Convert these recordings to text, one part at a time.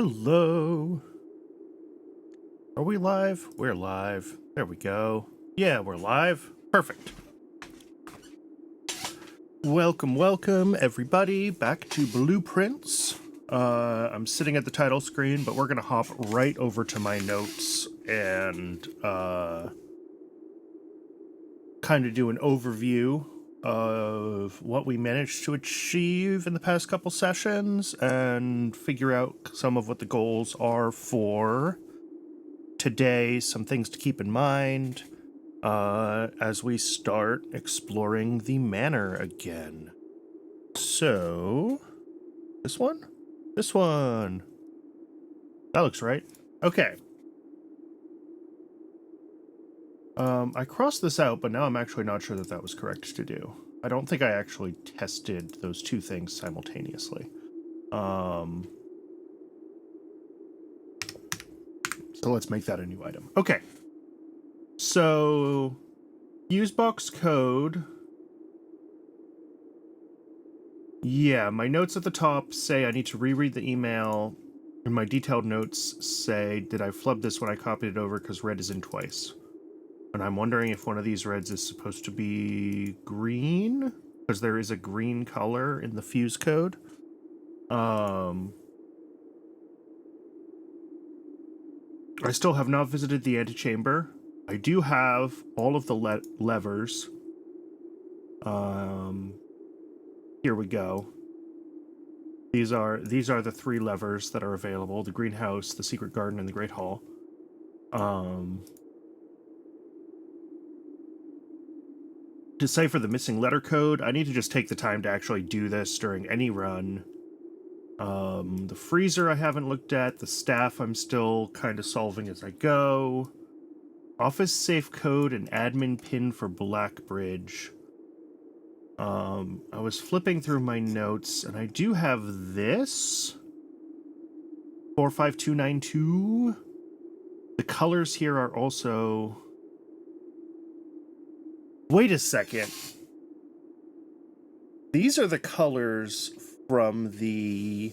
Hello. Are we live? We're live. There we go. Yeah, we're live. Perfect. Welcome, everybody, back to Blueprints. I'm sitting at the title screen, but we're going to hop right over to my notes and kind of do an overview of what we managed to achieve in the past couple sessions and figure out some of what the goals are for today, some things to keep in mind as we start exploring the manor again. So, this one? This one. That looks right. Okay. I crossed this out, but now I'm actually not sure that that was correct to do. I don't think I actually tested those two things simultaneously. So let's make that a new item. Okay. So, fuse box code. Yeah, my notes at the top say I need to reread the email, and my detailed notes say, did I flub this when I copied it over because red is in twice? And I'm wondering if one of these reds is supposed to be green, because there is a green color in the fuse code. I still have not visited the antechamber. I do have all of the levers. Here we go. These are the three levers that are available: the greenhouse, the secret garden, and the great hall. Decipher the missing letter code. I need to just take the time to actually do this during any run. The freezer I haven't looked at. The staff I'm still kind of solving as I go. Office safe code and admin pin for Blackbridge. I was flipping through my notes, and I do have this. 45292. The colors here are also... Wait a second. These are the colors from the...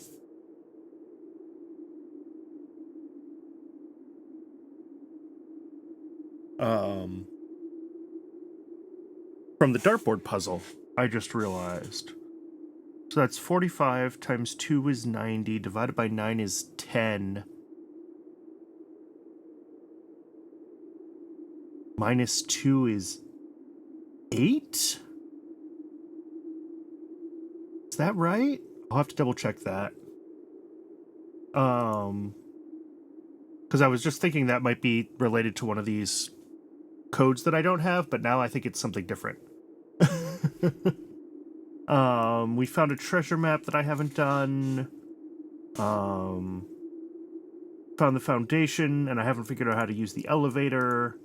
from the dartboard puzzle, I just realized. So that's 45 times 2 is 90, divided by 9 is 10. Minus 2 is 8? Is that right? I'll have to double check that. Because I was just thinking that might be related to one of these codes that I don't have, but now I think it's something different. We found a treasure map that I haven't done. Found the foundation, and I haven't figured out how to use the elevator.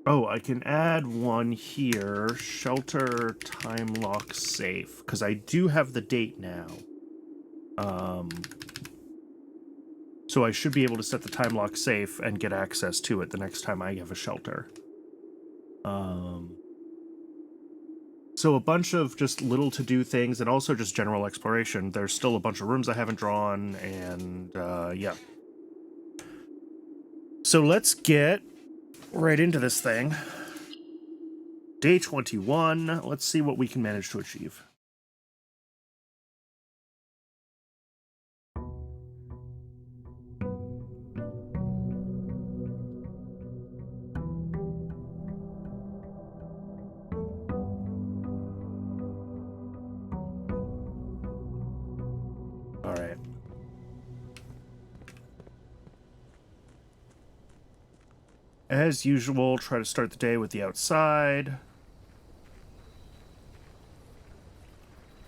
Oh, I can add one here. Shelter, time lock, safe. Because I do have the date now. So I should be able to set the time lock safe and get access to it the next time I have a shelter. So a bunch of just little to-do things, and also just general exploration. There's still a bunch of rooms I haven't drawn, and yeah. So let's get right into this thing. Day 21. Let's see what we can manage to achieve. All right. As usual, try to start the day with the outside.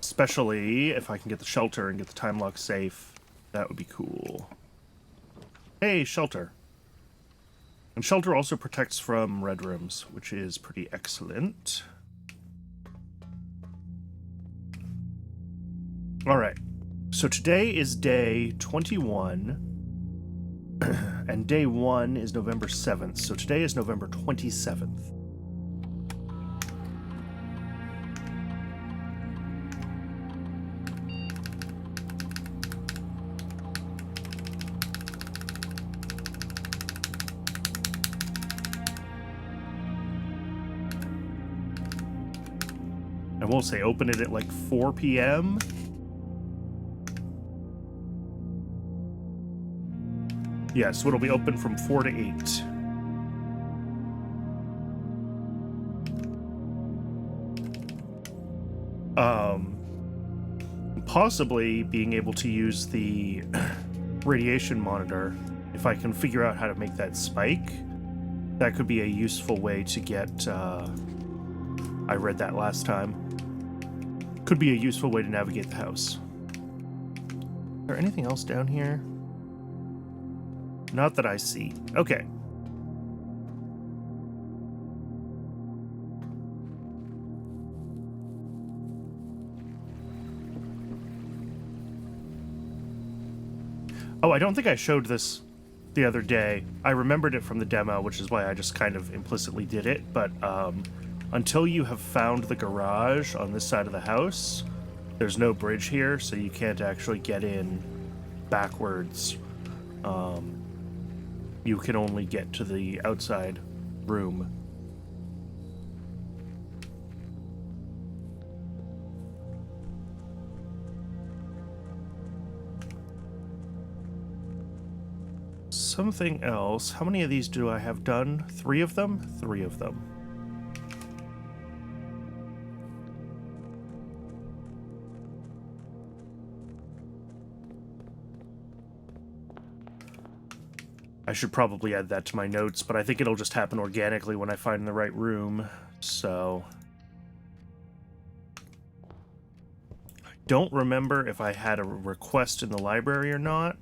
Especially if I can get the shelter and get the time lock safe. That would be cool. Hey, shelter. And shelter also protects from red rooms, which is pretty excellent. Alright. So today is day 21. And day 1 is November 7th, so today is November 27th. won't say open it at like 4 p.m. Yeah, so it'll be open from 4 to 8. Possibly being able to use the radiation monitor, if I can figure out how to make that spike, that could be a useful way to get, I read that last time, could be a useful way to navigate the house. Is there anything else down here? Not that I see. Okay. Oh, I don't think I showed this the other day. I remembered it from the demo, which is why I just kind of implicitly did it. But until you have found the garage on this side of the house, there's no bridge here, so you can't actually get in backwards. You can only get to the outside room. Something else. How many of these do I have done? 3 of them? 3 of them. I should probably add that to my notes, but I think it'll just happen organically when I find the right room, so... I don't remember if I had a request in the library or not.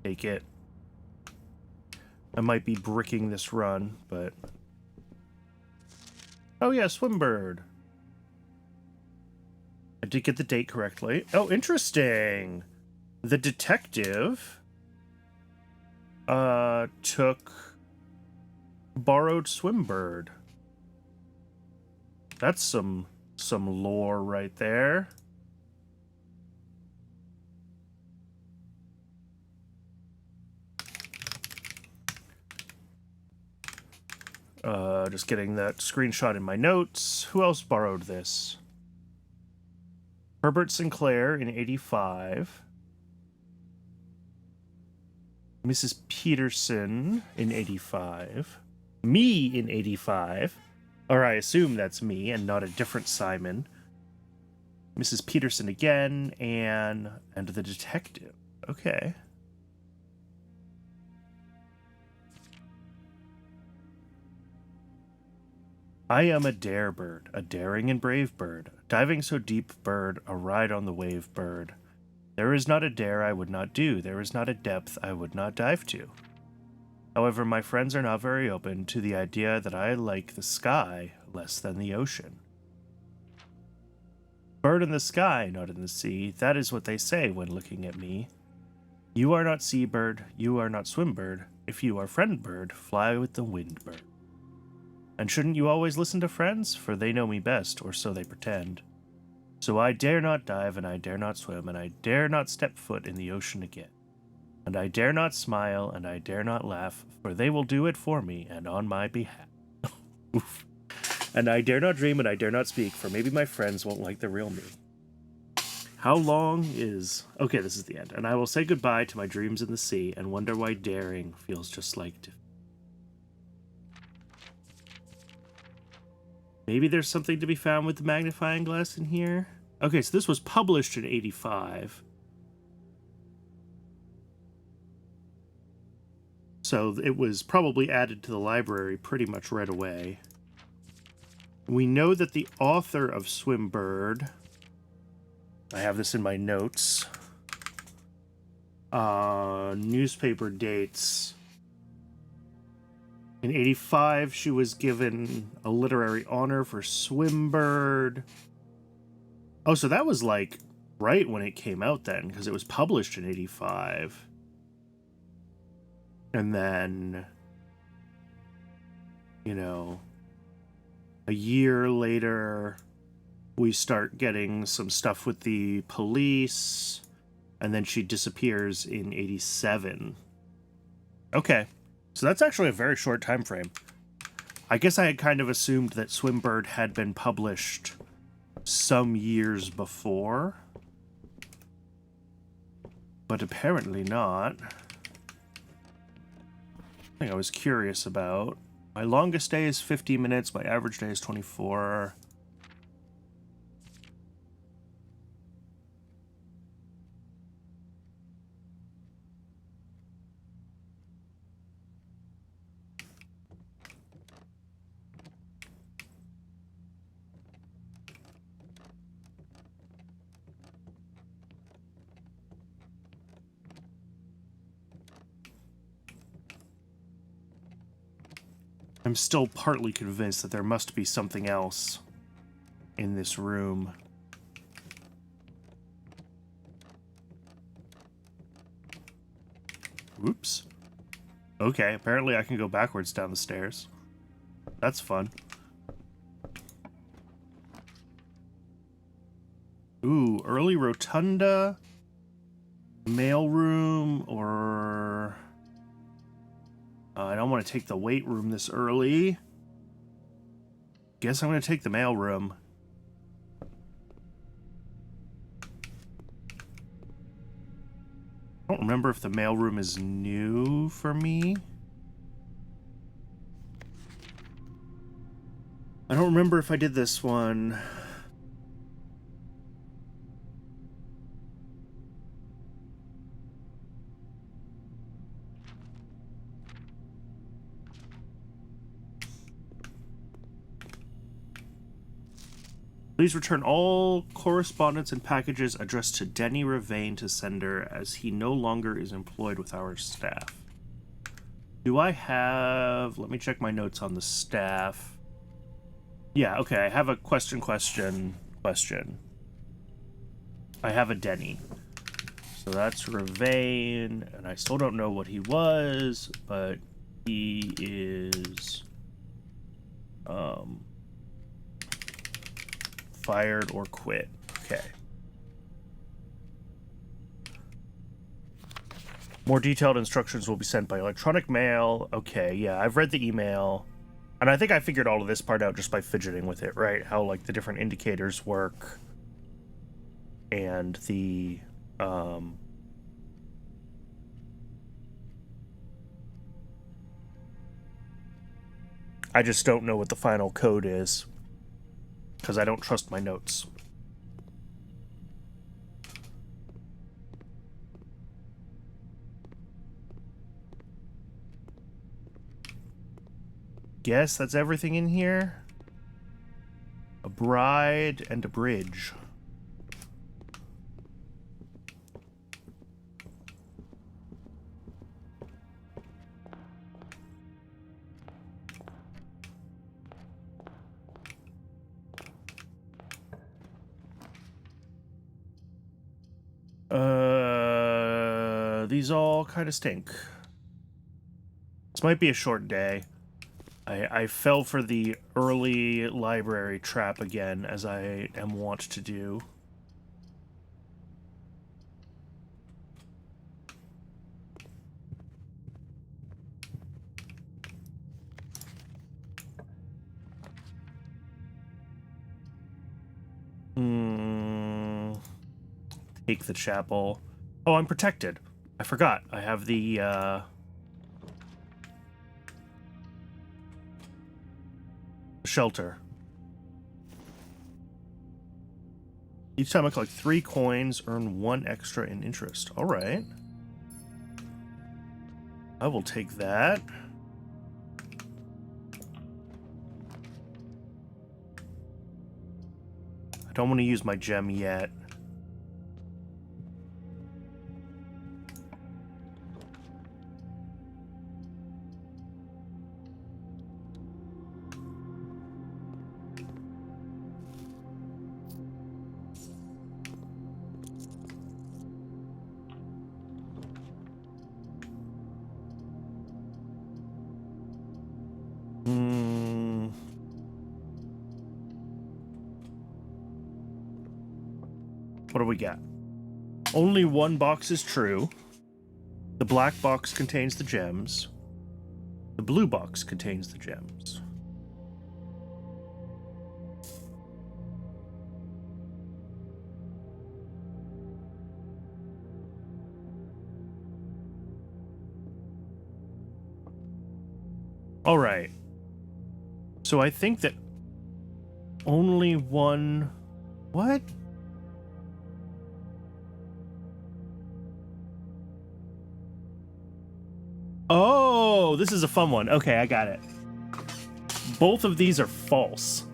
Take it. I might be bricking this run, but... Oh yeah, Swimbird. I did get the date correctly. Oh, interesting! The detective took borrowed Swimbird. That's some lore right there. Just getting that screenshot in my notes. Who else borrowed this? Herbert Sinclair in 85. Mrs. Peterson in 85. Me in 85. Or I assume that's me and not a different Simon. Mrs. Peterson again, and the detective. Okay. I am a dare bird, a daring and brave bird, diving so deep bird, a ride on the wave bird. There is not a dare I would not do, there is not a depth I would not dive to. However, my friends are not very open to the idea that I like the sky less than the ocean. Bird in the sky, not in the sea, that is what they say when looking at me. You are not seabird, you are not swimbird. If you are friend bird, fly with the wind bird. And shouldn't you always listen to friends? For they know me best, or so they pretend. So I dare not dive, and I dare not swim, and I dare not step foot in the ocean again. And I dare not smile, and I dare not laugh, for they will do it for me, and on my behalf. Oof. And I dare not dream, and I dare not speak, for maybe my friends won't like the real me. How long is... Okay, this is the end. And I will say goodbye to my dreams in the sea, and wonder why daring feels just like defeat. Maybe there's something to be found with the magnifying glass in here. Okay, so this was published in 85. So it was probably added to the library pretty much right away. We know that the author of Swimbird, I have this in my notes, newspaper dates. In 85, she was given a literary honor for Swimbird. Oh, so that was like right when it came out then, because it was published in 85. And then, you know, a year later, we start getting some stuff with the police, and then she disappears in 87. Okay. So that's actually a very short time frame. I guess I had kind of assumed that Swimbird had been published some years before, but apparently not. Thing I was curious about. My longest day is 50 minutes, my average day is 24. I'm still partly convinced that there must be something else in this room. Oops. Okay, apparently I can go backwards down the stairs. That's fun. Ooh, early rotunda, mailroom, or... I don't want to take the weight room this early. Guess I'm going to take the mailroom. I don't remember if the mailroom is new for me. I don't remember if I did this one. Please return all correspondence and packages addressed to Denny Ravain to sender, as he no longer is employed with our staff. Do I have... Let me check my notes on the staff. Yeah, okay, I have a question. I have a Denny. So that's Ravain, and I still don't know what he was, but he is... fired or quit. Okay. More detailed instructions will be sent by electronic mail. Okay, yeah, I've read the email. And I think I figured all of this part out just by fidgeting with it, right? How, like, the different indicators work. And the, I just don't know what the final code is. Because I don't trust my notes. Guess that's everything in here. A bride and a bridge. These all kind of stink. This might be a short day. I fell for the early library trap again, as I am wont to do. Take the chapel. Oh, I'm protected. I forgot. I have the, shelter. Each time I collect 3 coins, earn 1 extra in interest. Alright. I will take that. I don't want to use my gem yet. What do we got? Only 1 box is true. The black box contains the gems. The blue box contains the gems. All right. So I think that only one... What? Oh, this is a fun one. Okay, I got it. Both of these are false.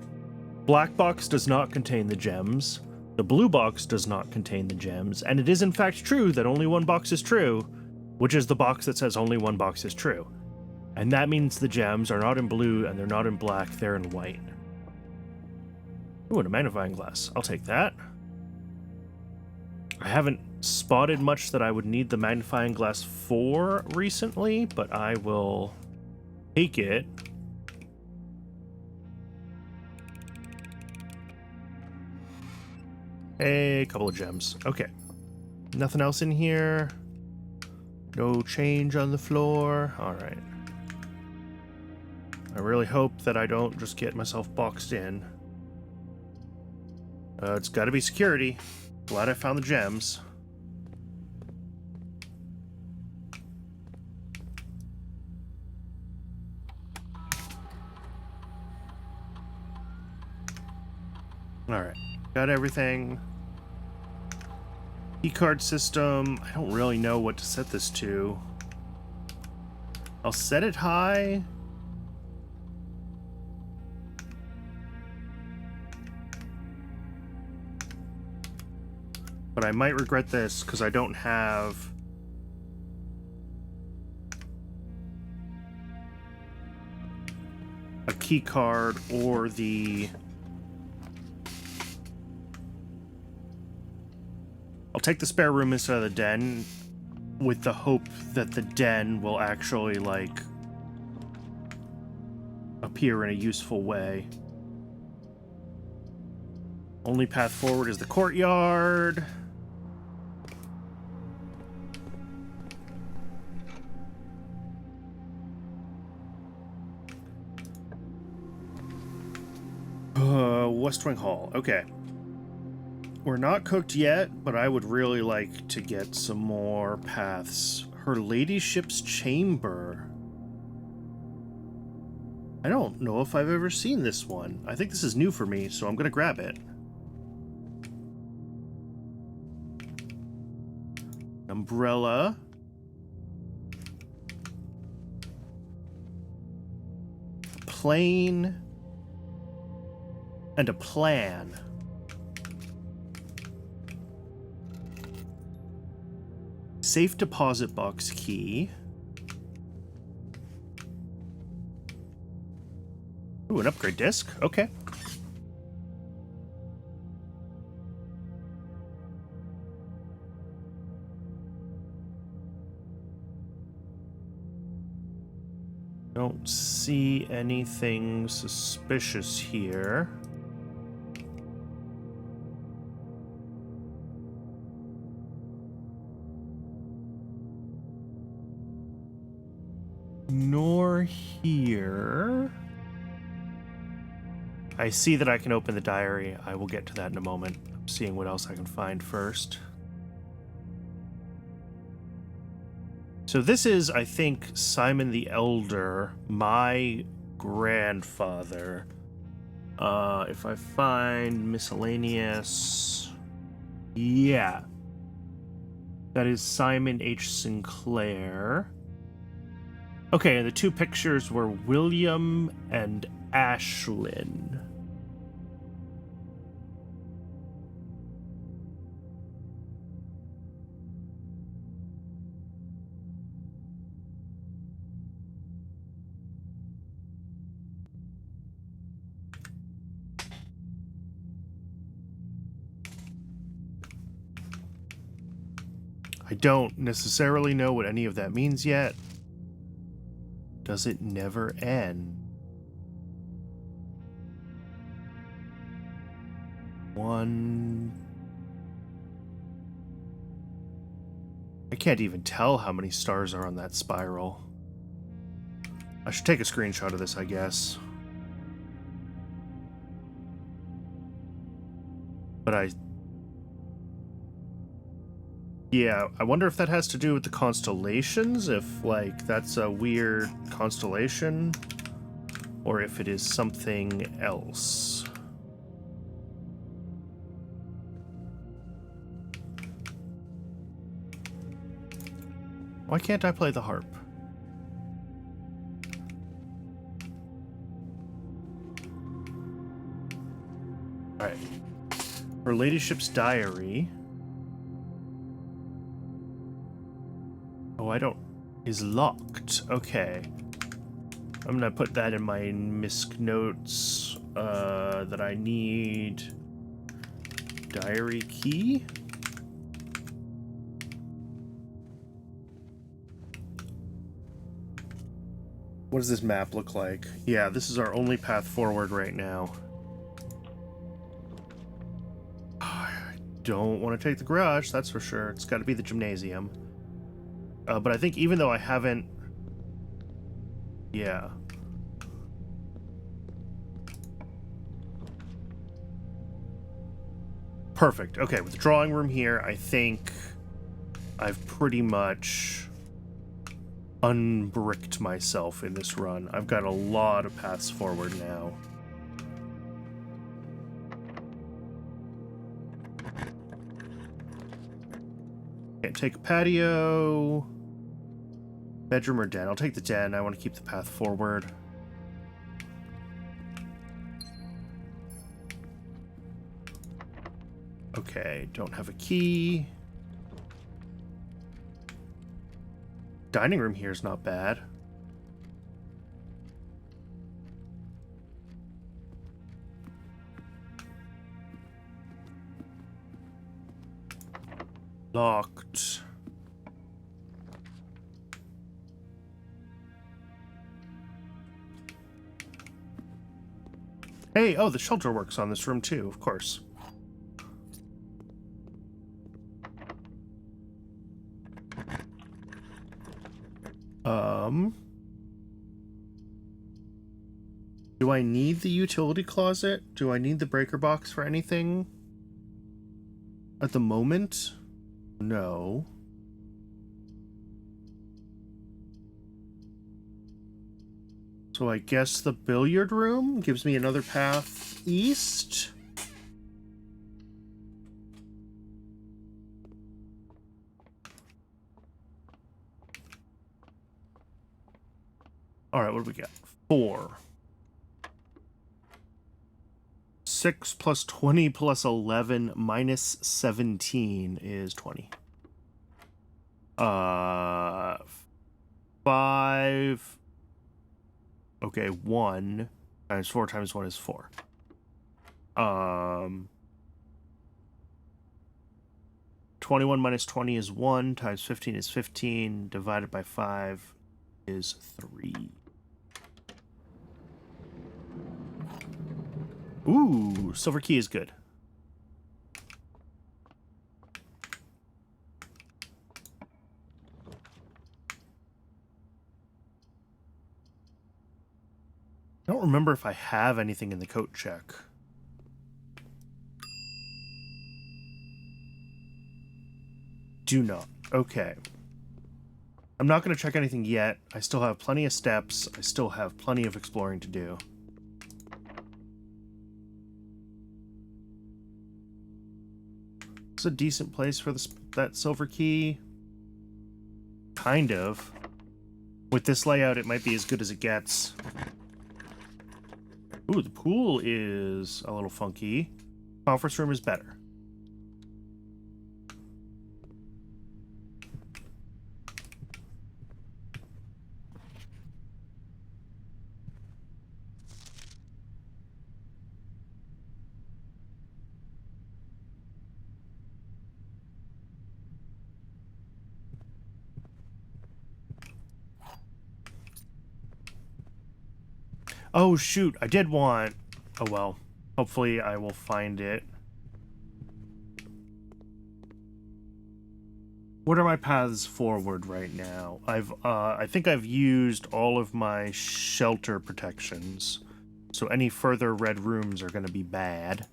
Black box does not contain the gems. The blue box does not contain the gems. And it is in fact true that only one box is true, which is the box that says only one box is true. And that means the gems are not in blue and they're not in black, they're in white. Ooh, and a magnifying glass. I'll take that. I haven't spotted much that I would need the magnifying glass for recently, but I will take it. A couple of gems. Okay. Nothing else in here. No change on the floor. All right. I really hope that I don't just get myself boxed in. It's got to be security. Glad I found the gems. All right. Got everything. Keycard system. I don't really know what to set this to. I'll set it high. But I might regret this because I don't have a key card or the... I'll take the spare room instead of the den with the hope that the den will actually, like, appear in a useful way. Only path forward is the courtyard. West Wing Hall. Okay. We're not cooked yet, but I would really like to get some more paths. Her Ladyship's Chamber. I don't know if I've ever seen this one. I think this is new for me, so I'm gonna grab it. Umbrella. Plane. And a plan. Safe deposit box key. Ooh, an upgrade disc. Okay. Don't see anything suspicious here. Nor here. I see that I can open the diary. I will get to that in a moment. I'm seeing what else I can find first. So this is, I think, Simon the Elder, my grandfather. If I find miscellaneous... Yeah. That is Simon H. Sinclair. Okay, and the two pictures were William and Ashlyn. I don't necessarily know what any of that means yet. Does it never end? One... I can't even tell how many stars are on that spiral. I should take a screenshot of this, I guess. But yeah, I wonder if that has to do with the constellations, if, like, that's a weird constellation. or if it is something else. Why can't I play the harp? Alright. Her ladyship's diary. Oh, I don't... is locked. Okay. I'm gonna put that in my misc notes that I need. Diary key? What does this map look like? Yeah, this is our only path forward right now. I don't want to take the garage, that's for sure. It's got to be the gymnasium. But I think even though I haven't... Yeah. Perfect. Okay, with the drawing room here, I think I've pretty much unbricked myself in this run. I've got a lot of paths forward now. Can't take a patio. Bedroom or den? I'll take the den. I want to keep the path forward. Okay, don't have a key. Dining room here is not bad. Locked. Hey, oh, the shelter works on this room too, of course. Do I need the utility closet? Do I need the breaker box for anything? At the moment? No. So I guess the billiard room gives me another path east. All right, what do we got? 4. 6 plus 20 plus 11 minus 17 is 20. 5. Okay, 1 times 4 times 1 is 4. 21 minus 20 is 1, times 15 is 15, divided by 5 is 3. Ooh, silver key is good. I don't remember if I have anything in the coat check. Do not. Okay. I'm not going to check anything yet. I still have plenty of steps. I still have plenty of exploring to do. It's a decent place for that silver key. Kind of. With this layout, it might be as good as it gets. Ooh, the pool is a little funky. Conference room is better. Oh, shoot. I did want... Oh, well. Hopefully I will find it. What are my paths forward right now? I think I've used all of my shelter protections. So any further red rooms are going to be bad.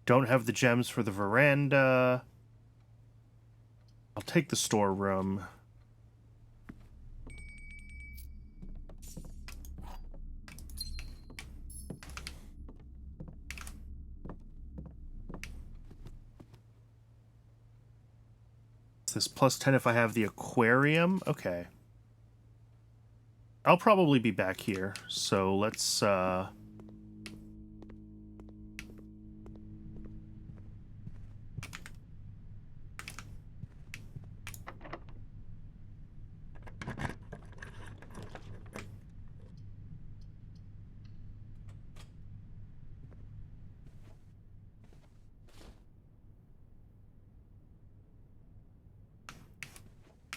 Don't have the gems for the veranda. I'll take the storeroom. this plus 10 if I have the aquarium? Okay. I'll probably be back here, so let's,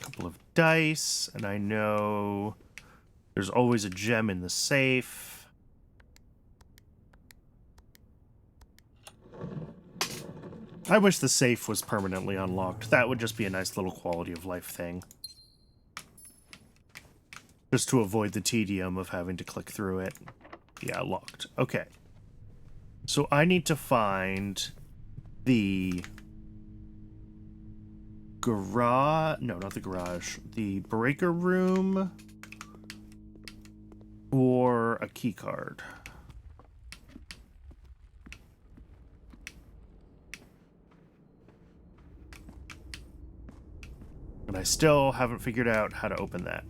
couple of dice, and I know there's always a gem in the safe. I wish the safe was permanently unlocked. That would just be a nice little quality of life thing. Just to avoid the tedium of having to click through it. Yeah, locked. Okay. So I need to find the garage... No, not the garage. The breaker room or a key card. And I still haven't figured out how to open that.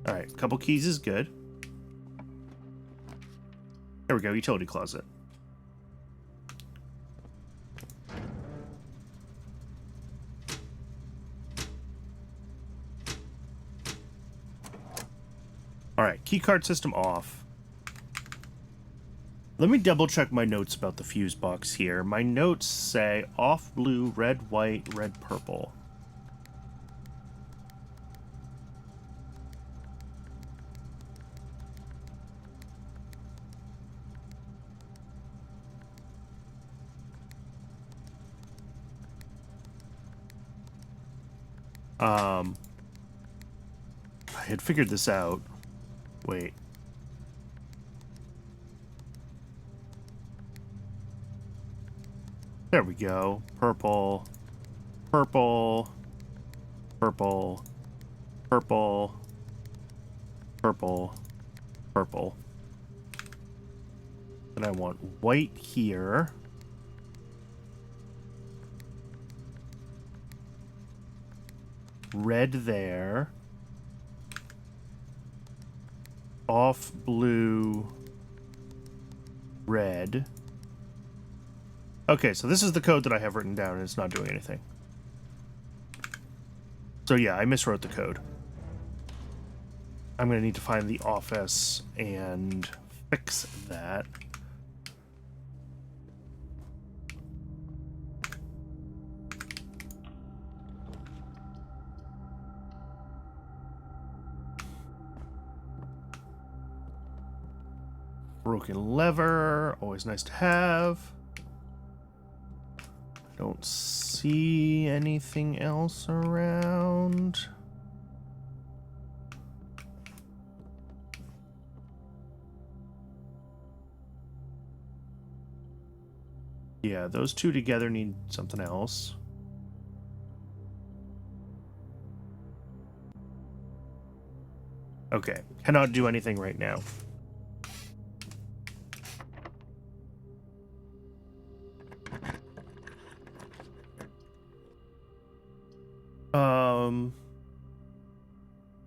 Alright, a couple keys is good. There we go, utility closet. Alright, keycard system off. Let me double check my notes about the fuse box here. My notes say off blue, red, white, red, purple. I had figured this out. Wait. There we go. Purple. Purple. Purple. Purple. Purple. Purple. Then I want white here. Red there. Off blue, red. Okay, so this is the code that I have written down, and it's not doing anything. So yeah, I miswrote the code. I'm going to need to find the office and fix that. Broken lever, always nice to have. Don't see anything else around. Yeah, those two together need something else. Okay, cannot do anything right now.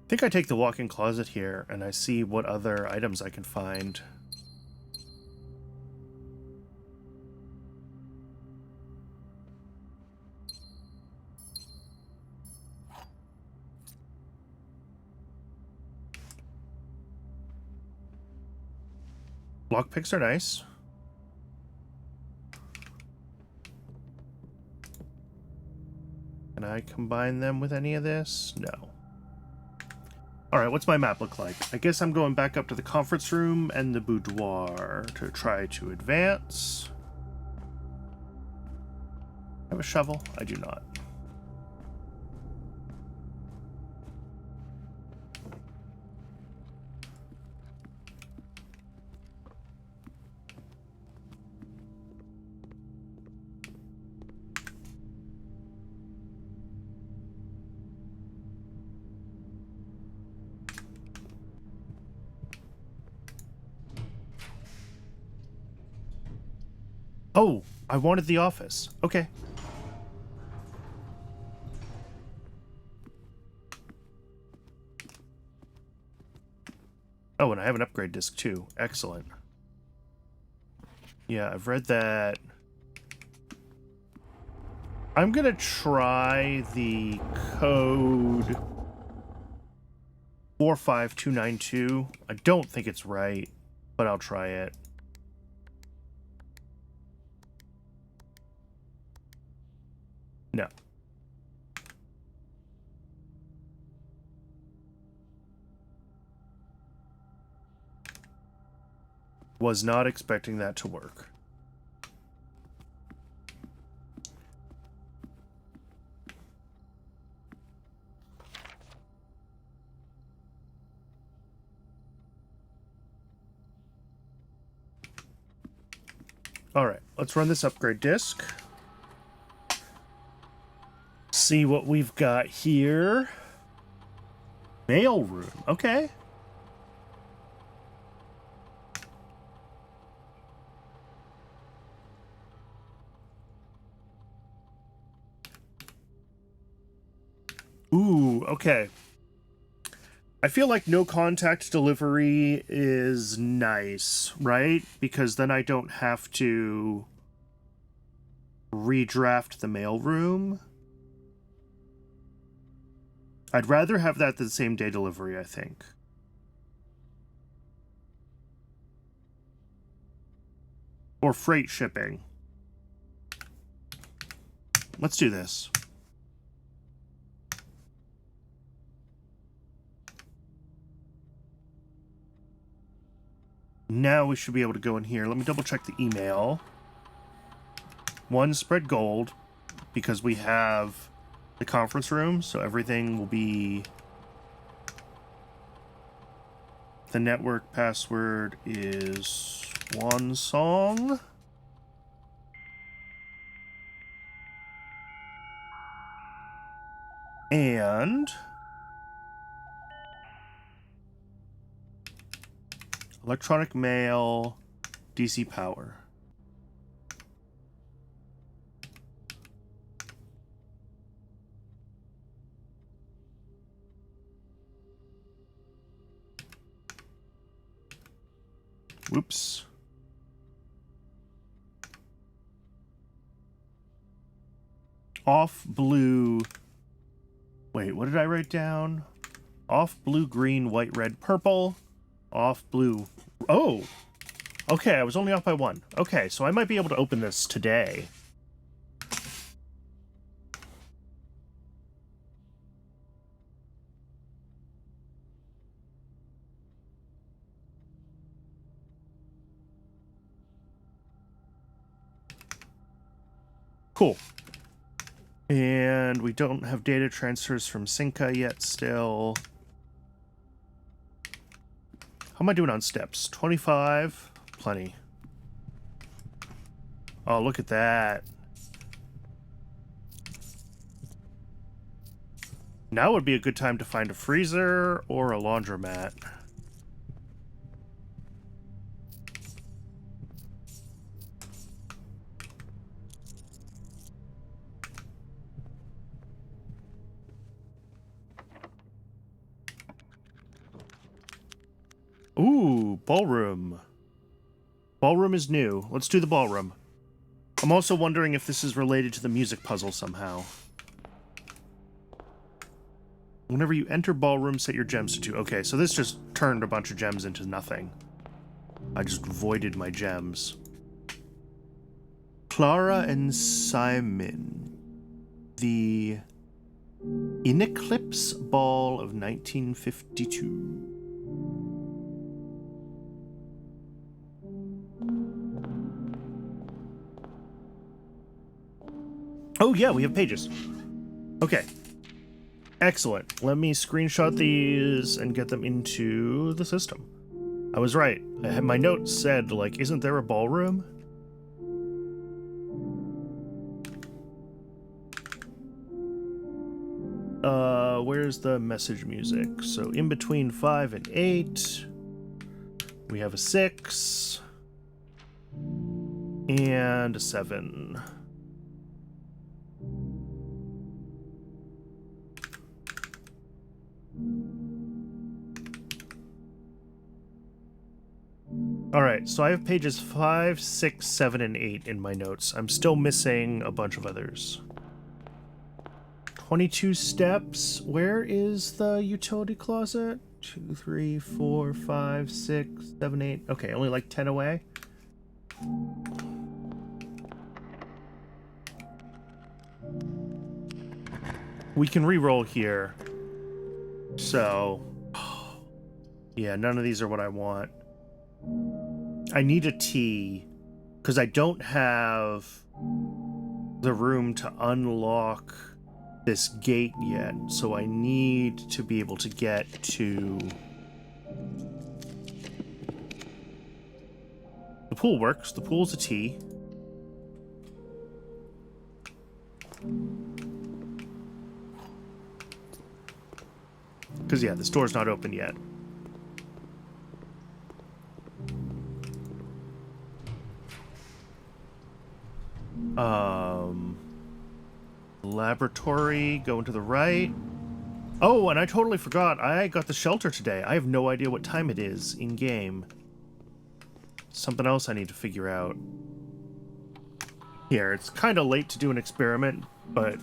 I think I take the walk-in closet here and I see what other items I can find. Lockpicks are nice. Can I combine them with any of this? No. Alright, what's my map look like? I guess I'm going back up to the conference room and the boudoir to try to advance. I have a shovel? I do not. Oh, I wanted the office. Okay. Oh, and I have an upgrade disc too. Excellent. Yeah, I've read that. I'm gonna try the code 45292. I don't think it's right, but I'll try it. No. Was not expecting that to work. Alright, let's run this upgrade disk. See what we've got here. Mail room, okay. Ooh, okay. I feel like no contact delivery is nice, right? Because then I don't have to redraft the mailroom. I'd rather have that than same day delivery, I think. Or freight shipping. Let's do this. Now we should be able to go in here. Let me double check the email. One, spread gold, because we have the conference room, so everything will be... The network password is one song. And... electronic mail, DC power. Whoops. Off blue. Wait, what did I write down? Off blue, green, white, red, purple. Off blue. Oh! Okay, I was only off by one. Okay, so I might be able to open this today. Cool. And we don't have data transfers from Cinca yet still. How am I doing on steps? 25? Plenty. Oh, look at that. Now would be a good time to find a freezer or a laundromat. Ooh, ballroom. Ballroom is new. Let's do the ballroom. I'm also wondering if this is related to the music puzzle somehow. Whenever you enter ballroom, set your gems to 2. Okay, so this just turned a bunch of gems into nothing. I just voided my gems. Clara and Simon. The In Eclipse Ball of 1952. Oh yeah, we have pages. Okay. Excellent. Let me screenshot these and get them into the system. I was right. My notes said, like, isn't there a ballroom? Where's the message music? So in between 5 and 8, we have a 6. And a 7. Alright, so I have pages 5, 6, 7, and 8 in my notes. I'm still missing a bunch of others. 22 steps. Where is the utility closet? 2, 3, 4, 5, 6, 7, 8. Okay, only like 10 away. We can re-roll here. So, yeah, none of these are what I want. I need a T, because I don't have the room to unlock this gate yet, so I need to be able to get to... The pool works. The pool's a T. Because, yeah, this door's not open yet. Laboratory, going to the right. Oh, and I totally forgot. I got the shelter today. I have no idea what time it is in-game. Something else I need to figure out. Here, it's kind of late to do an experiment, but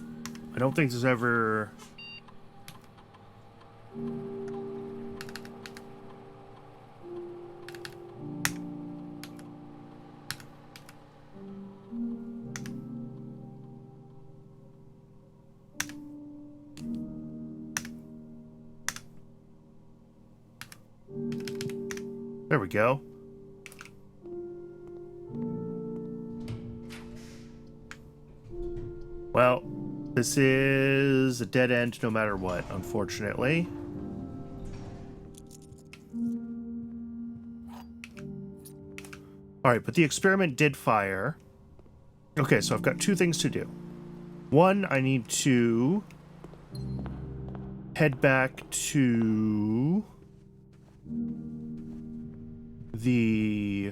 I don't think there's ever... There we go. Well, this is a dead end no matter what, unfortunately. Alright, but the experiment did fire. Okay, so I've got two things to do. One, I need to head back to the...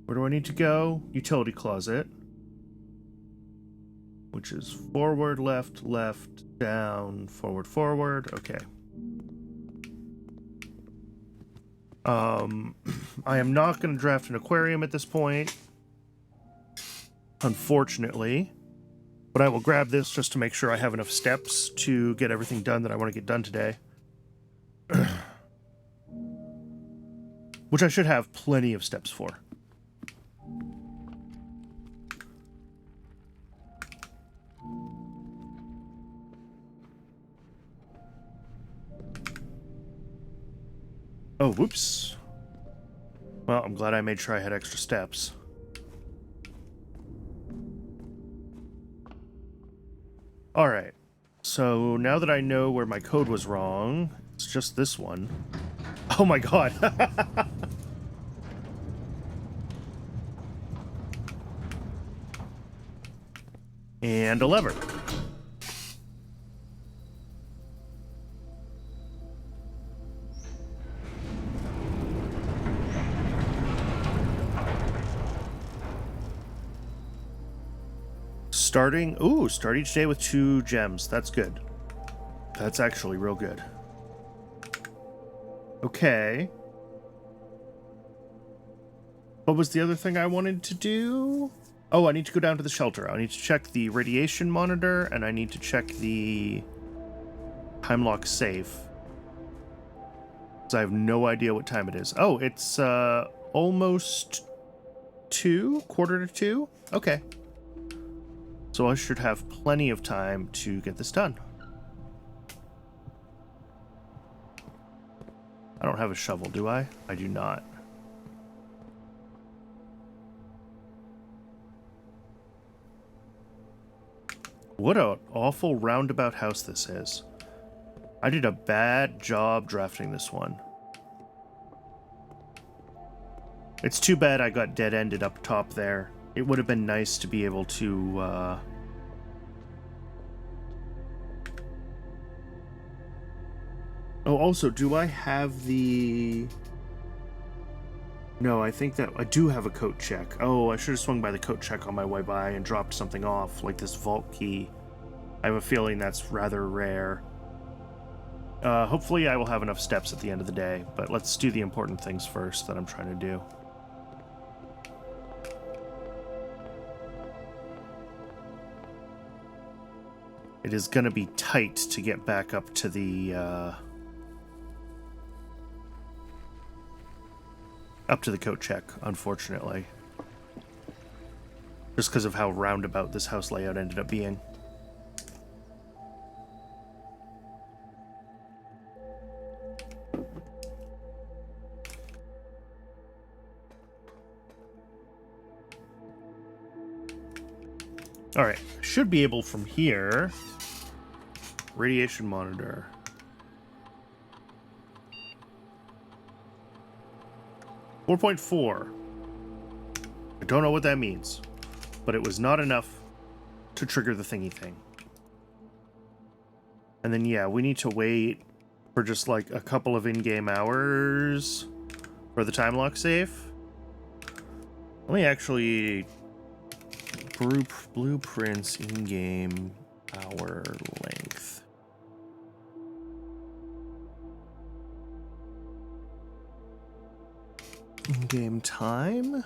Where do I need to go? Utility closet. Which is forward, left, left, down, forward, forward. Okay. I am not going to draft an aquarium at this point, unfortunately. But I will grab this just to make sure I have enough steps to get everything done that I want to get done today. Which I should have plenty of steps for. Oh, whoops. Well, I'm glad I made sure I had extra steps. Alright, so now that I know where my code was wrong, it's just this one. Oh my god! And a lever. Start each day with 2 gems. That's good. That's actually real good. Okay. What was the other thing I wanted to do? Oh, I need to go down to the shelter. I need to check the radiation monitor, and I need to check the time lock safe. So I have no idea what time it is. Oh, it's almost 2? Quarter to 2? Okay. So I should have plenty of time to get this done. I don't have a shovel, do I? I do not. What an awful roundabout house this is. I did a bad job drafting this one. It's too bad I got dead-ended up top there. It would have been nice to be able to, Oh, also, do I have the No, I think that I do have a coat check. Oh, I should have swung by the coat check on my way by and dropped something off, like this vault key. I have a feeling that's rather rare. Hopefully I will have enough steps at the end of the day, but let's do the important things first that I'm trying to do. It is going to be tight to get back up to the coat check, unfortunately. Just because of how roundabout this house layout ended up being. Alright, should be able from here. Radiation monitor. .4. I don't know what that means, but it was not enough to trigger the thingy thing. And then, yeah, we need to wait for just like a couple of in-game hours for the time lock save. Let me actually blueprints in-game hour length. In-game time?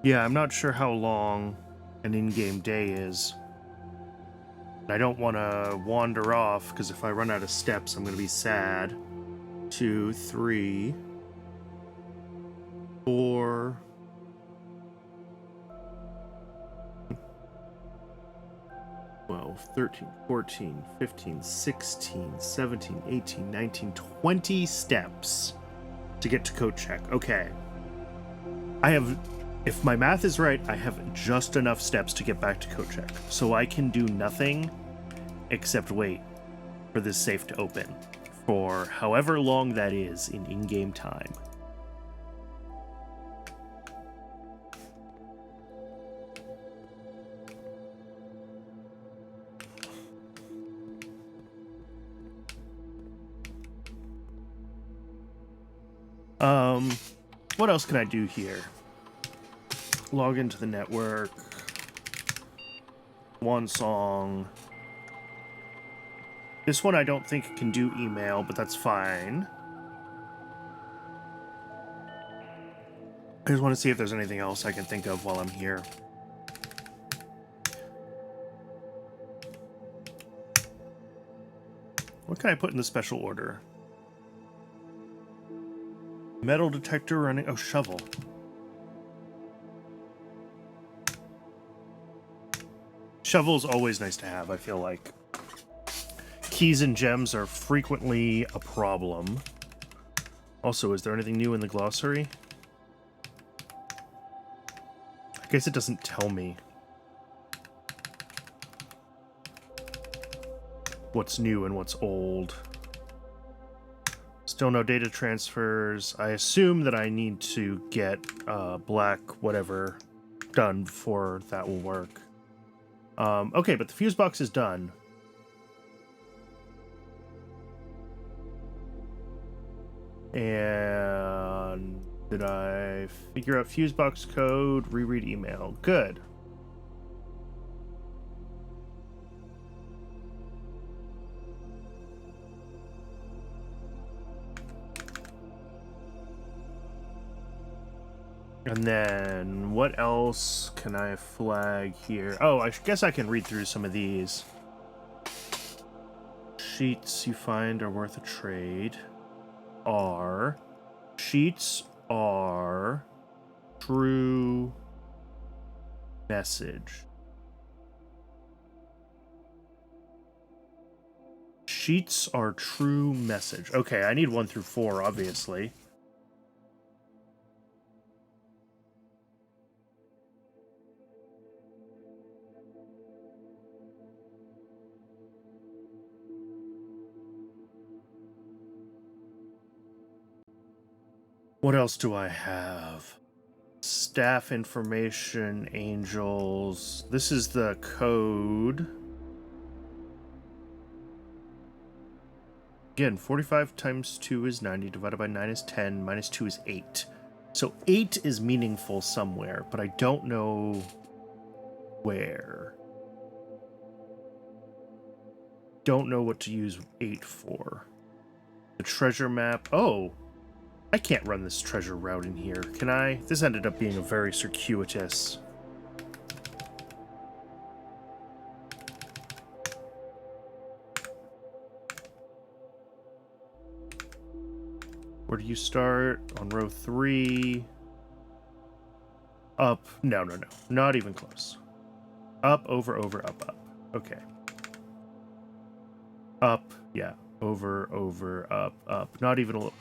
Yeah, I'm not sure how long an in-game day is. I don't want to wander off, because if I run out of steps, I'm going to be sad. 2, 3, 4... 12, 13, 14, 15, 16, 17, 18, 19, 20 steps to get to code check. Okay. I have... If my math is right, I have just enough steps to get back to code check. So I can do nothing except wait for this safe to open for however long that is in in-game time. What else can I do here? Log into the network. One song. This one I don't think can do email, but that's fine. I just want to see if there's anything else I can think of while I'm here. What can I put in the special order? Metal detector running... Oh, shovel. Shovel's always nice to have, I feel like. Keys and gems are frequently a problem. Also, is there anything new in the glossary? I guess it doesn't tell me what's new and what's old. Still no data transfers. I assume that I need to get black whatever done before that will work. Okay, but the fuse box is done. And did I figure out fuse box code, reread email? Good. And then what else can I flag here? Oh, I guess I can read through some of these. Sheets you find are worth a trade. Sheets are true message. Sheets are true message. Okay, I need 1 through 4, obviously. What else do I have? Staff information, angels. This is the code. Again, 45 times 2 is 90, divided by 9 is 10, minus 2 is 8. So 8 is meaningful somewhere, but I don't know where. Don't know what to use 8 for. The treasure map. Oh, I can't run this treasure route in here, can I? This ended up being a very circuitous. Where do you start? On row 3. Up. No. Not even close. Up, over, up. Okay. Up. Yeah. Over, up. Not even a little.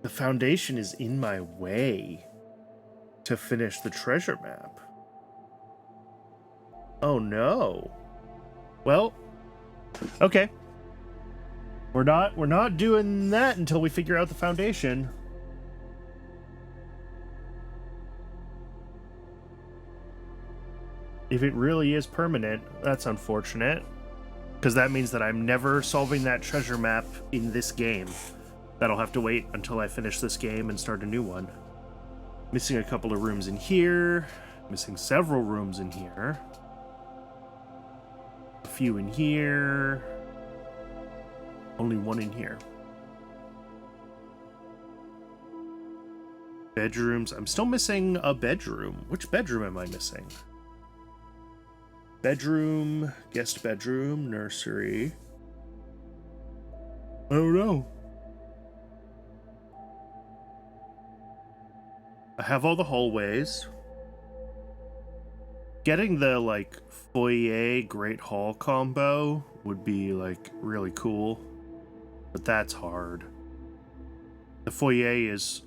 The foundation is in my way to finish the treasure map. Oh no. Well, okay. We're not doing that until we figure out the foundation. If it really is permanent, that's unfortunate. Because that means that I'm never solving that treasure map in this game. That'll have to wait until I finish this game and start a new one. Missing a couple of rooms in here. Missing several rooms in here. A few in here. Only one in here. Bedrooms. I'm still missing a bedroom. Which bedroom am I missing? Bedroom, guest bedroom, nursery. I don't know. I have all the hallways. Getting the, like, foyer Great Hall combo would be, like, really cool. But that's hard. The foyer is...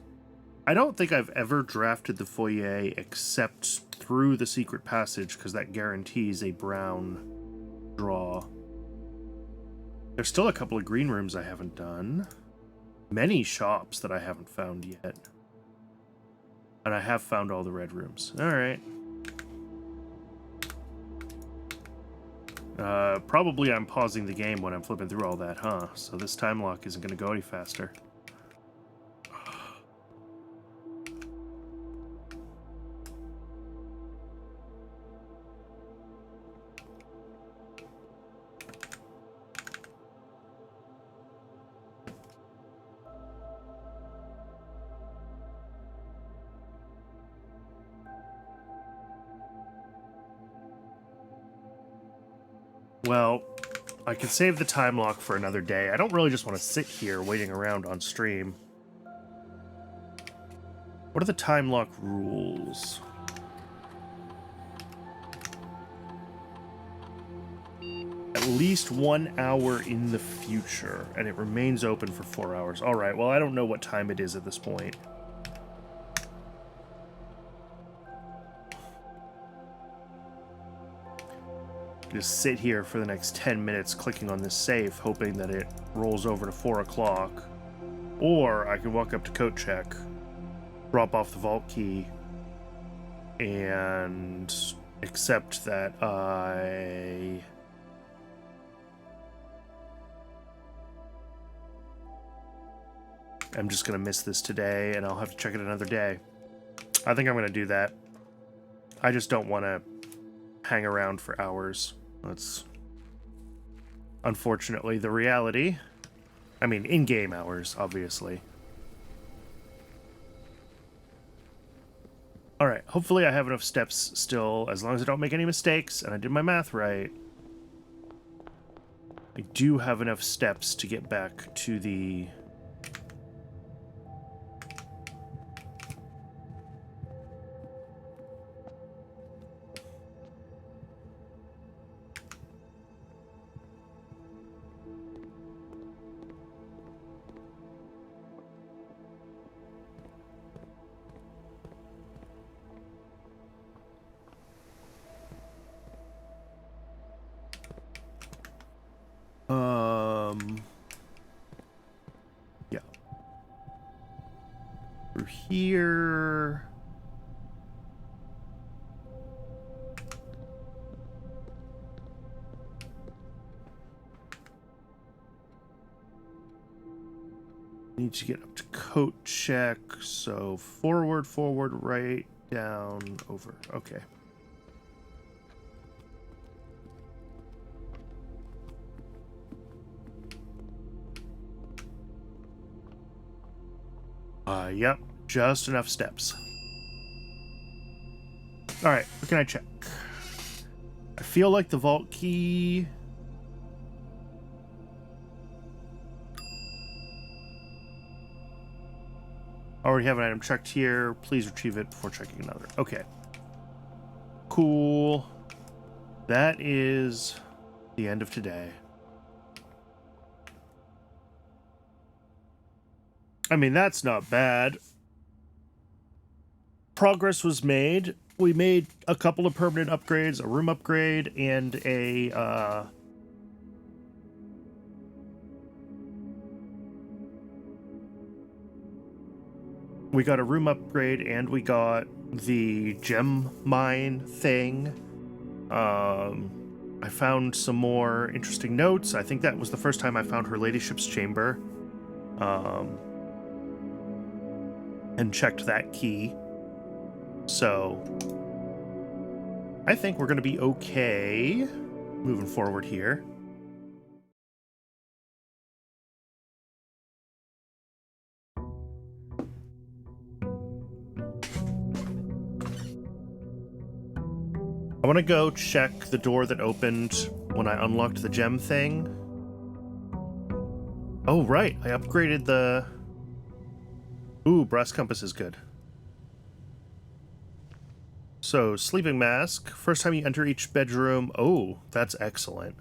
I don't think I've ever drafted the foyer except through the secret passage, because that guarantees a brown draw. There's still a couple of green rooms I haven't done. Many shops that I haven't found yet. And I have found all the red rooms. Alright. Probably I'm pausing the game when I'm flipping through all that, huh? So this time lock isn't going to go any faster. Well, I can save the time lock for another day. I don't really just want to sit here waiting around on stream. What are the time lock rules? At least 1 hour in the future, and it remains open for 4 hours. All right, well, I don't know what time it is at this point. Just sit here for the next 10 minutes clicking on this safe, hoping that it rolls over to 4 o'clock. Or I can walk up to coat check, drop off the vault key, and accept that I'm just going to miss this today, and I'll have to check it another day. I think I'm going to do that. I just don't want to hang around for hours. That's unfortunately the reality. I mean, in-game hours, obviously. Alright, hopefully I have enough steps still, as long as I don't make any mistakes, and I did my math right. I do have enough steps to get back to the... Yeah. here. Need to get up to coat check, so forward, right, down, over. Okay. Yep, just enough steps. All right, what can I check? I feel like the vault key... Already have an item checked here. Please retrieve it before checking another. Okay. Cool. That is the end of today. I mean, that's not bad. Progress was made. We made a couple of permanent upgrades, a room upgrade, and a, we got a room upgrade, and we got the gem mine thing. I found some more interesting notes. I think that was the first time I found her ladyship's chamber. And checked that key. So I think we're going to be okay moving forward here. I want to go check the door that opened when I unlocked the gem thing. Oh, right. I upgraded the... Ooh, brass compass is good. So, sleeping mask. First time you enter each bedroom. Oh, that's excellent.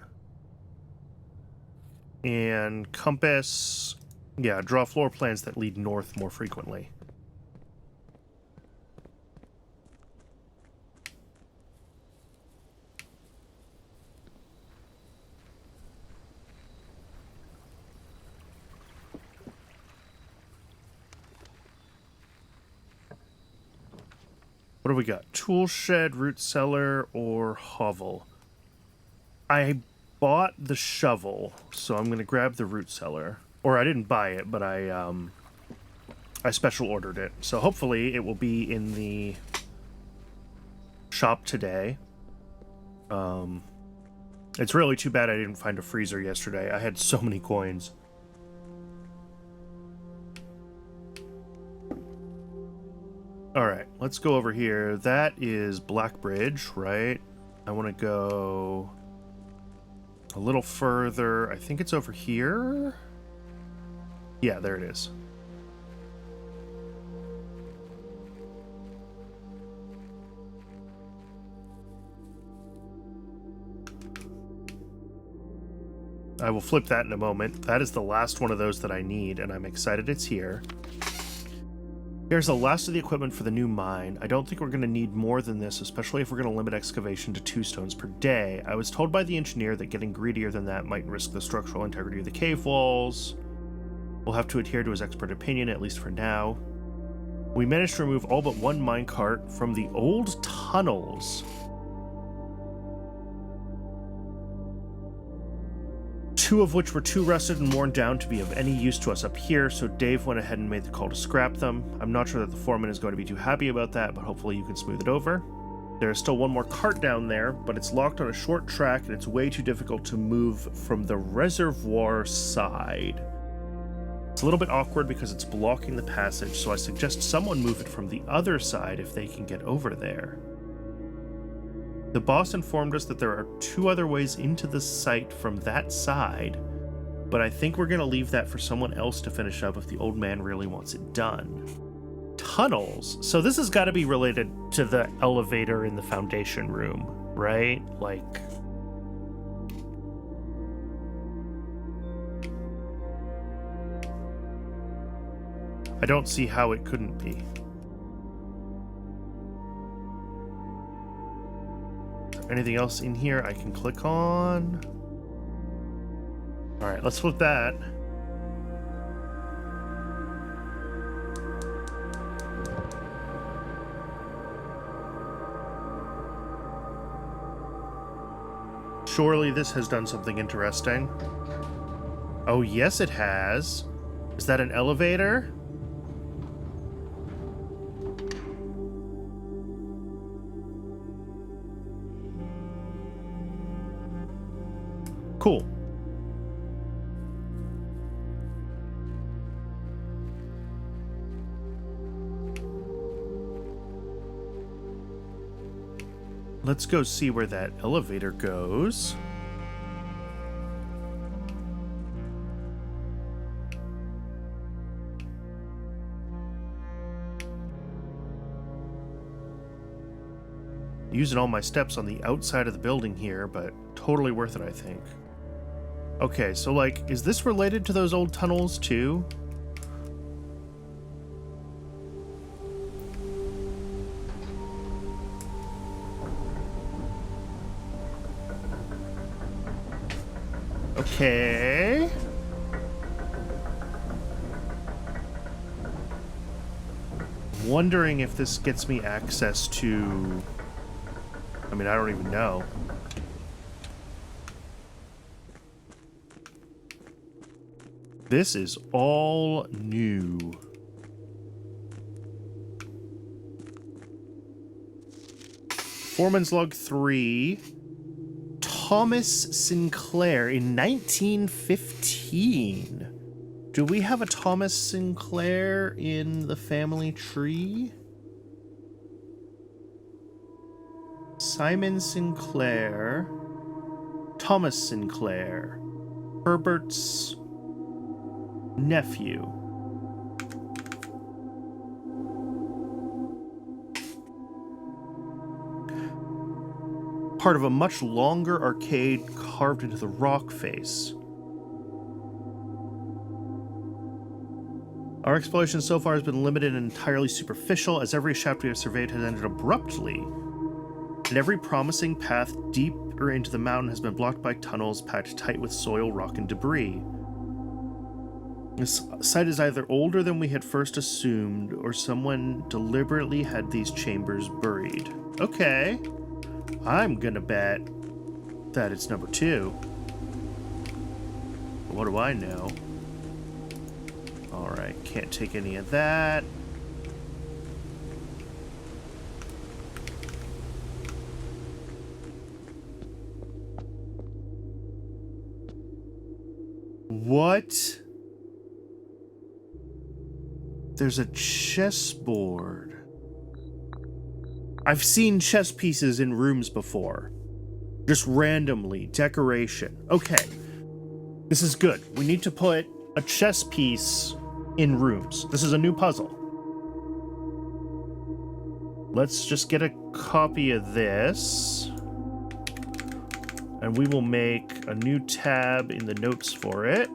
And compass. Yeah, draw floor plans that lead north more frequently. What do we got? Tool shed, root cellar, or hovel? I bought the shovel, so I'm going to grab the root cellar. Or I didn't buy it, but I special ordered it. So hopefully it will be in the shop today. It's really too bad I didn't find a freezer yesterday. I had so many coins. All right, let's go over here. That is Blackbridge, right? I want to go a little further. I think it's over here. Yeah, there it is. I will flip that in a moment. That is the last one of those that I need, and I'm excited it's here. Here's the last of the equipment for the new mine. I don't think we're going to need more than this, especially if we're going to limit excavation to 2 stones per day. I was told by the engineer that getting greedier than that might risk the structural integrity of the cave walls. We'll have to adhere to his expert opinion, at least for now. We managed to remove all but one minecart from the old tunnels. 2 of which were too rusted and worn down to be of any use to us up here, so Dave went ahead and made the call to scrap them. I'm not sure that the foreman is going to be too happy about that, but hopefully you can smooth it over. There is still one more cart down there, but it's locked on a short track and it's way too difficult to move from the reservoir side. It's a little bit awkward because it's blocking the passage, so I suggest someone move it from the other side if they can get over there. The boss informed us that there are 2 other ways into the site from that side, but I think we're going to leave that for someone else to finish up if the old man really wants it done. Tunnels. So this has got to be related to the elevator in the foundation room, right? Like... I don't see how it couldn't be. Anything else in here I can click on? All right, let's flip that. Surely this has done something interesting. Oh, yes, it has. Is that an elevator? Cool. Let's go see where that elevator goes. Using all my steps on the outside of the building here, but totally worth it, I think. Okay, so like, is this related to those old tunnels too? Okay. Wondering if this gets me access to... I mean, I don't even know. This is all new. Foreman's Log 3. Thomas Sinclair in 1915. Do we have a Thomas Sinclair in the family tree? Simon Sinclair. Thomas Sinclair. Herbert's nephew. Part of a much longer arcade carved into the rock face. Our exploration so far has been limited and entirely superficial, as every shaft we have surveyed has ended abruptly, and every promising path deeper into the mountain has been blocked by tunnels packed tight with soil, rock, and debris. This site is either older than we had first assumed, or someone deliberately had these chambers buried. Okay. I'm gonna bet that it's number 2. What do I know? Alright, can't take any of that. What? There's a chessboard. I've seen chess pieces in rooms before. Just randomly. Decoration. Okay. This is good. We need to put a chess piece in rooms. This is a new puzzle. Let's just get a copy of this. And we will make a new tab in the notes for it.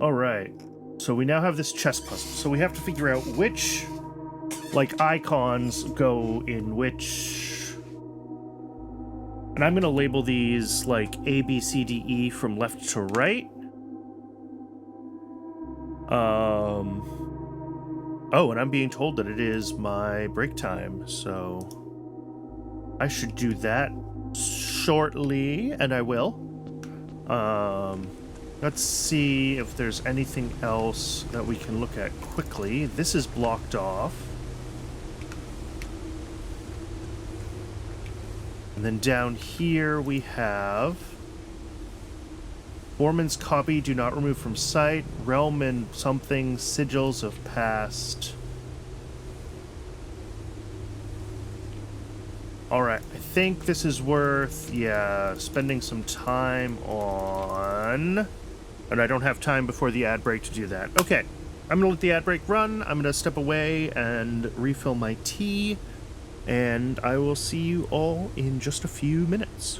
All right, so we now have this chess puzzle. So we have to figure out which, like, icons go in which. And I'm gonna label these like A, B, C, D, E from left to right. Oh, and I'm being told that it is my break time, so I should do that shortly, and I will. Let's see if there's anything else that we can look at quickly. This is blocked off. And then down here we have Foreman's copy, do not remove from sight. Realm and something, sigils of past. Alright, I think this is worth, spending some time on. And I don't have time before the ad break to do that. Okay, I'm gonna let the ad break run. I'm gonna step away and refill my tea. And I will see you all in just a few minutes.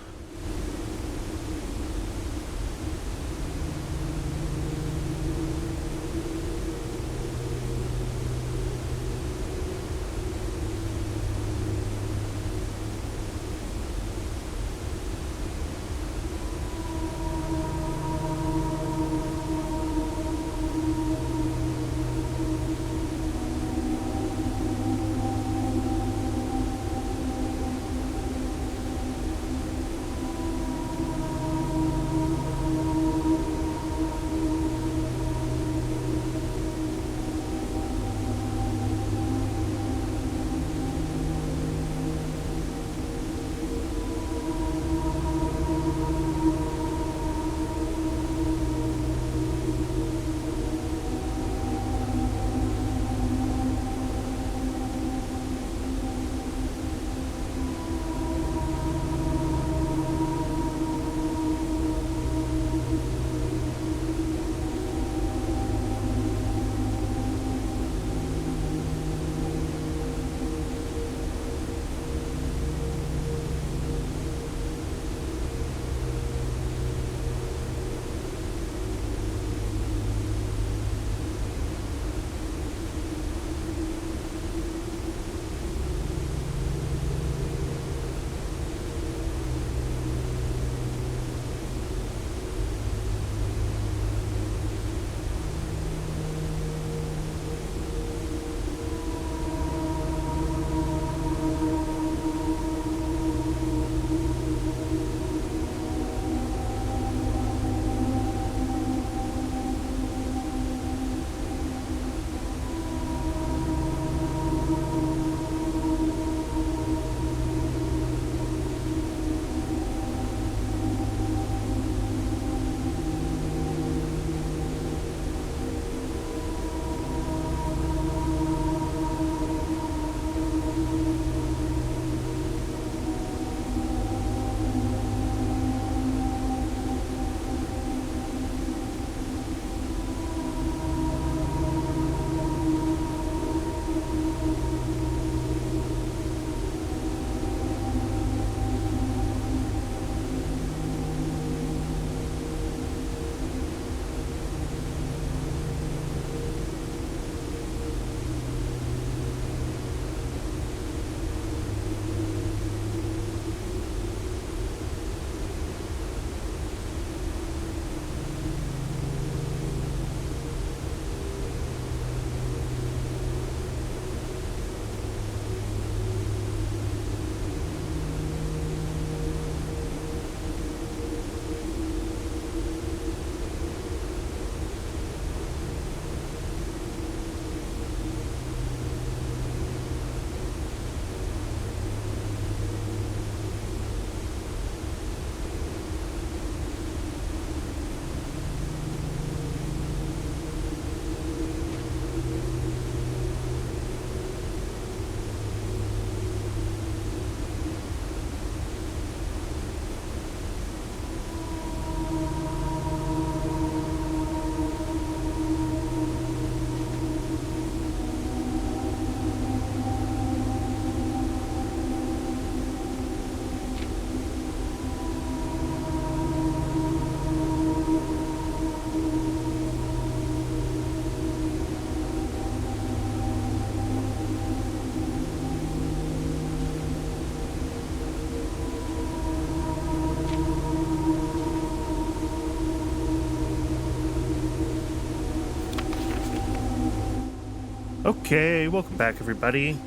Okay, welcome back, everybody.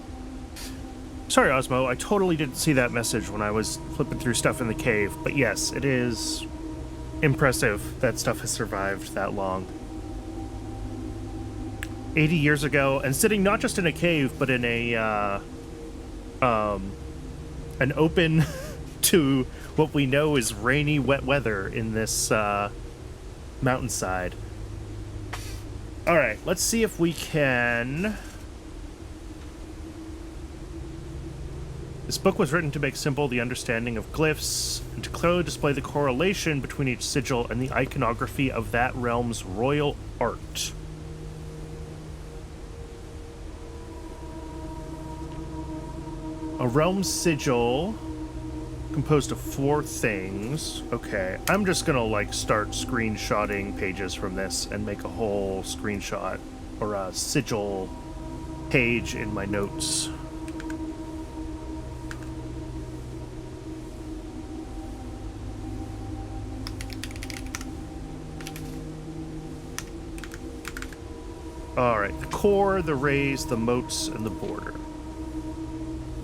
Sorry, Osmo, I totally didn't see that message when I was flipping through stuff in the cave, but yes, it is impressive that stuff has survived that long. 80 years ago, and sitting not just in a cave, but in a, an open to what we know is rainy, wet weather in this, mountainside. Alright, let's see if we can... This book was written to make simple the understanding of glyphs, and to clearly display the correlation between each sigil and the iconography of that realm's royal art. A realm sigil composed of 4 things. Okay, I'm just gonna like start screenshotting pages from this and make a whole screenshot or a sigil page in my notes. Alright, the core, the rays, the moats, and the border.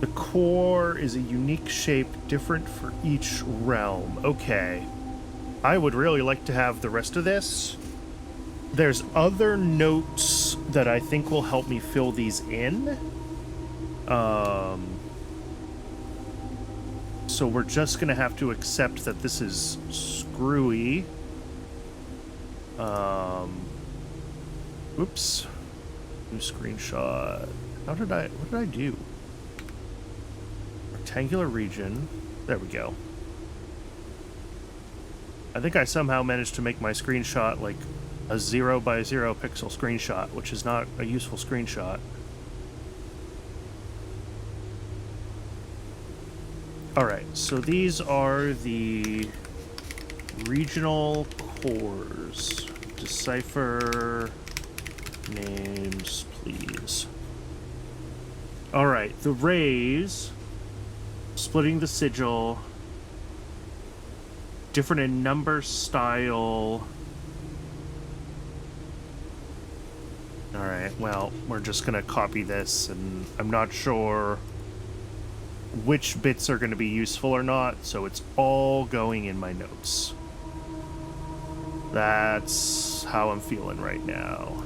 The core is a unique shape different for each realm. Okay. I would really like to have the rest of this. There's other notes that I think will help me fill these in. So we're just going to have to accept that this is screwy. Oops. New screenshot. What did I do? Rectangular region. There we go. I think I somehow managed to make my screenshot like a 0 by 0 pixel screenshot, which is not a useful screenshot. Alright, so these are the regional cores. Decipher names, please. Alright, the rays, splitting the sigil, different in number, style. Alright, well, we're just gonna copy this, and I'm not sure which bits are gonna be useful or not, so it's all going in my notes. That's how I'm feeling right now.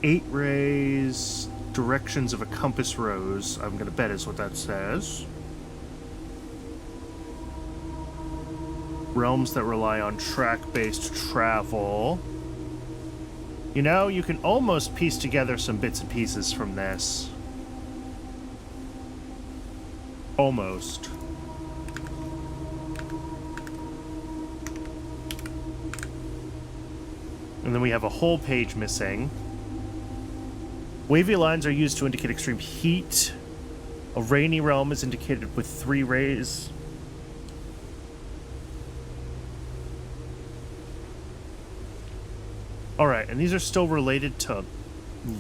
Eight rays, directions of a compass rose. I'm gonna bet is what that says. Realms that rely on track-based travel. You know, you can almost piece together some bits and pieces from this. Almost. And then we have a whole page missing. Wavy lines are used to indicate extreme heat. A rainy realm is indicated with 3 rays. Alright, and these are still related to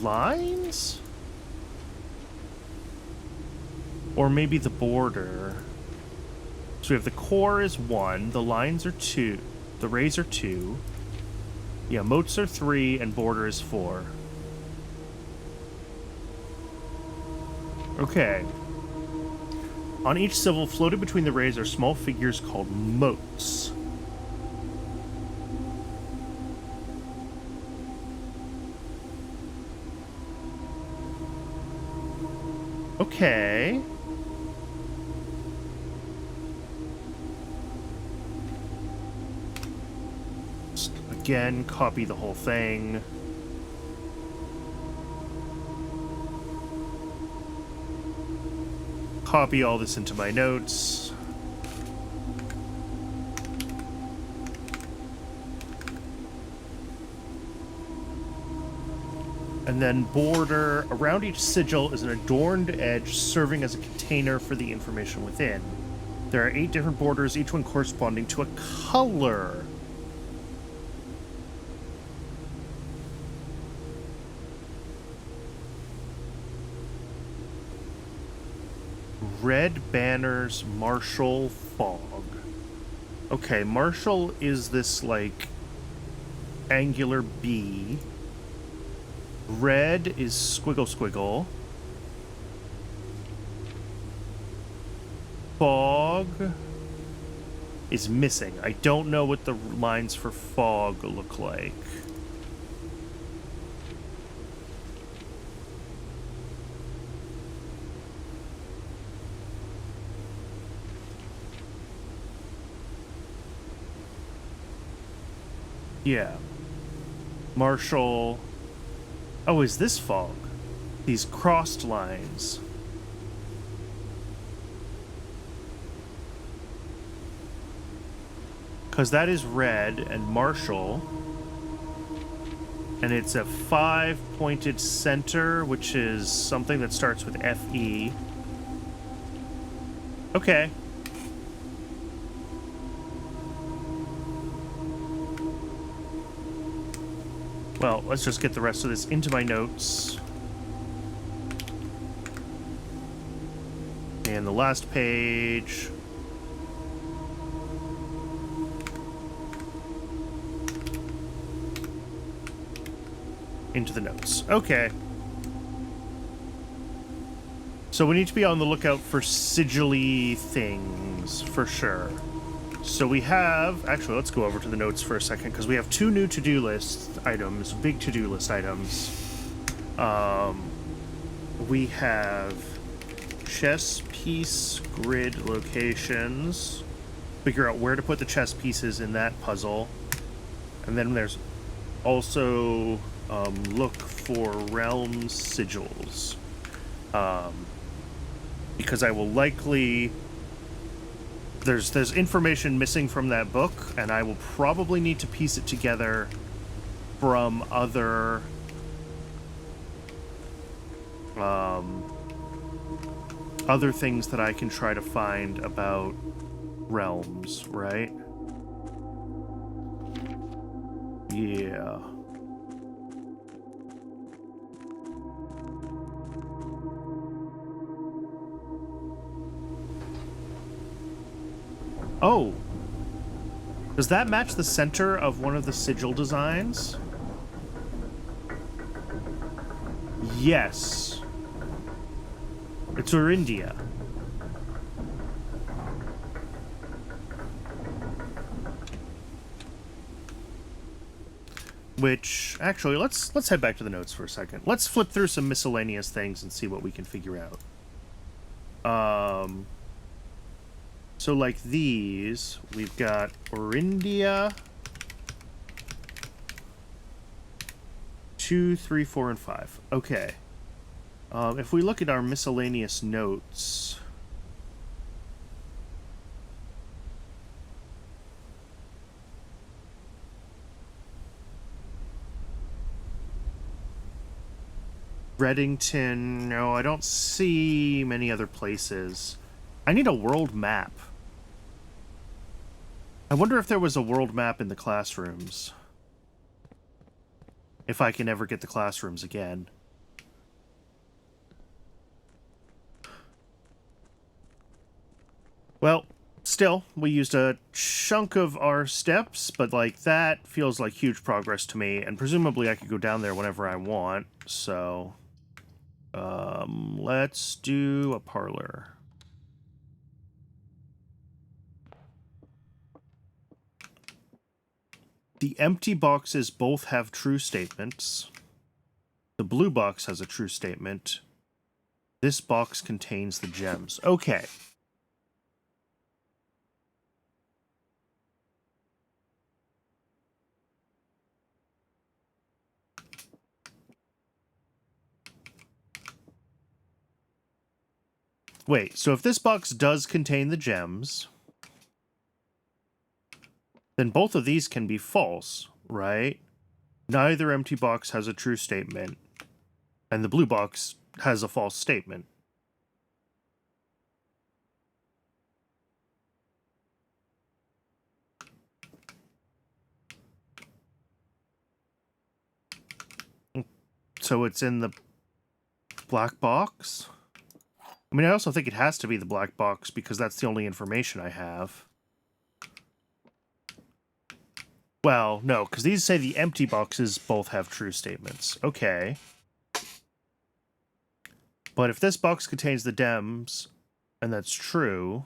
lines? Or maybe the border. So we have the core is 1, the lines are 2, the rays are 2. Yeah, moats are 3, and border is 4. Okay. On each civil, floated between the rays are small figures called moats. Okay. Just again, copy the whole thing. Copy all this into my notes. And then border. Around each sigil is an adorned edge serving as a container for the information within. There are 8 different borders, each one corresponding to a color. red banners, martial, fog. Okay, martial is this, like, angular bee. Red is squiggle squiggle. Fog is missing. I don't know what the lines for fog look like. Yeah. Marshall. Oh, is this fog? These crossed lines. Because that is red and Marshall. And it's a 5-pointed center, which is something that starts with FE. Okay. Well, let's just get the rest of this into my notes. And the last page. Into the notes. Okay. So we need to be on the lookout for sigil-y things, for sure. So we have... Actually, let's go over to the notes for a second, because we have 2 new to-do list items, big to-do list items. We have chess piece grid locations. Figure out where to put the chess pieces in that puzzle. And then there's also look for realm sigils. Because I will likely... There's information missing from that book, and I will probably need to piece it together from other other things that I can try to find about realms, right? Yeah. Oh! Does that match the center of one of the sigil designs? Yes. It's Arcadia. Which, actually, let's head back to the notes for a second. Let's flip through some miscellaneous things and see what we can figure out. So like these, we've got Arcadia, 2, 3, 4, and 5. Okay. If we look at our miscellaneous notes... Reddington, no, I don't see many other places. I need a world map. I wonder if there was a world map in the classrooms. If I can ever get the classrooms again. Well, still, we used a chunk of our steps, but, like, that feels like huge progress to me, and presumably I could go down there whenever I want, so... let's do a parlor. The empty boxes both have true statements. The blue box has a true statement. This box contains the gems. Okay. Wait, so if this box does contain the gems, then both of these can be false, right? Neither empty box has a true statement, and the blue box has a false statement. So it's in the black box? I mean, I also think it has to be the black box because that's the only information I have. Well, no, because these say the empty boxes both have true statements. Okay. But if this box contains the gems, and that's true...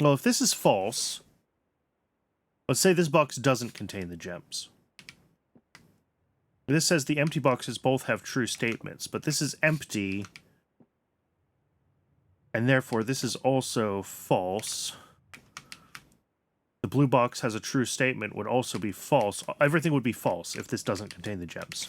Well, if this is false... Let's say this box doesn't contain the gems. This says the empty boxes both have true statements, but this is empty, and therefore this is also false. The blue box has a true statement would also be false. Everything would be false if this doesn't contain the gems.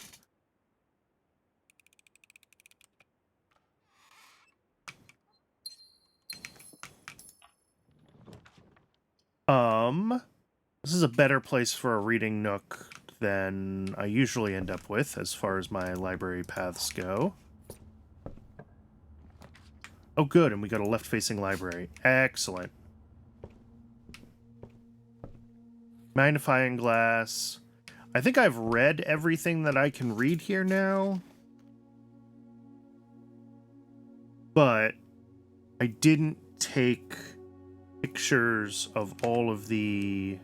This is a better place for a reading nook than I usually end up with as far as my library paths go. Oh, good, and we got a left-facing library. Excellent. Magnifying glass. I think I've read everything that I can read here now. But I didn't take pictures of all of the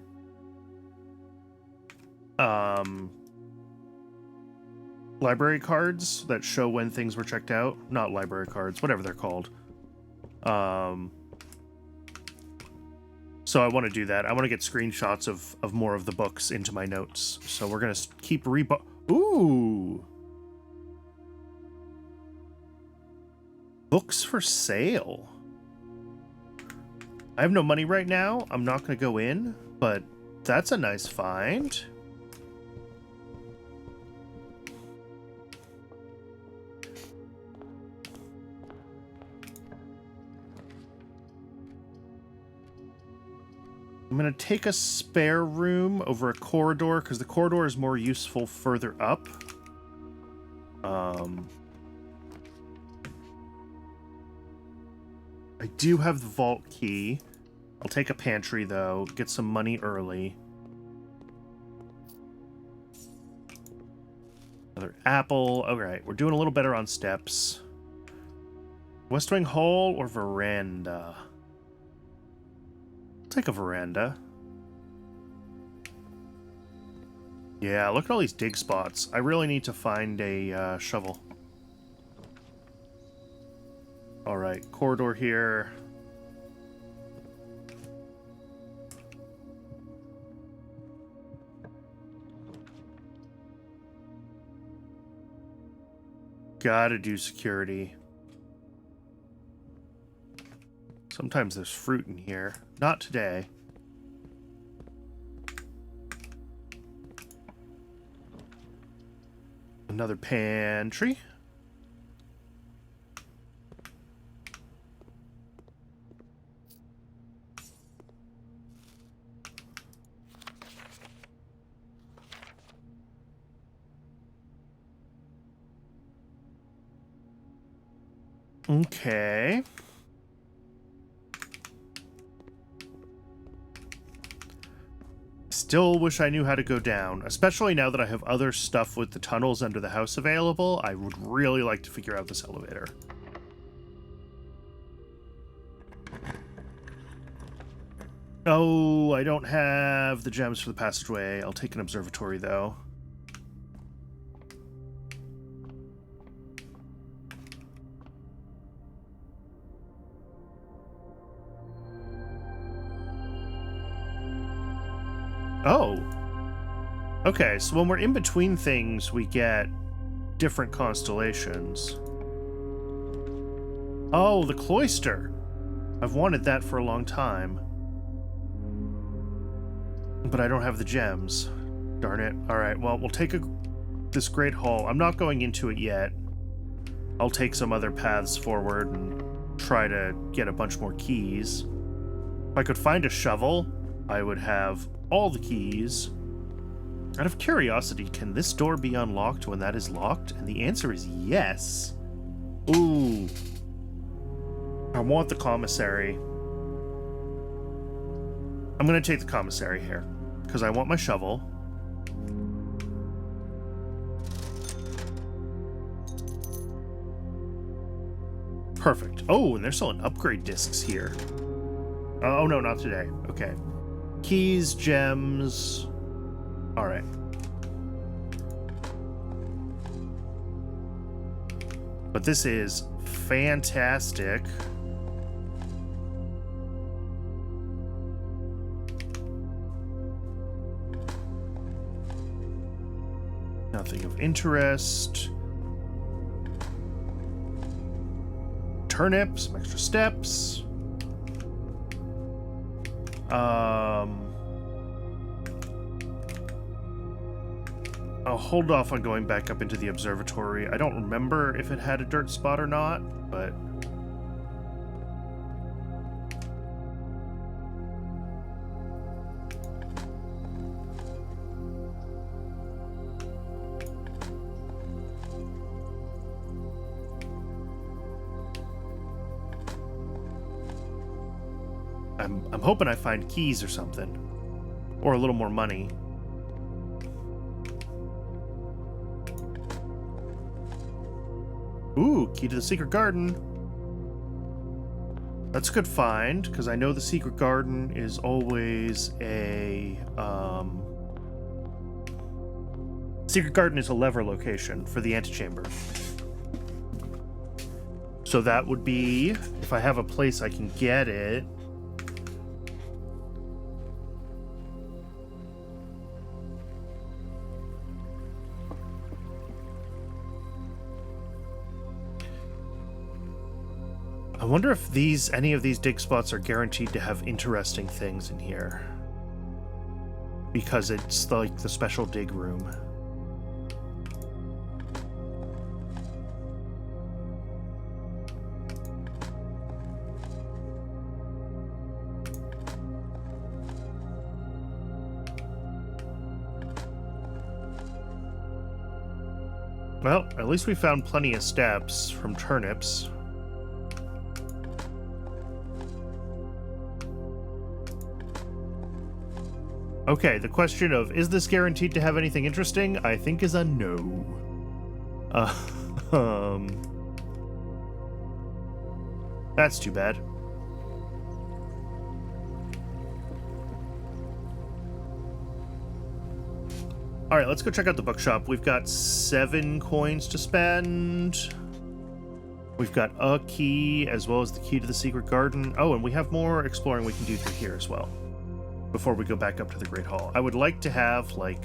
library cards that show when things were checked out. Not library cards, whatever they're called. So I want to do that. I want to get screenshots of more of the books into my notes. So we're going to keep Ooh! Books for sale. I have no money right now. I'm not going to go in, but that's a nice find. I'm going to take a spare room over a corridor, because the corridor is more useful further up. I do have the vault key. I'll take a pantry, though. Get some money early. Another apple. Alright, we're doing a little better on steps. West Wing Hall or veranda? I'll take a veranda. Yeah, look at all these dig spots. I really need to find a shovel. Alright, corridor here. Gotta do security. Sometimes there's fruit in here. Not today. Another pantry. Okay. Still wish I knew how to go down, especially now that I have other stuff with the tunnels under the house available. I would really like to figure out this elevator. Oh, I don't have the gems for the passageway. I'll take an observatory, though. Oh. Okay, so when we're in between things, we get different constellations. Oh, the cloister. I've wanted that for a long time. But I don't have the gems. Darn it. Alright, well, we'll take this great hall. I'm not going into it yet. I'll take some other paths forward and try to get a bunch more keys. If I could find a shovel, I would have all the keys. Out of curiosity, can this door be unlocked when that is locked? And the answer is yes. Ooh. I want the commissary. I'm going to take the commissary here, because I want my shovel. Perfect. Oh, and they're selling upgrade discs here. Oh, no, not today. Okay. Keys, gems. All right. But this is fantastic. Nothing of interest. Turnips, some extra steps. I'll hold off on going back up into the observatory. I don't remember if it had a dirt spot or not, but... I'm hoping I find keys or something. Or a little more money. Ooh, key to the secret garden. That's a good find, because I know the secret garden is always a... Secret garden is a lever location for the antechamber. So that would be, if I have a place I can get it... I wonder if any of these dig spots are guaranteed to have interesting things in here. Because it's like the special dig room. Well, at least we found plenty of steps from turnips. Okay, the question of, is this guaranteed to have anything interesting? I think is a no. That's too bad. Alright, let's go check out the bookshop. We've got 7 coins to spend. We've got a key, as well as the key to the secret garden. Oh, and we have more exploring we can do through here as well, before we go back up to the Great Hall. I would like to have, like,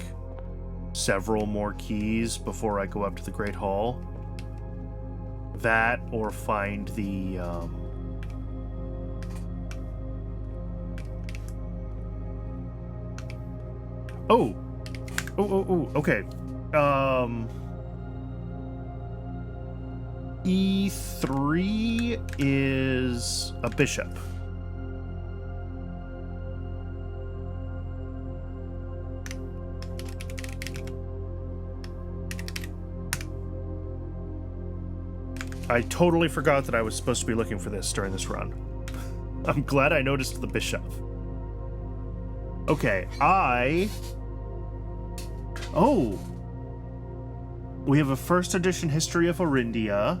several more keys before I go up to the Great Hall. That, or find the, Oh, okay. E3 is a bishop. I totally forgot that I was supposed to be looking for this during this run. I'm glad I noticed the bishop. Okay, Oh! We have a first edition history of Orindia.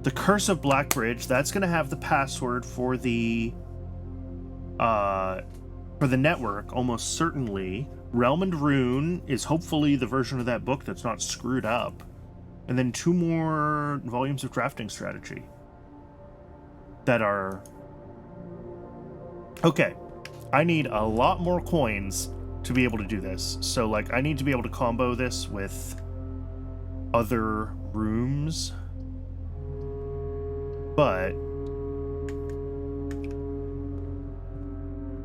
The Curse of Blackbridge, that's going to have the password for the network, almost certainly. Realm and Rune is hopefully the version of that book that's not screwed up. And then 2 more volumes of drafting strategy that are... Okay, I need a lot more coins to be able to do this. So, like, I need to be able to combo this with other rooms. But...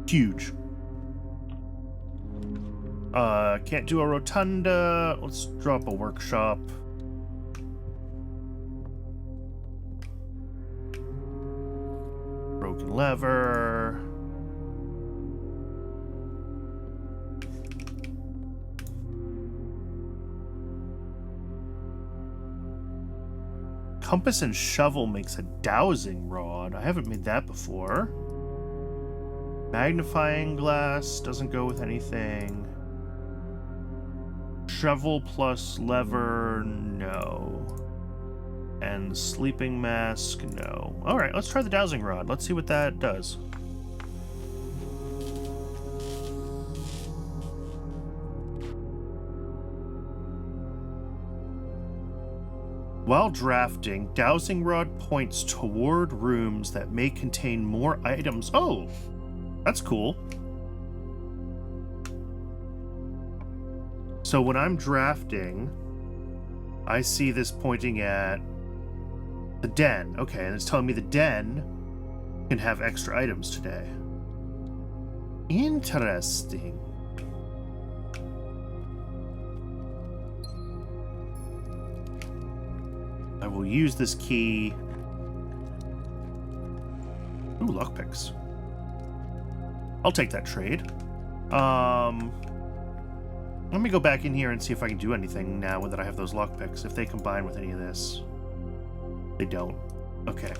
huge. Can't do a rotunda. Let's drop a workshop. Broken lever. Compass and shovel makes a dowsing rod. I haven't made that before. Magnifying glass doesn't go with anything. Shovel plus lever, no. And sleeping mask, no. Alright, let's try the dowsing rod. Let's see what that does. While drafting, dowsing rod points toward rooms that may contain more items. Oh, that's cool. So when I'm drafting, I see this pointing at the den. Okay, and it's telling me the den can have extra items today. Interesting. I will use this key. Ooh, lockpicks. I'll take that trade. Let me go back in here and see if I can do anything now that I have those lockpicks. If they combine with any of this. They don't. Okay.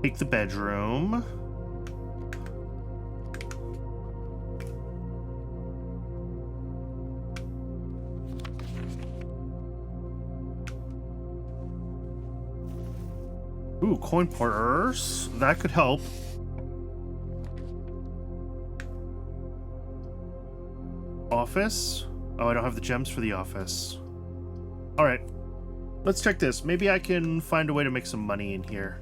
Take the bedroom. Ooh, coin purse. That could help. Office? Oh, I don't have the gems for the office. Alright. Let's check this. Maybe I can find a way to make some money in here.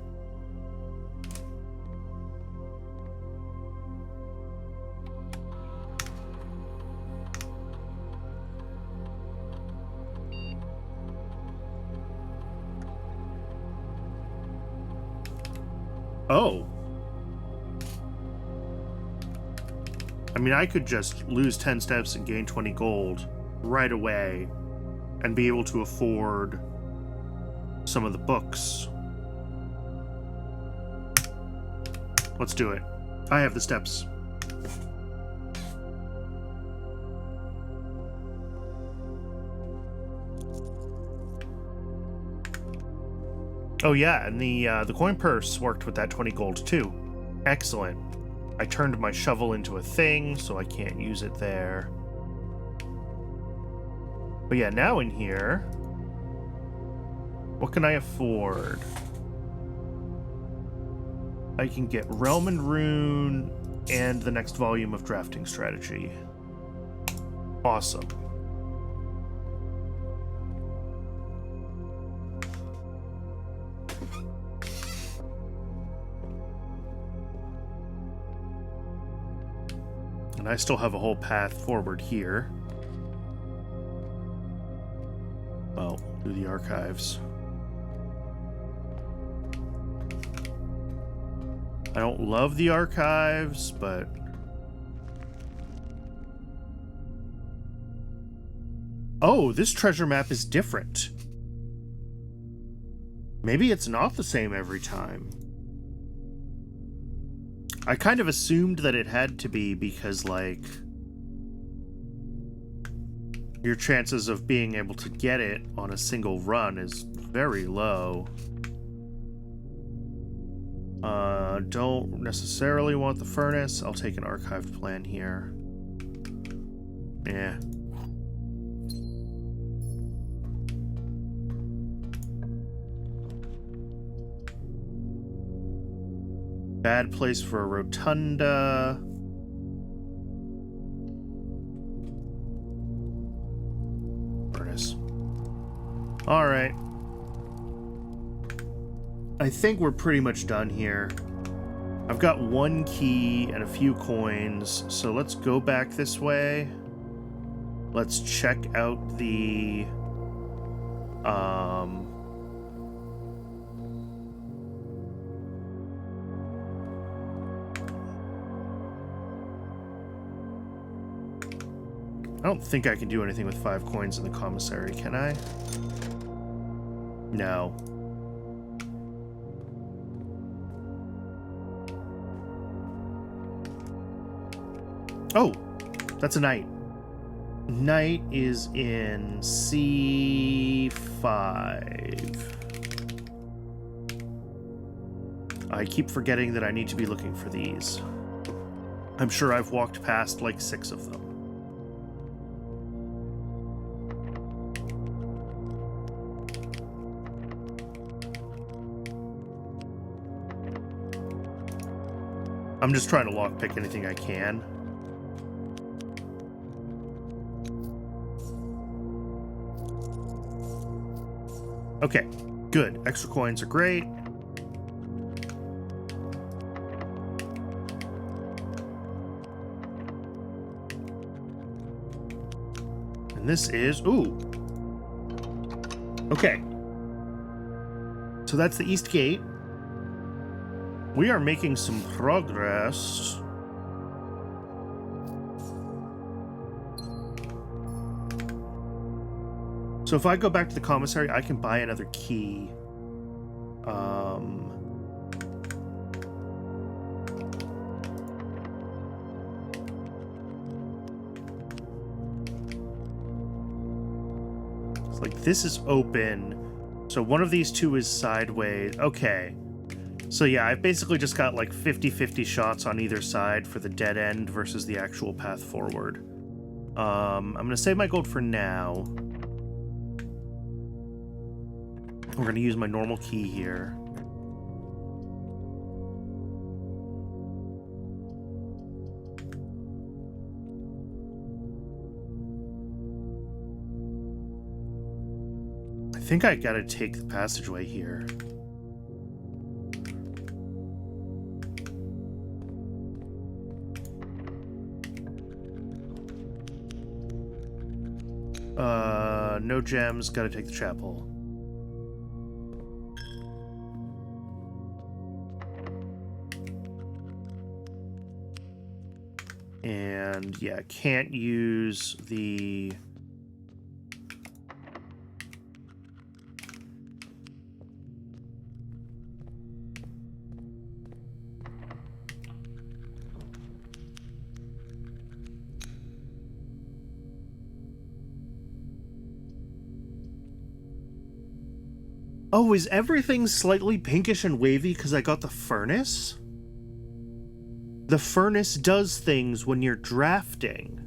Oh. I mean, I could just lose 10 steps and gain 20 gold right away and be able to afford some of the books. Let's do it. I have the steps. Oh yeah, and the coin purse worked with that 20 gold too. Excellent. I turned my shovel into a thing, so I can't use it there. But yeah, now in here, what can I afford? I can get Realm and Rune and the next volume of Drafting Strategy. Awesome. And I still have a whole path forward here. Well, through the archives. I don't love the archives, but... Oh, this treasure map is different. Maybe it's not the same every time. I kind of assumed that it had to be because, like, your chances of being able to get it on a single run is very low. Don't necessarily want the furnace. I'll take an archived plan here. Yeah. Bad place for a rotunda. Furnace. Alright. I think we're pretty much done here. I've got one key and a few coins, so let's go back this way. Let's check out the... I don't think I can do anything with 5 coins in the commissary, can I? No. Oh, that's a knight. Knight is in C5. I keep forgetting that I need to be looking for these. I'm sure I've walked past like 6 of them. I'm just trying to lockpick anything I can. Okay, good. Extra coins are great. And this is... Ooh. Okay. So that's the East Gate. We are making some progress. So if I go back to the commissary, I can buy another key. It's like this is open. So one of these two is sideways. Okay. So yeah, I've basically just got like 50-50 shots on either side for the dead end versus the actual path forward. I'm going to save my gold for now. We're going to use my normal key here. I think I got to take the passageway here. No gems, gotta take the chapel. And yeah, can't use the... Oh, is everything slightly pinkish and wavy because I got the furnace? The furnace does things when you're drafting.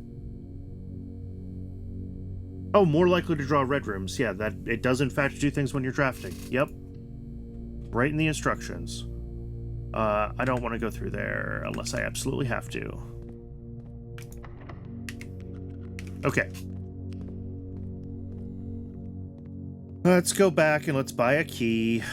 Oh, more likely to draw red rooms. Yeah, that it does in fact do things when you're drafting. Yep. Right in the instructions. I don't want to go through there unless I absolutely have to. Okay. Let's go back and let's buy a key.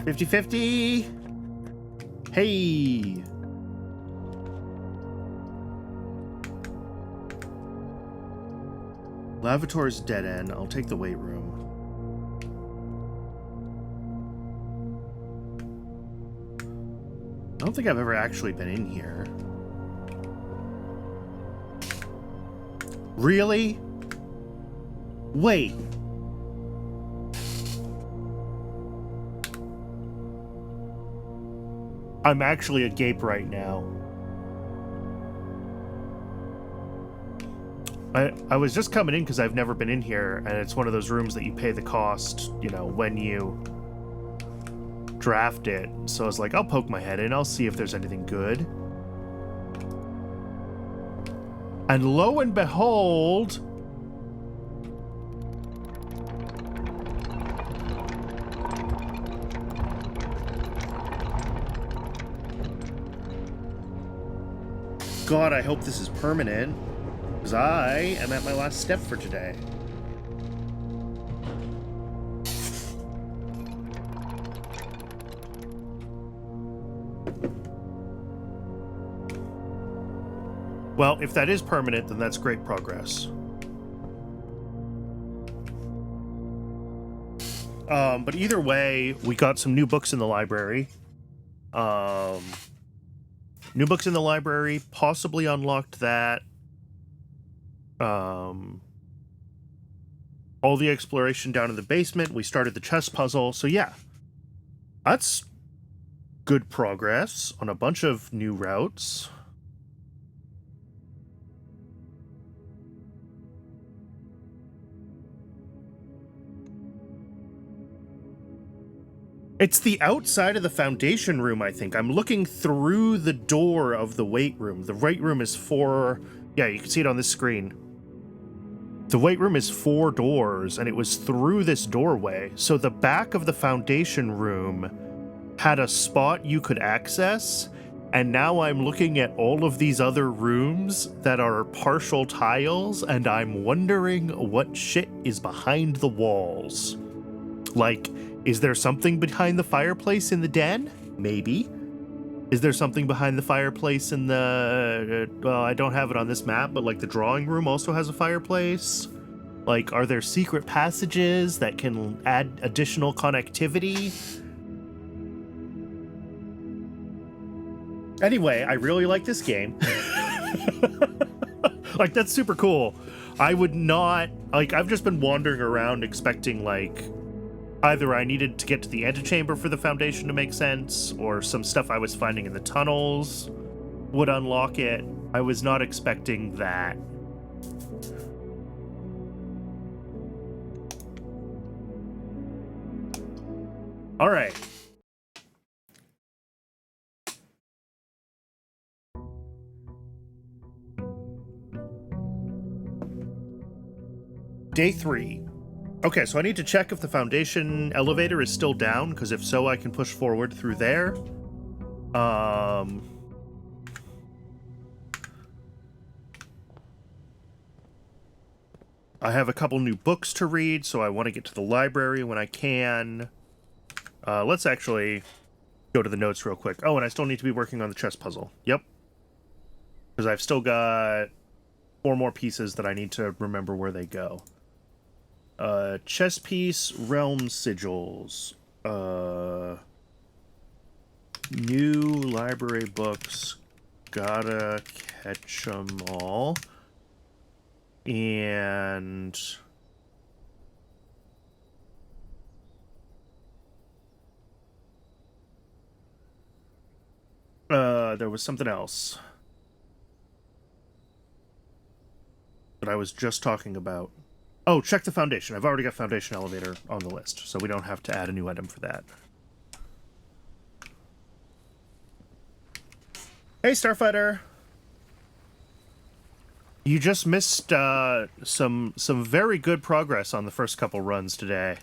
$50-50. Hey. Lavatory's dead end. I'll take the weight room. I don't think I've ever actually been in here. Really? Wait. I'm actually agape right now. I was just coming in because I've never been in here, and it's one of those rooms that you pay the cost, you know, when you draft it. So I was like, I'll poke my head in, I'll see if there's anything good. And lo and behold... God, I hope this is permanent, because I am at my last step for today. Well, if that is permanent, then that's great progress. But either way, we got some new books in the library. New books in the library, possibly unlocked that. All the exploration down in the basement. We started the chess puzzle. So yeah, that's good progress on a bunch of new routes. It's the outside of the foundation room, I think. I'm looking through the door of the weight room. The weight room is yeah, you can see it on this screen. The weight room is 4 doors, and it was through this doorway. So the back of the foundation room had a spot you could access, and now I'm looking at all of these other rooms that are partial tiles, and I'm wondering what shit is behind the walls. Like, is there something behind the fireplace in the den? Maybe. Is there something behind the fireplace in the... well, I don't have it on this map, but like the drawing room also has a fireplace. Like, are there secret passages that can add additional connectivity? Anyway, I really like this game. Like, that's super cool. I would not... like, I've just been wandering around expecting, like... either I needed to get to the antechamber for the foundation to make sense, or some stuff I was finding in the tunnels would unlock it. I was not expecting that. All right. Day 3. Okay, so I need to check if the foundation elevator is still down, because if so, I can push forward through there. I have a couple new books to read, so I want to get to the library when I can. Let's actually go to the notes real quick. Oh, and I still need to be working on the chess puzzle. Yep. Because I've still got 4 more pieces that I need to remember where they go. Chess piece, realm sigils. New library books. Gotta catch them all. And... there was something else that I was just talking about. Oh, check the foundation. I've already got foundation elevator on the list, so we don't have to add a new item for that. Hey, Starfighter! You just missed some very good progress on the first couple runs today.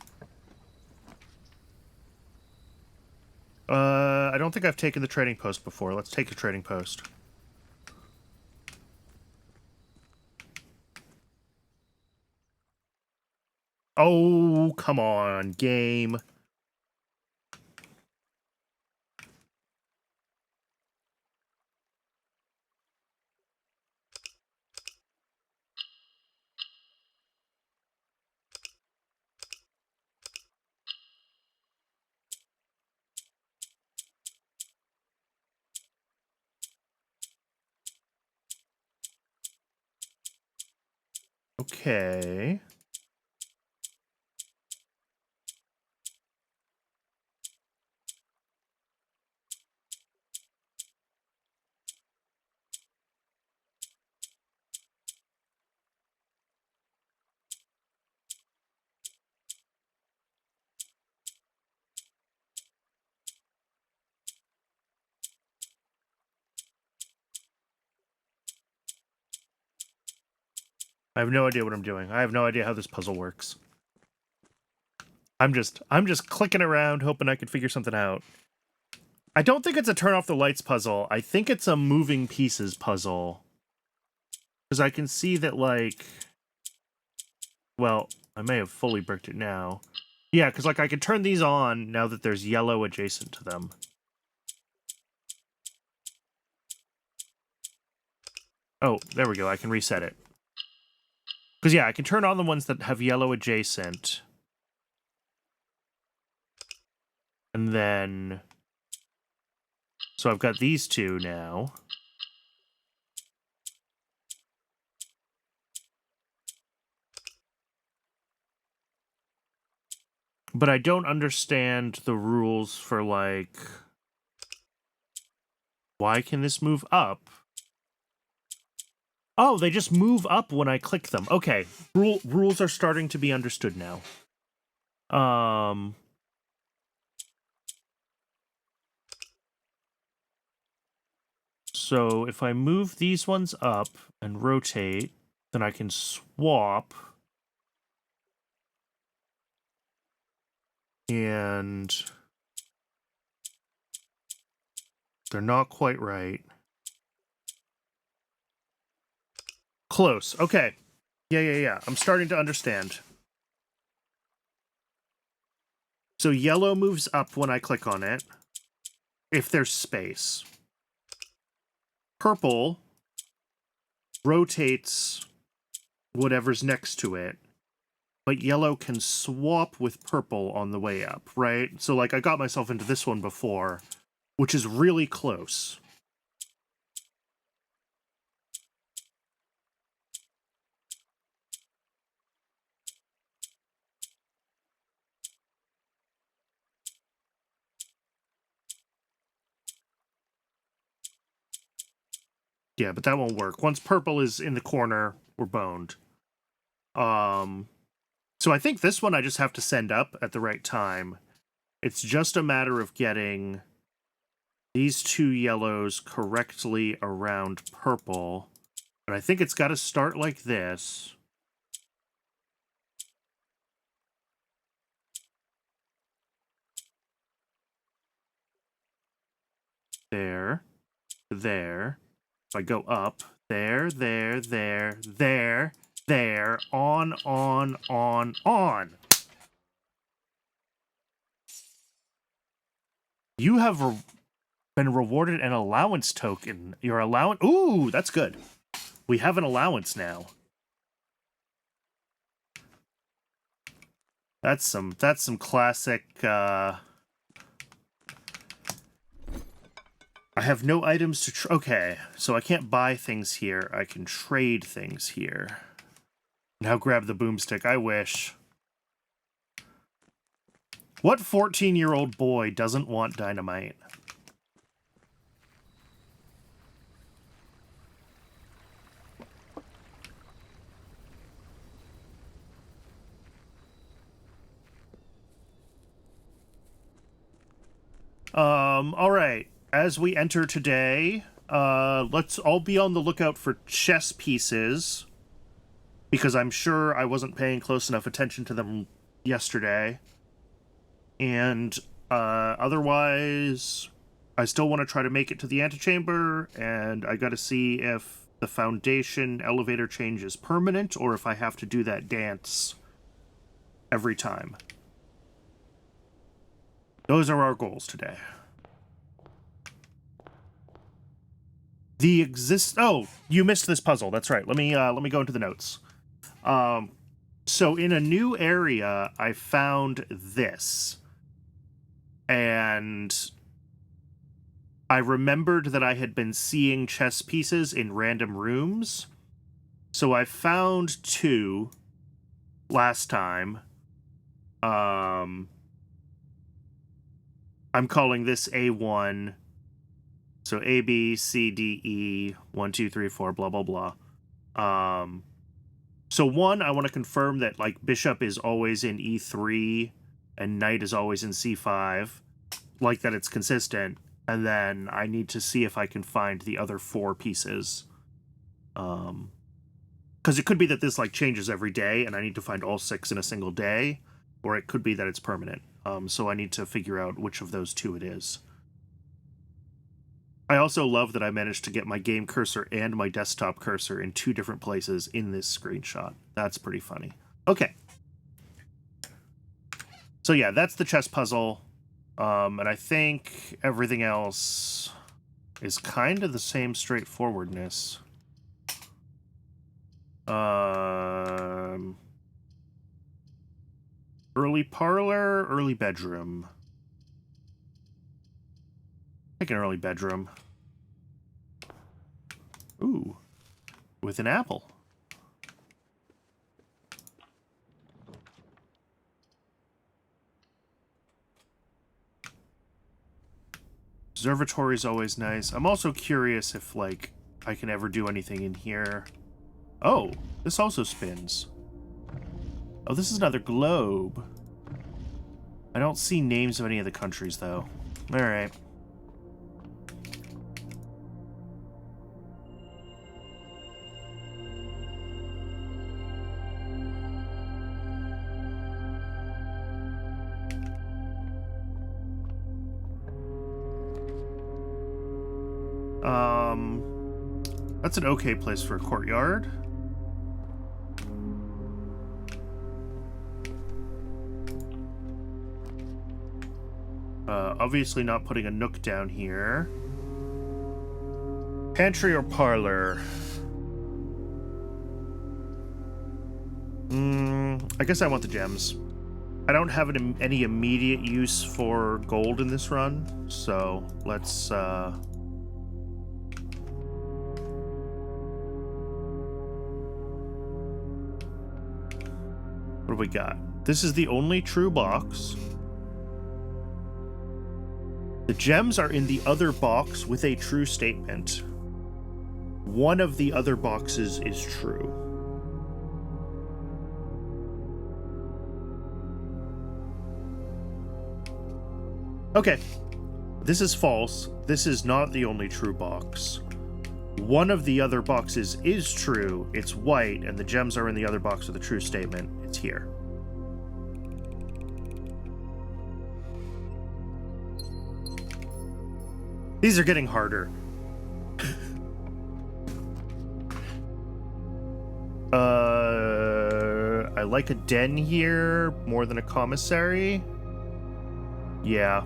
I don't think I've taken the trading post before. Let's take a trading post. Oh, come on, game. Okay. I have no idea what I'm doing. I have no idea how this puzzle works. I'm just clicking around hoping I could figure something out. I don't think it's a turn off the lights puzzle. I think it's a moving pieces puzzle. Because I can see that, like... well, I may have fully bricked it now. Yeah, because, like, I can turn these on now that there's yellow adjacent to them. Oh, there we go. I can reset it. Because, yeah, I can turn on the ones that have yellow adjacent. And then... So I've got these two now. But I don't understand the rules for, like... Why can this move up? Oh, they just move up when I click them. Okay, rules are starting to be understood now. So if I move these ones up and rotate, then I can swap. And they're not quite right. Close. Okay. Yeah. I'm starting to understand. So yellow moves up when I click on it, if there's space. Purple rotates whatever's next to it, but yellow can swap with purple on the way up, right? So, like, I got myself into this one before, which is really close. Yeah, but that won't work. Once purple is in the corner, we're boned. So I think this one I just have to send up at the right time. It's just a matter of getting these two yellows correctly around purple. But I think it's got to start like this. There. There. If I go up, there, on. You have been rewarded an allowance token. Your allowance... Ooh, that's good. We have an allowance now. That's some classic, I have no items to... Okay, so I can't buy things here. I can trade things here. Now grab the boomstick. I wish. What 14-year-old boy doesn't want dynamite? All right. As we enter today, let's all be on the lookout for chess pieces, because I'm sure I wasn't paying close enough attention to them yesterday. And, otherwise, I still want to try to make it to the antechamber, and I gotta see if the foundation elevator change is permanent, or if I have to do that dance every time. Those are our goals today. Oh, you missed this puzzle. That's right. Let me go into the notes. So in a new area, I found this. And I remembered that I had been seeing chess pieces in random rooms. So I found two last time. I'm calling this A1. So A, B, C, D, E, 1, 2, 3, 4, blah, blah, blah. So one, I want to confirm that, like, bishop is always in E3 and knight is always in C5. Like, that it's consistent. And then I need to see if I can find the other 4 pieces. Because it could be that this, like, changes every day and I need to find all 6 in a single day. Or it could be that it's permanent. So I need to figure out which of those 2 it is. I also love that I managed to get my game cursor and my desktop cursor in 2 different places in this screenshot. That's pretty funny. Okay. So yeah, that's the chess puzzle. And I think everything else is kind of the same straightforwardness. Early parlor, early bedroom. Take an early bedroom. Ooh, with an apple. Observatory is always nice. I'm also curious if, like, I can ever do anything in here. Oh, this also spins. Oh, this is another globe. I don't see names of any of the countries, though. Alright. That's an okay place for a courtyard. Obviously not putting a nook down here. Pantry or parlor? I guess I want the gems. I don't have any immediate use for gold in this run, so let's, what do we got? This is the only true box. The gems are in the other box with a true statement. One of the other boxes is true. Okay. This is false. This is not the only true box. One of the other boxes is true. It's white, and the gems are in the other box with a true statement. It's here. These are getting harder. I like a den here more than a commissary. Yeah.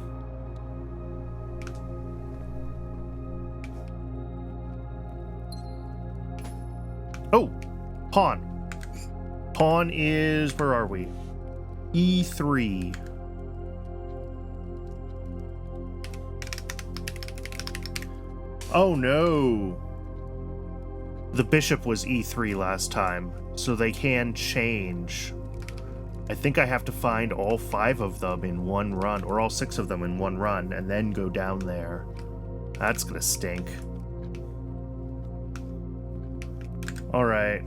Oh, pawn. Pawn is, where are we? E3. Oh no. The bishop was E3 last time, so they can change. I think I have to find all 5 of them in one run, or all 6 of them in one run, and then go down there. That's gonna stink. Alright.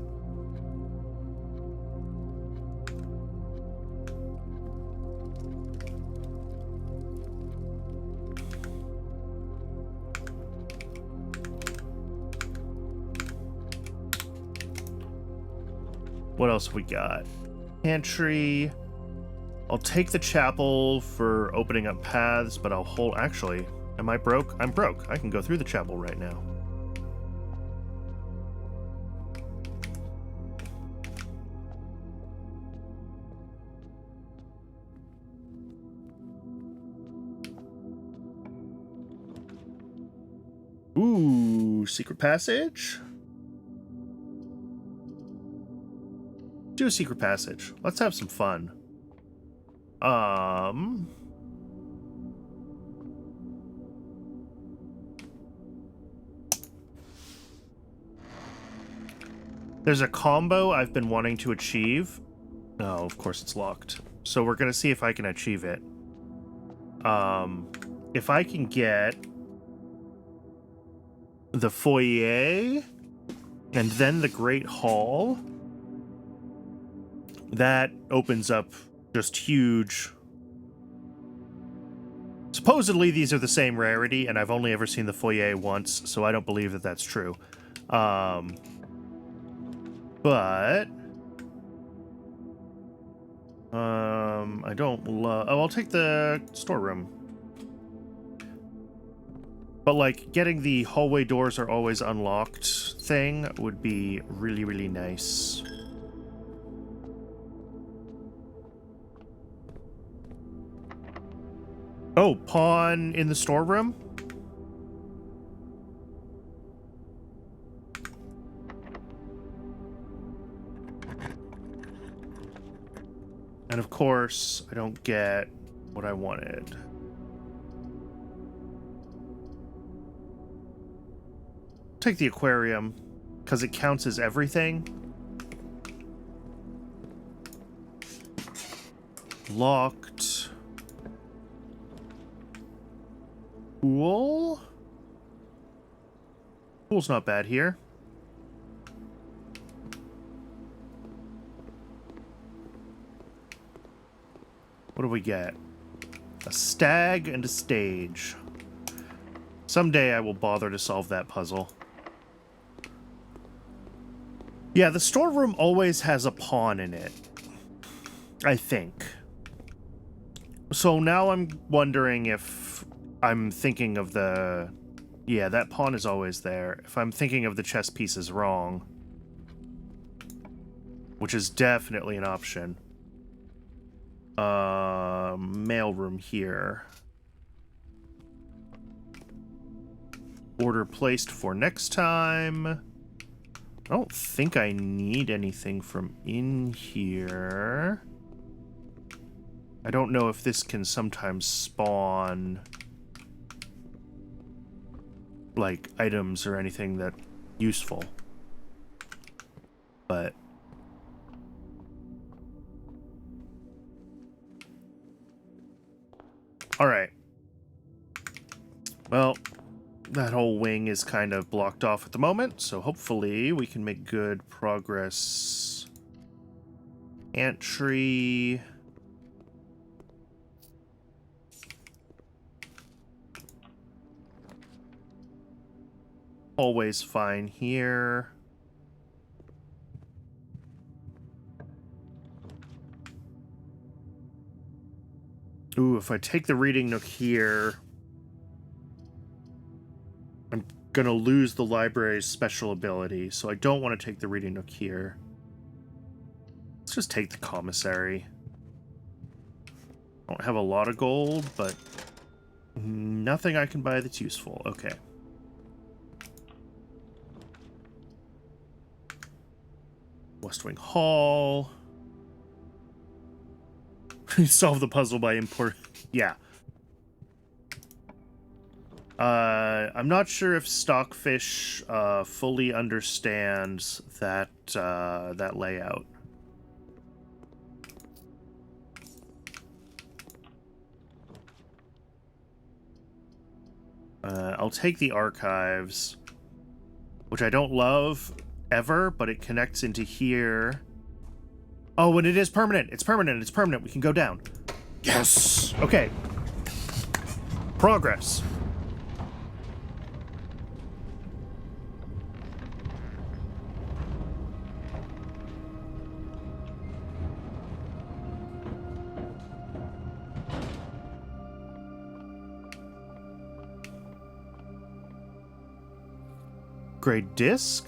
What else we got? Pantry. I'll take the chapel for opening up paths, but I'll hold... Actually, am I broke? I'm broke. I can go through the chapel right now. Ooh, secret passage? Do a secret passage. Let's have some fun. There's a combo I've been wanting to achieve. Oh, of course it's locked. So we're gonna see if I can achieve it. If I can get the foyer and then the Great Hall, that opens up just huge. Supposedly these are the same rarity, and I've only ever seen the foyer once, so I don't believe that that's true. But I don't love... Oh, I'll take the storeroom. But, like, getting the hallway doors are always unlocked thing would be really, really nice. Oh, pawn in the storeroom? And of course, I don't get what I wanted. Take the aquarium, because it counts as everything. Locked. Pool? Pool's not bad here. What do we get? A stag and a stage. Someday I will bother to solve that puzzle. Yeah, the storeroom always has a pawn in it, I think. So now I'm wondering if I'm thinking of the... Yeah, that pawn is always there. If I'm thinking of the chess pieces wrong. Which is definitely an option. Mailroom here. Order placed for next time. I don't think I need anything from in here. I don't know if this can sometimes spawn like items or anything that useful. But all right. Well, that whole wing is kind of blocked off at the moment, so hopefully we can make good progress. Ant tree. Always fine here. Ooh, if I take the reading nook here, I'm gonna lose the library's special ability, so I don't want to take the reading nook here. Let's just take the commissary. I don't have a lot of gold, but nothing I can buy that's useful. Okay. West Wing Hall. Solve the puzzle by import. Yeah. I'm not sure if Stockfish fully understands that that layout. I'll take the archives, which I don't love ever, but it connects into here. Oh, and it is permanent. It's permanent. It's permanent. We can go down. Yes. Okay. Progress. Gray disc.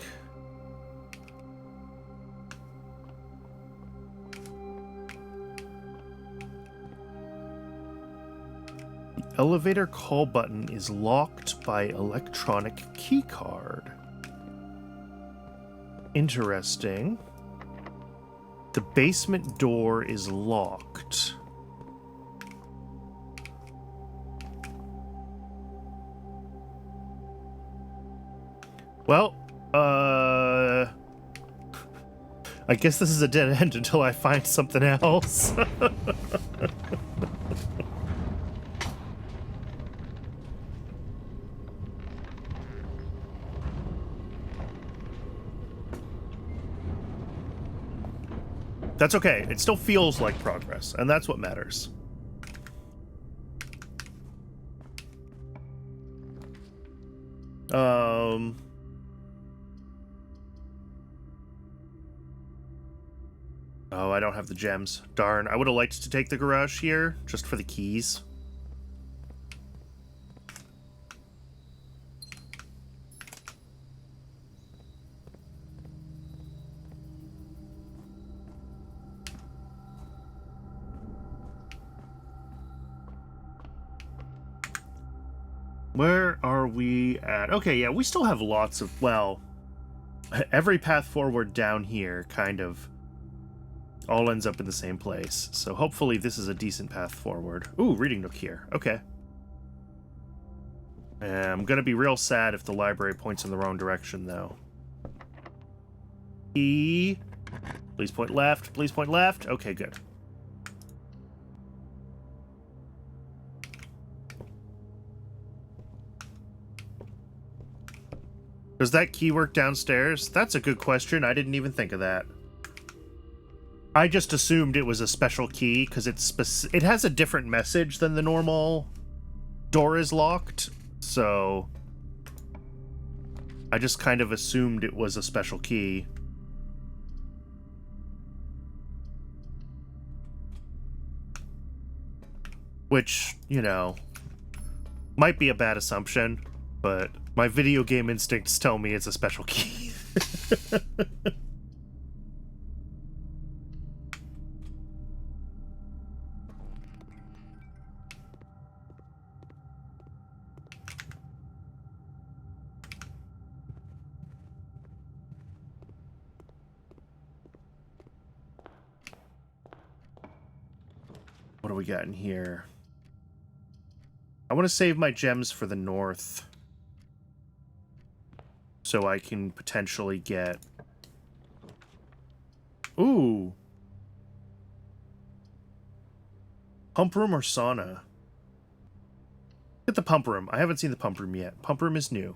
Elevator call button is locked by electronic keycard. Interesting. The basement door is locked. Well, I guess this is a dead end until I find something else. That's okay. It still feels like progress, and that's what matters. Oh, I don't have the gems. Darn, I would have liked to take the garage here, just for the keys. Where are we at? Okay, yeah, we still have lots of, well, every path forward down here kind of all ends up in the same place. So hopefully this is a decent path forward. Ooh, reading nook here. Okay. I'm gonna be real sad if the library points in the wrong direction, though. E. Please point left. Please point left. Okay, good. Does that key work downstairs? That's a good question. I didn't even think of that. I just assumed it was a special key because it has a different message than the normal door is locked. So I just kind of assumed it was a special key. Which, you know, might be a bad assumption, but my video game instincts tell me it's a special key. What do we got in here? I want to save my gems for the north, so I can potentially get... Ooh! Pump room or sauna? Get the pump room. I haven't seen the pump room yet. Pump room is new.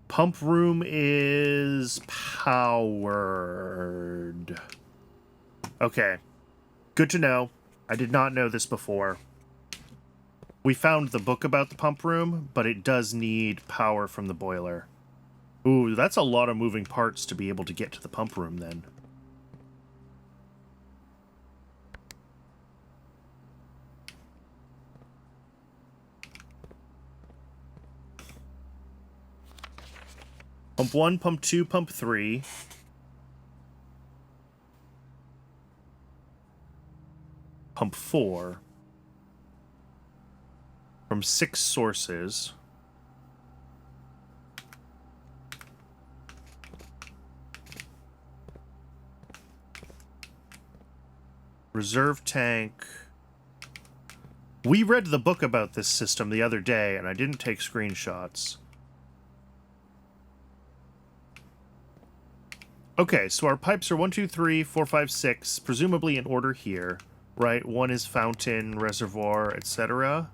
Pump room is powered. Okay. Good to know. I did not know this before. We found the book about the pump room, but it does need power from the boiler. Ooh, that's a lot of moving parts to be able to get to the pump room then. Pump 1, pump 2, pump 3. Pump 4. From 6 sources. Reserve tank. We read the book about this system the other day, and I didn't take screenshots. Okay, so our pipes are 1, 2, 3, 4, 5, 6, presumably in order here, right? 1 is fountain, reservoir, etc.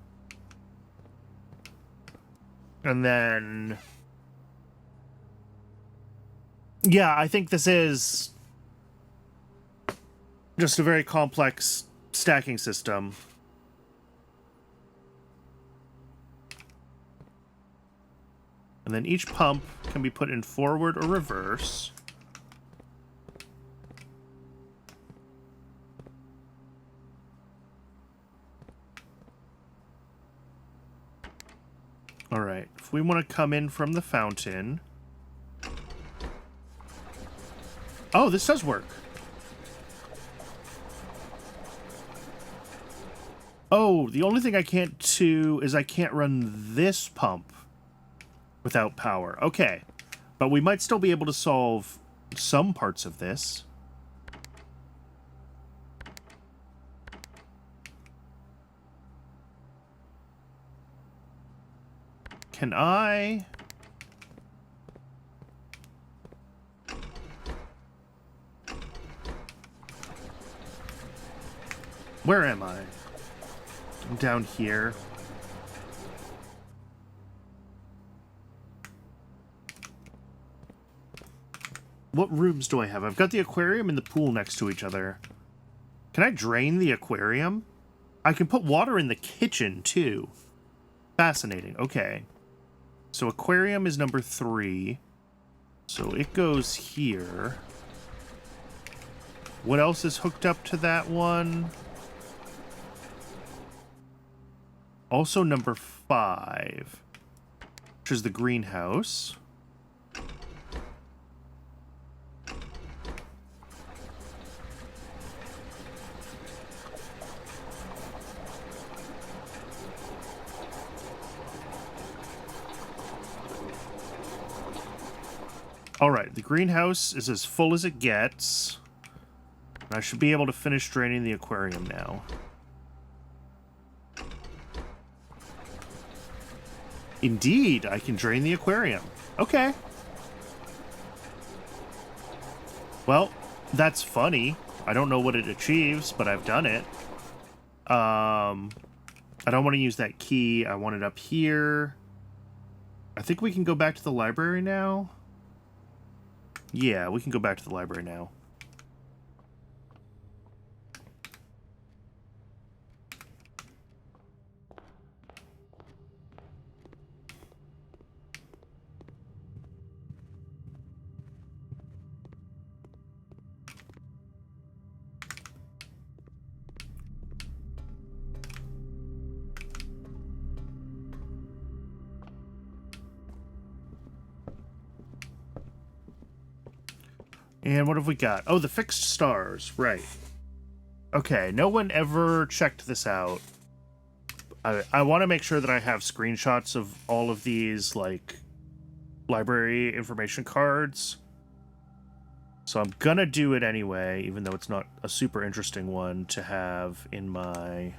And then... yeah, I think this is just a very complex stacking system. And then each pump can be put in forward or reverse. All right, if we want to come in from the fountain... oh, this does work. Oh, the only thing I can't do is I can't run this pump without power. Okay, but we might still be able to solve some parts of this. Can I... where am I? I'm down here. What rooms do I have? I've got the aquarium and the pool next to each other. Can I drain the aquarium? I can put water in the kitchen, too. Fascinating. Okay. So aquarium is number 3. So it goes here. What else is hooked up to that one? Also number 5, which is the greenhouse. Alright, the greenhouse is as full as it gets. I should be able to finish draining the aquarium now. Indeed, I can drain the aquarium. Okay. Well, that's funny. I don't know what it achieves, but I've done it. I don't want to use that key. I want it up here. I think we can go back to the library now. Yeah, we can go back to the library now. And what have we got? Oh, the fixed stars. Right. Okay, no one ever checked this out. I want to make sure that I have screenshots of all of these, like, library information cards. So I'm gonna do it anyway, even though it's not a super interesting one to have in my...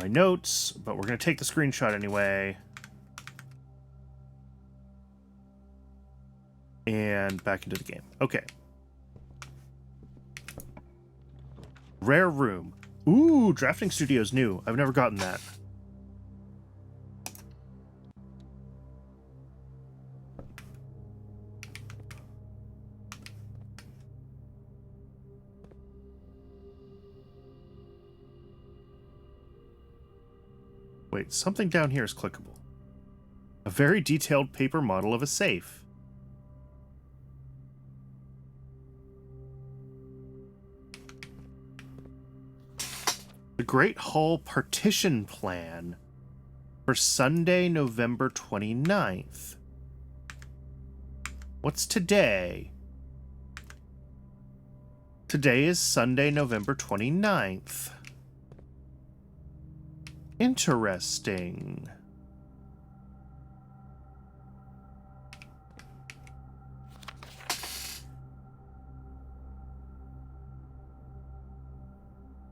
notes, but we're gonna take the screenshot anyway. And back into the game. Okay. Rare room. Ooh, Drafting Studio's new. I've never gotten that. Wait, something down here is clickable. A very detailed paper model of a safe. The Great Hall Partition Plan for Sunday, November 29th. What's today? Today is Sunday, November 29th. Interesting.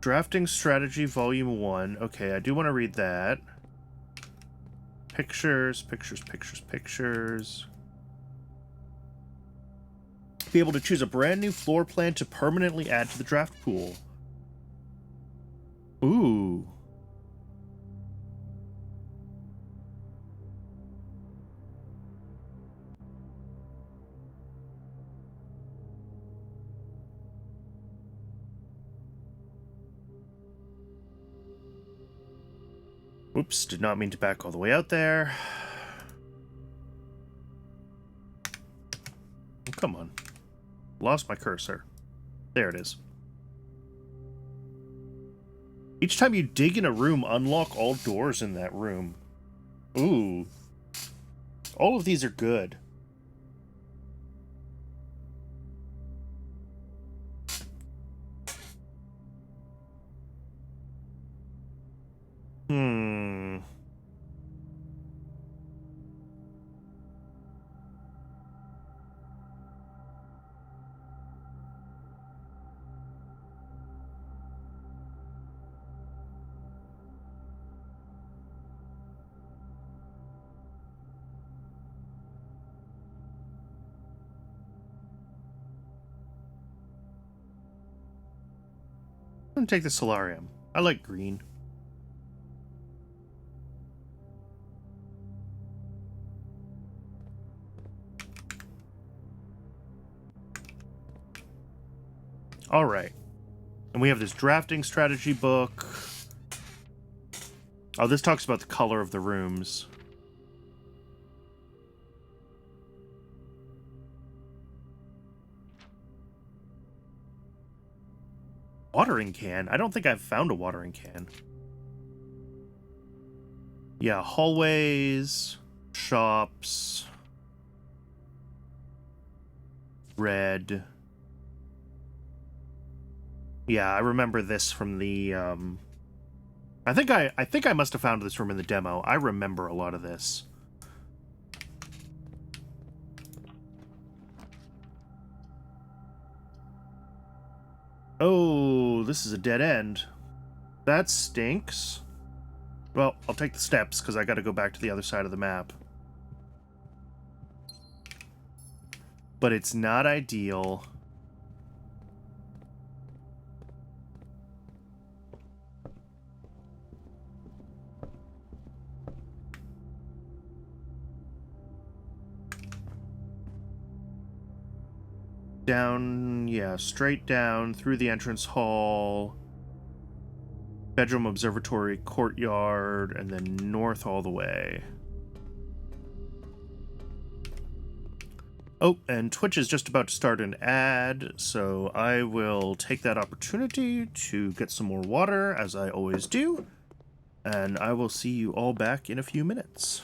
Drafting Strategy Volume 1. Okay, I do want to read that. Pictures, pictures, pictures, pictures. Be able to choose a brand new floor plan to permanently add to the draft pool. Ooh. Oops, did not mean to back all the way out there. Oh, come on. Lost my cursor. There it is. Each time you dig in a room, unlock all doors in that room. Ooh. All of these are good. I'm gonna take the solarium. I like green. All right. And we have this drafting strategy book. Oh, this talks about the color of the rooms. Watering can? I don't think I've found a watering can. Yeah, hallways, shops, red. Yeah, I remember this from the, I think I must have found this room in the demo. I remember a lot of this. Oh, this is a dead end. That stinks. Well, I'll take the steps, because I gotta go back to the other side of the map. But it's not ideal. Down, yeah, straight down, through the entrance hall, bedroom, observatory, courtyard, and then north all the way. Oh, and Twitch is just about to start an ad, so I will take that opportunity to get some more water, as I always do, and I will see you all back in a few minutes.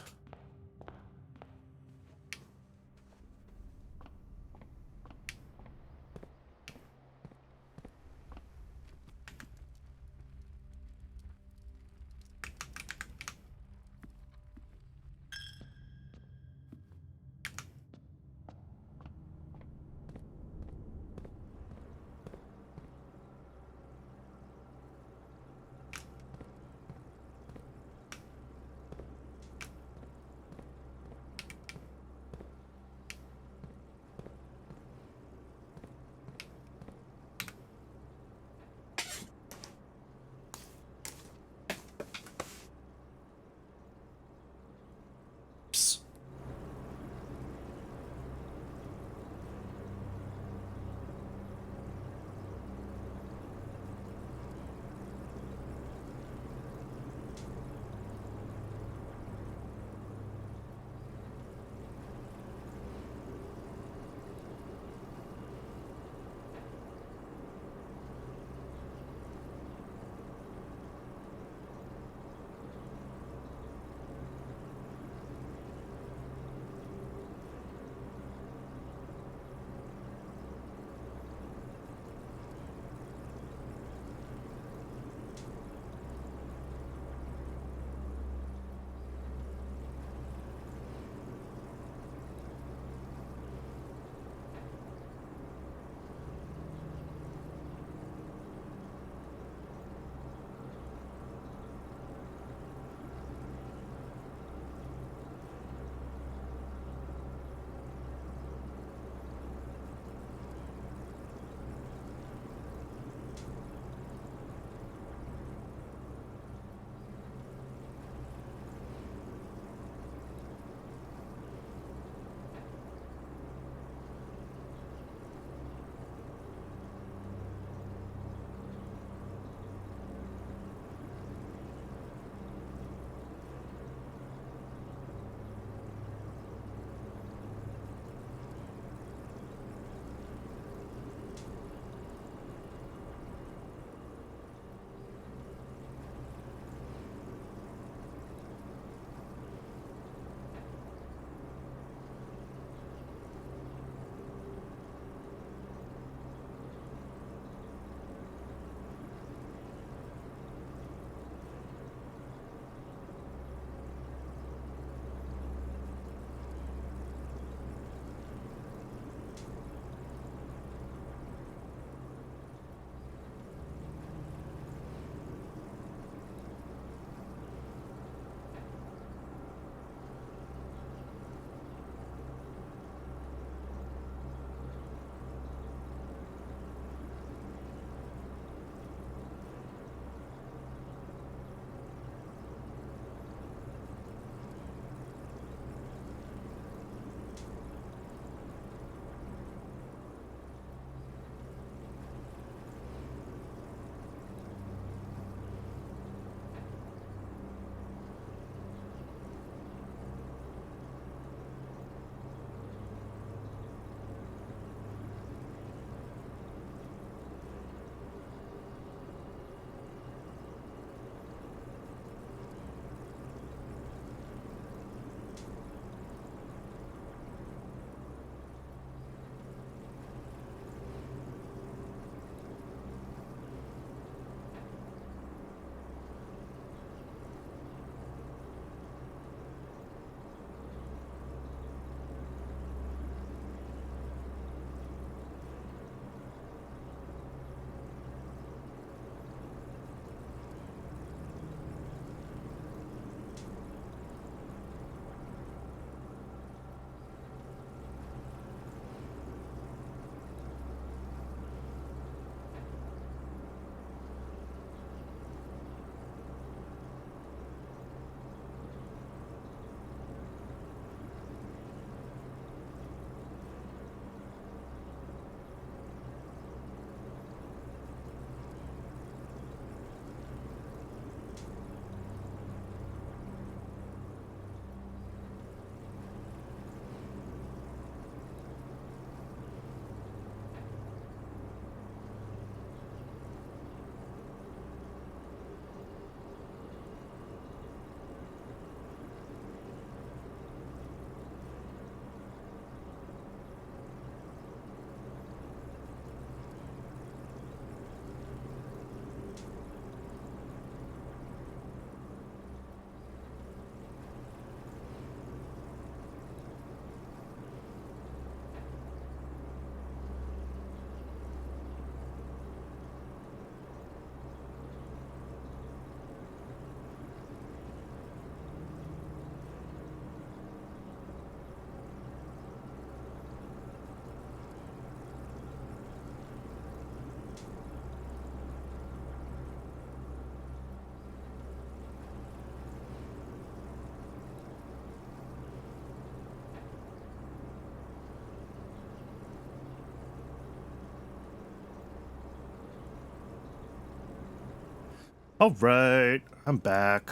All right, I'm back.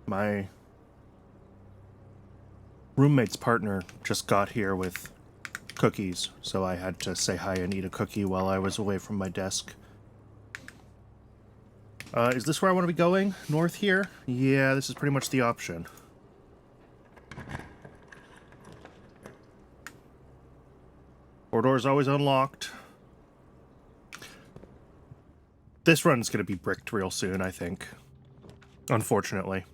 My roommate's partner just got here with cookies, so I had to say hi and eat a cookie while I was away from my desk. Is this where I want to be going? North here? Yeah, this is pretty much the option. Corridor's always unlocked. This run's gonna be bricked real soon, I think. Unfortunately.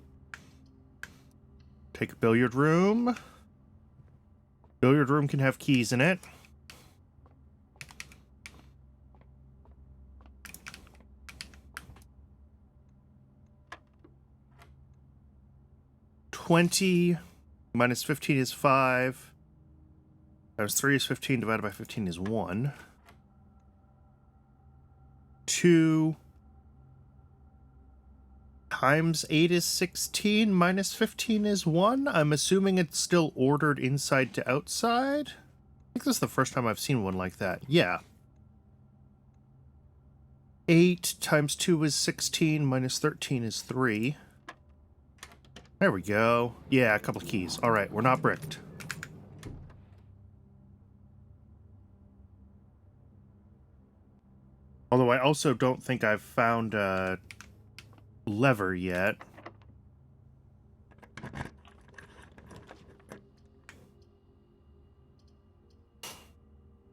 Take a billiard room. Billiard room can have keys in it. $20 minus 15 is 5. Times 3 is 15, divided by 15 is 1. 2 times 8 is 16, minus 15 is 1. I'm assuming it's still ordered inside to outside. I think this is the first time I've seen one like that. Yeah. 8 times 2 is 16, minus 13 is 3. There we go. Yeah, a couple of keys. All right, we're not bricked. Although I also don't think I've found a lever yet.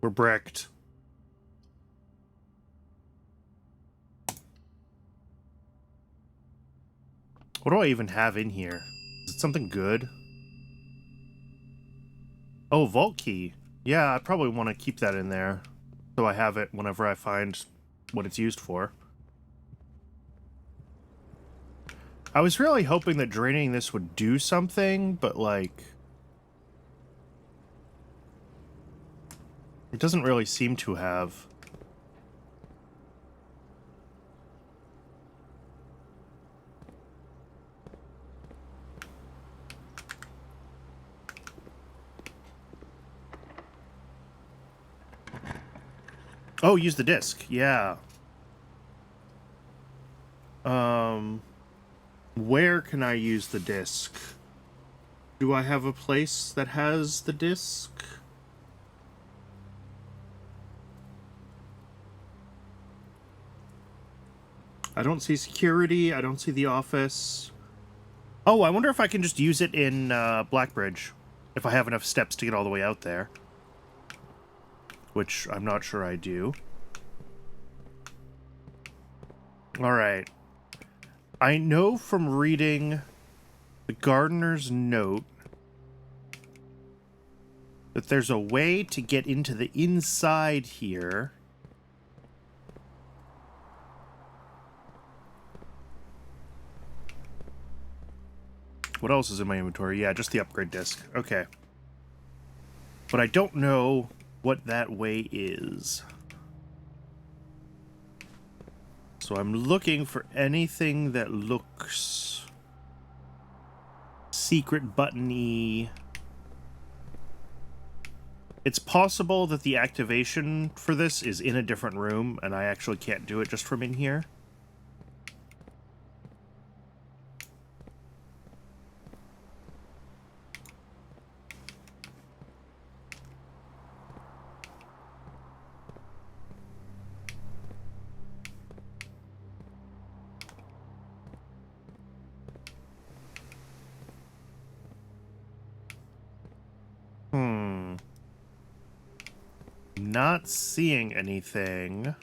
We're bricked. What do I even have in here? Is it something good? Oh, vault key. Yeah, I probably want to keep that in there, so I have it whenever I find what it's used for. I was really hoping that draining this would do something, but, like, it doesn't really seem to have. Oh, use the disc. Yeah. Where can I use the disc? Do I have a place that has the disc? I don't see security. I don't see the office. Oh, I wonder if I can just use it in Blackbridge, if I have enough steps to get all the way out there. Which I'm not sure I do. Alright. I know from reading the gardener's note that there's a way to get into the inside here. What else is in my inventory? Yeah, just the upgrade disc. Okay. But I don't know what that way is. So I'm looking for anything that looks secret button-y. It's possible that the activation for this is in a different room, and I actually can't do it just from in here. Not seeing anything.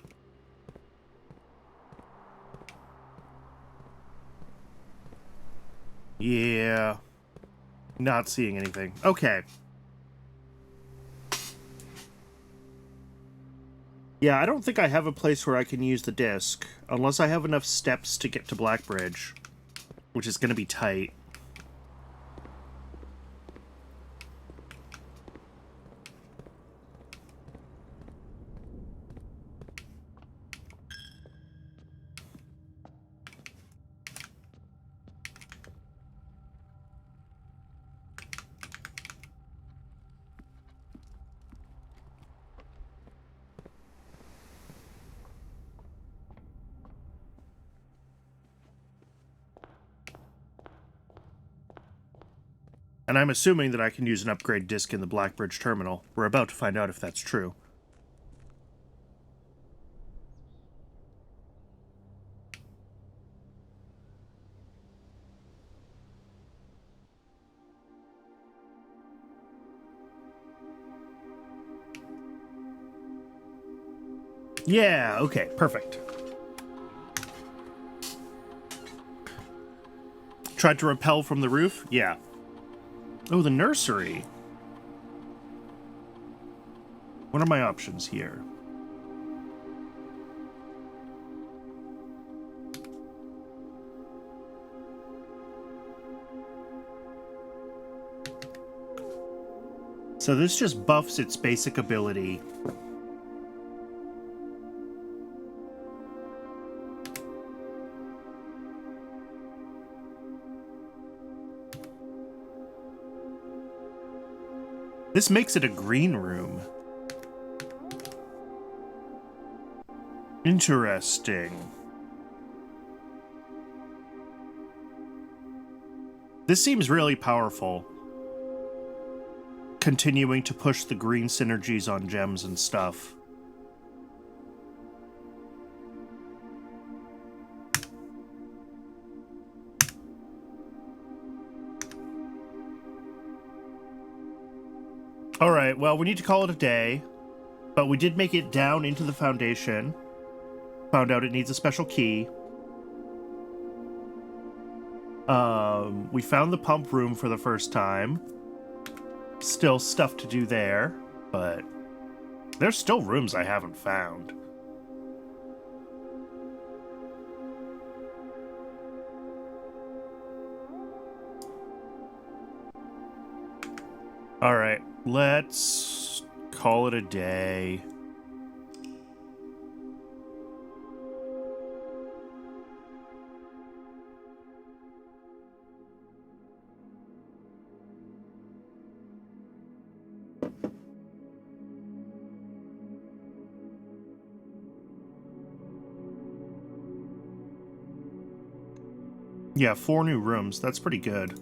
Yeah. Not seeing anything. Okay. Yeah, I don't think I have a place where I can use the disc, unless I have enough steps to get to Blackbridge, which is going to be tight. And I'm assuming that I can use an upgrade disc in the Blackbridge terminal. We're about to find out if that's true. Yeah, okay, perfect. Tried to rappel from the roof? Yeah. Oh, the nursery. What are my options here? So this just buffs its basic ability. This makes it a green room. Interesting. This seems really powerful. Continuing to push the green synergies on gems and stuff. Alright, well, we need to call it a day. But we did make it down into the foundation. Found out it needs a special key. We found the pump room for the first time. Still stuff to do there, but there's still rooms I haven't found. Alright, let's call it a day. Yeah, 4 new rooms. That's pretty good.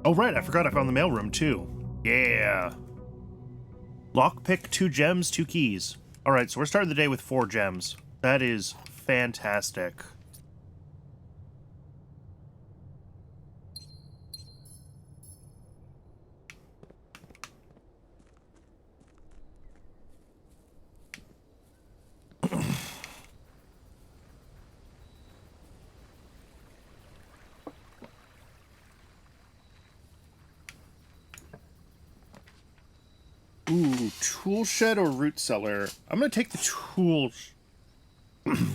Oh, right, I forgot I found the mailroom, too. Yeah. Lockpick, 2 gems, 2 keys. Alright, so we're starting the day with 4 gems. That is fantastic. Ooh, tool shed or root cellar? I'm gonna take the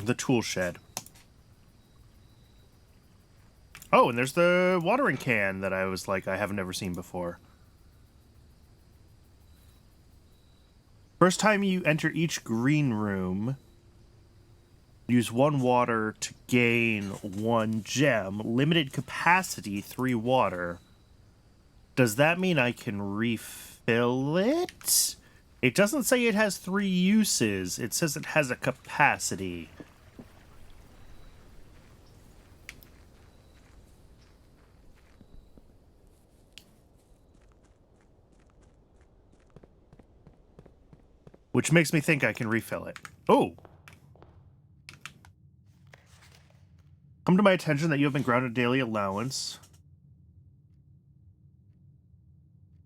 the tool shed. Oh, and there's the watering can that I was like, I have never seen before. First time you enter each green room, use 1 water to gain 1 gem. Limited capacity, 3 water. Does that mean I can refill it? It doesn't say it has 3 uses. It says it has a capacity. Which makes me think I can refill it. Oh! Come to my attention that you have been granted daily allowance.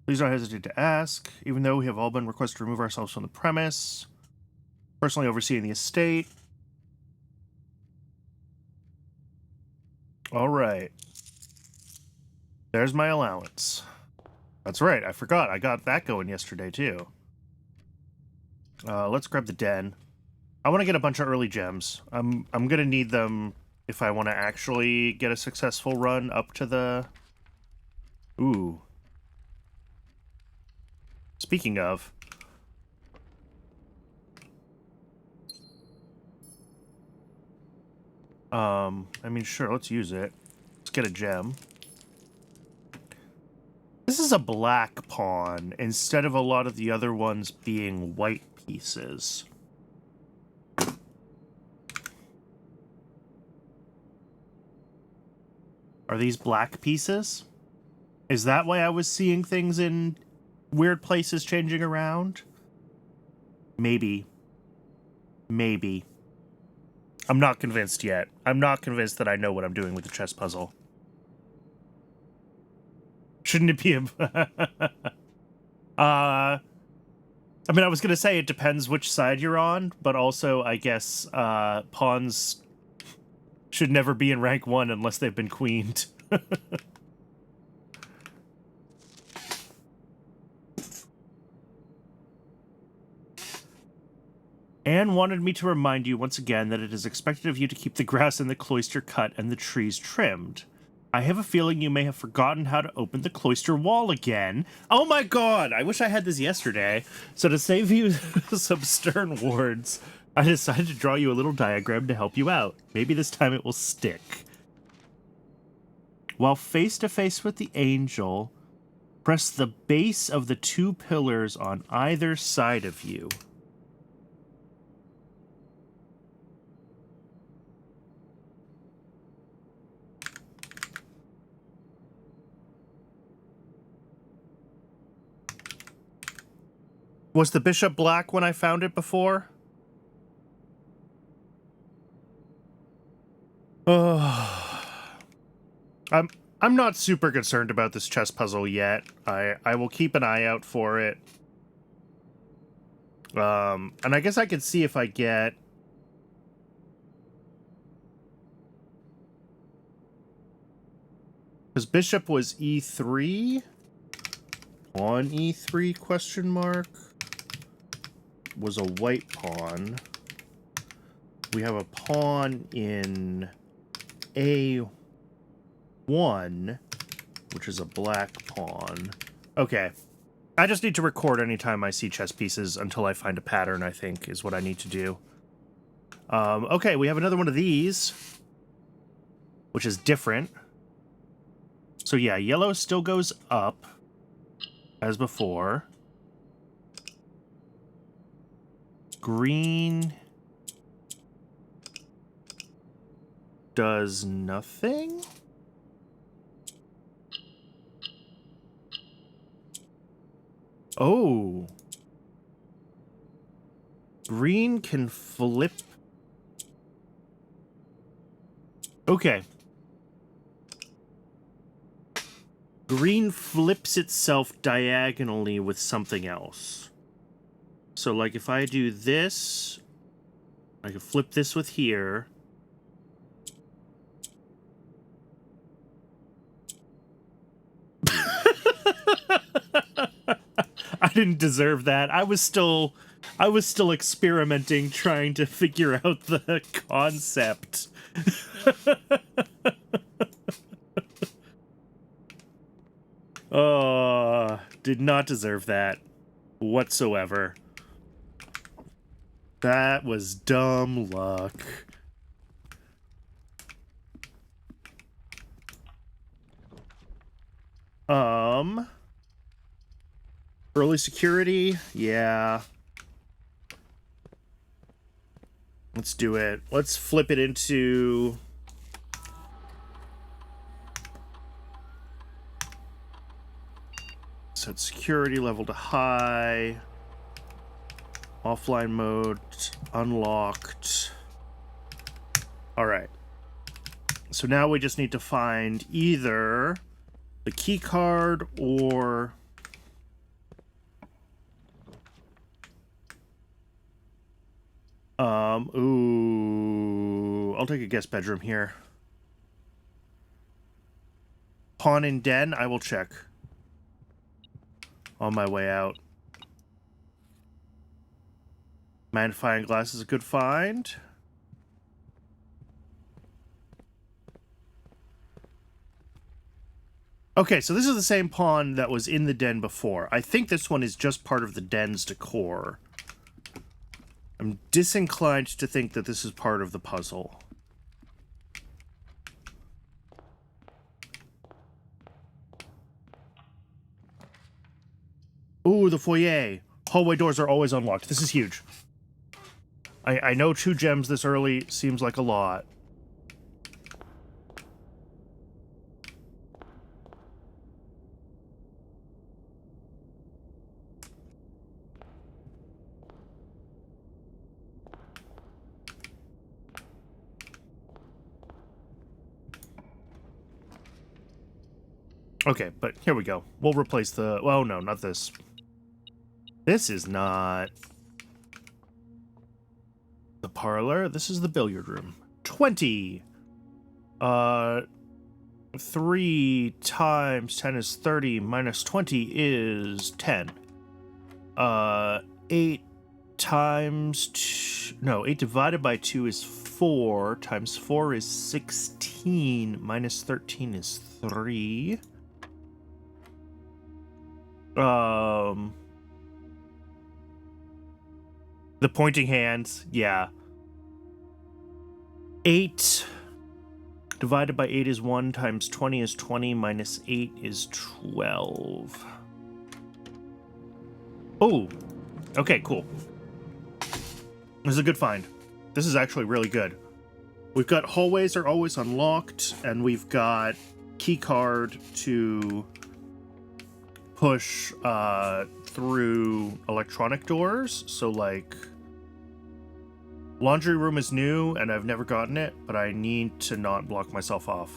Please don't hesitate to ask, even though we have all been requested to remove ourselves from the premise. Personally overseeing the estate. Alright. There's my allowance. That's right, I forgot. I got that going yesterday, too. Let's grab the den. I want to get a bunch of early gems. I'm gonna need them if I want to actually get a successful run up to the... Ooh. Speaking of... I mean, sure, let's use it. Let's get a gem. This is a black pawn, instead of a lot of the other ones being white pieces. Are these black pieces? Is that why I was seeing things in weird places changing around? Maybe. Maybe. I'm not convinced yet. I'm not convinced that I know what I'm doing with the chess puzzle. Shouldn't it be a... I mean, I was going to say it depends which side you're on, but also, I guess, pawns should never be in rank 1 unless they've been queened. Anne wanted me to remind you once again that it is expected of you to keep the grass in the cloister cut and the trees trimmed. I have a feeling you may have forgotten how to open the cloister wall again. Oh my god! I wish I had this yesterday. So to save you some stern words, I decided to draw you a little diagram to help you out. Maybe this time it will stick. While face to face with the angel, press the base of the 2 pillars on either side of you. Was the bishop black when I found it before? I'm not super concerned about this chess puzzle yet. I will keep an eye out for it. And I guess I can see if I get... Because bishop was e3? On e3 question mark? Was a white pawn. We have a pawn in a1, which is a black pawn. Okay. I just need to record anytime I see chess pieces until I find a pattern, I think, is what I need to do. Okay, we have another one of these, which is different. So yeah, yellow still goes up, as before. Green does nothing? Oh. Green can flip. Okay. Green flips itself diagonally with something else. So, like, if I do this, I can flip this with here. I didn't deserve that. I was still experimenting, trying to figure out the concept. Oh, did not deserve that whatsoever. That was dumb luck. Early security? Yeah. Let's do it. Let's flip it into... Set security level to high. Offline mode unlocked. All right. So now we just need to find either the key card or ooh, I'll take a guest bedroom here. Pawn in den, I will check on my way out. Magnifying glass is a good find. Okay, so this is the same pawn that was in the den before. I think this one is just part of the den's decor. I'm disinclined to think that this is part of the puzzle. Ooh, the foyer. Hallway doors are always unlocked. This is huge. I know 2 gems this early seems like a lot. Okay, but here we go. We'll replace the... Well, no, not this. This is not the parlor. This is the billiard room. 20! 3 times 10 is 30, minus 20 is 10. 8 times... No, 8 divided by 2 is 4, times 4 is 16, minus 13 is 3. The pointing hands, yeah. 8 divided by 8 is 1, times 20 is 20, minus 8 is 12. Oh, okay, cool. This is a good find. This is actually really good. We've got hallways are always unlocked, and we've got key card to push through electronic doors. So, like, laundry room is new, and I've never gotten it, but I need to not block myself off.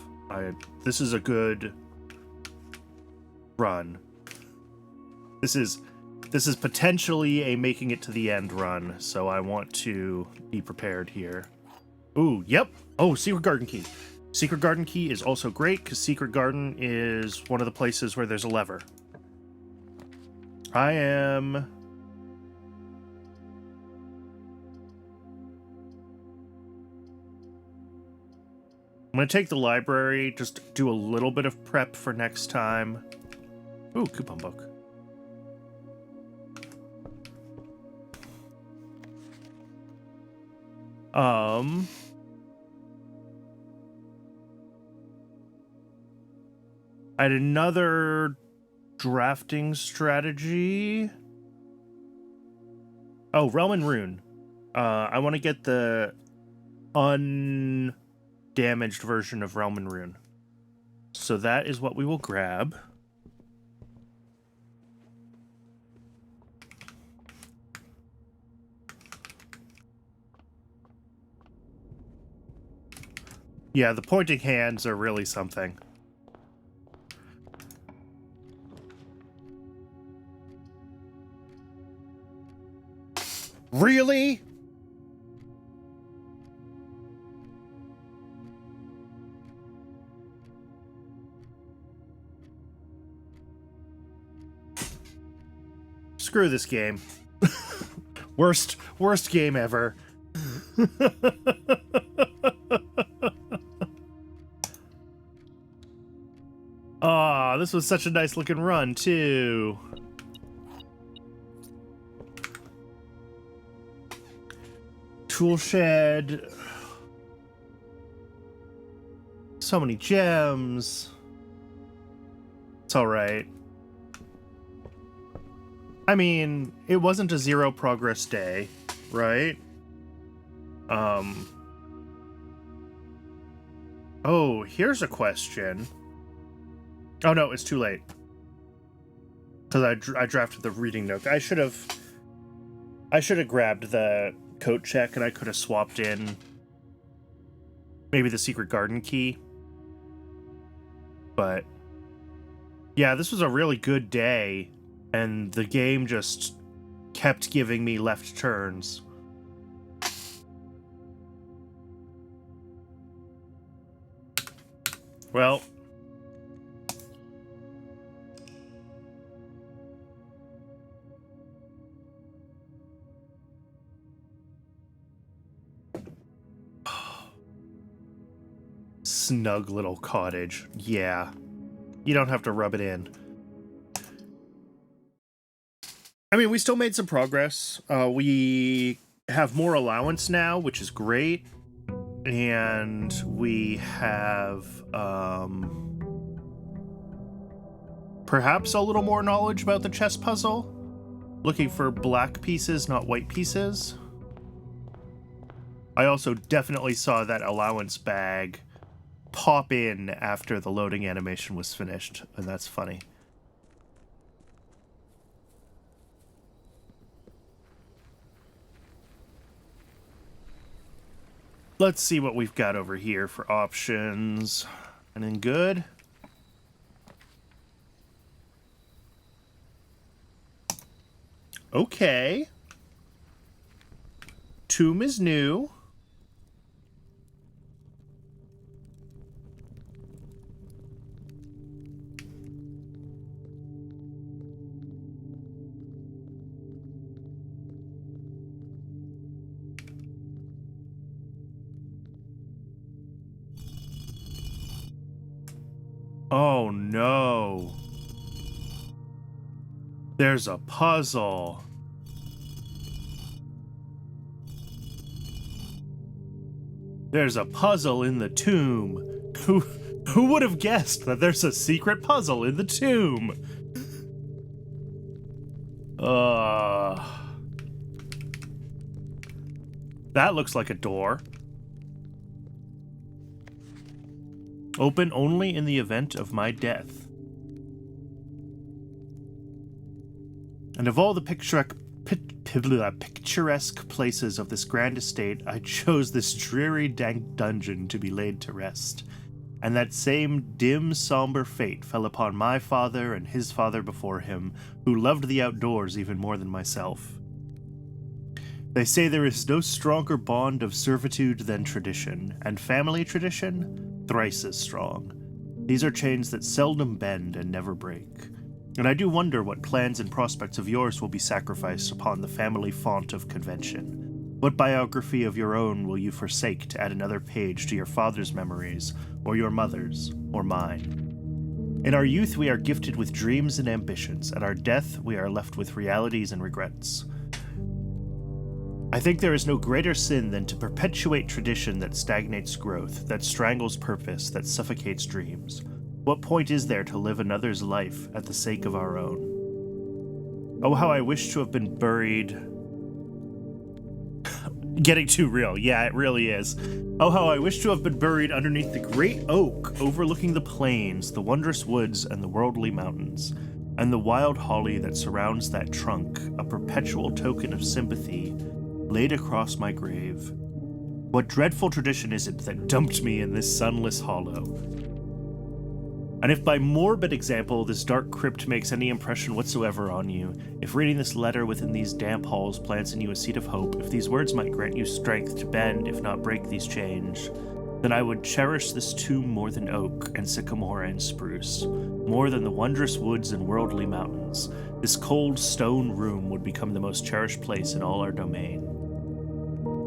This is a good run. This is potentially a making it to the end run, so I want to be prepared here. Ooh, yep. Oh, Secret Garden Key. Secret Garden Key is also great, because Secret Garden is one of the places where there's a lever. I'm going to take the library, just do a little bit of prep for next time. Ooh, coupon book. I had another drafting strategy. Oh, Realm and Rune. I want to get the undamaged version of Realm and Rune. So that is what we will grab. Yeah, the pointing hands are really something. Really? Screw this game. Worst game ever. Ah, this was such a nice looking run too. Tool shed. So many gems. It's all right. I mean, it wasn't a 0 progress day, right? Oh, here's a question. Oh no, it's too late. Because I drafted the reading nook. I should have grabbed the coat check, and I could have swapped in maybe the secret garden key. But yeah, this was a really good day, and the game just kept giving me left turns. Well, snug little cottage. Yeah. You don't have to rub it in. I mean, we still made some progress. We have more allowance now, which is great. And we have perhaps a little more knowledge about the chess puzzle. Looking for black pieces, not white pieces. I also definitely saw that allowance bag pop in after the loading animation was finished, and that's funny. Let's see what we've got over here for options. And then good. Okay. Tomb is new. Oh no. There's a puzzle. There's a puzzle in the tomb. Who would have guessed that there's a secret puzzle in the tomb? That looks like a door. Open only in the event of my death. And of all the picturesque places of this grand estate, I chose this dreary, dank dungeon to be laid to rest. And that same dim, somber fate fell upon my father and his father before him, who loved the outdoors even more than myself. They say there is no stronger bond of servitude than tradition, and family tradition, thrice as strong. These are chains that seldom bend and never break. And I do wonder what plans and prospects of yours will be sacrificed upon the family font of convention. What biography of your own will you forsake to add another page to your father's memories, or your mother's, or mine? In our youth we are gifted with dreams and ambitions, at our death we are left with realities and regrets. I think there is no greater sin than to perpetuate tradition that stagnates growth, that strangles purpose, that suffocates dreams. What point is there to live another's life at the sake of our own? Oh, how I wish to have been buried... Getting too real. Yeah, it really is. Oh, how I wish to have been buried underneath the great oak overlooking the plains, the wondrous woods, and the worldly mountains, and the wild holly that surrounds that trunk, a perpetual token of sympathy, laid across my grave. What dreadful tradition is it that dumped me in this sunless hollow? And if by morbid example this dark crypt makes any impression whatsoever on you, if reading this letter within these damp halls plants in you a seed of hope, if these words might grant you strength to bend, if not break these chains, then I would cherish this tomb more than oak and sycamore and spruce, more than the wondrous woods and worldly mountains. This cold stone room would become the most cherished place in all our domain.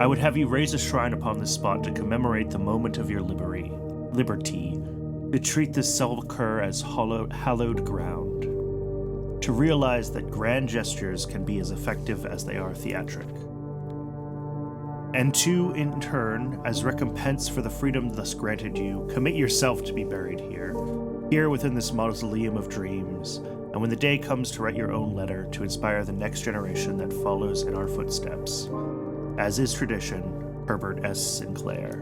I would have you raise a shrine upon this spot to commemorate the moment of your liberty, to treat this sepulchre as hallowed ground, to realize that grand gestures can be as effective as they are theatric. And to, in turn, as recompense for the freedom thus granted you, commit yourself to be buried here within this mausoleum of dreams, and when the day comes to write your own letter to inspire the next generation that follows in our footsteps. As is tradition, Herbert S. Sinclair.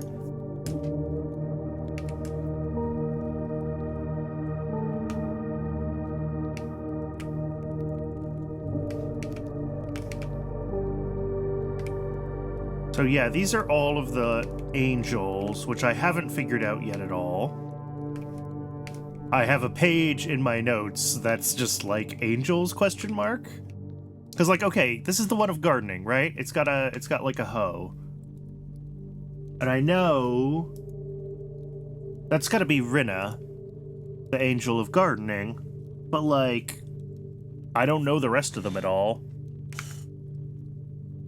So yeah, these are all of the angels, which I haven't figured out yet at all. I have a page in my notes that's just like angels question mark. Because like, okay, this is the one of gardening, right? It's got like a hoe. And I know that's gotta be Rinna, the angel of gardening, but like, I don't know the rest of them at all.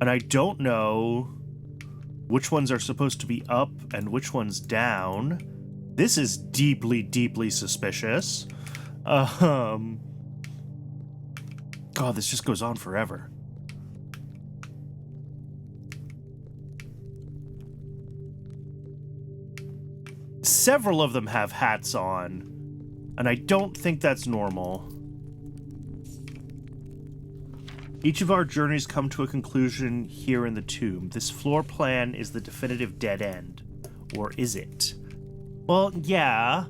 And I don't know which ones are supposed to be up and which ones down. This is deeply, deeply suspicious. God, this just goes on forever. Several of them have hats on, and I don't think that's normal. Each of our journeys come to a conclusion here in the tomb. This floor plan is the definitive dead end. Or is it? Well, yeah.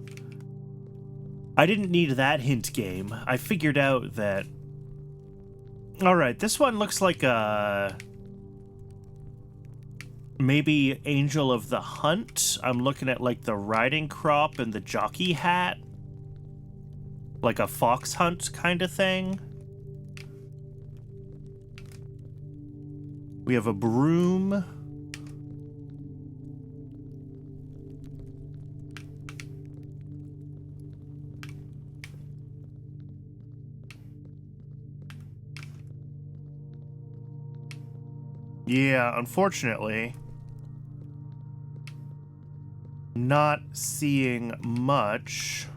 I didn't need that hint game. I figured out that... Alright, this one looks like a... maybe Angel of the Hunt. I'm looking at like the riding crop and the jockey hat. Like a fox hunt kind of thing. We have a broom. Yeah, unfortunately, not seeing much.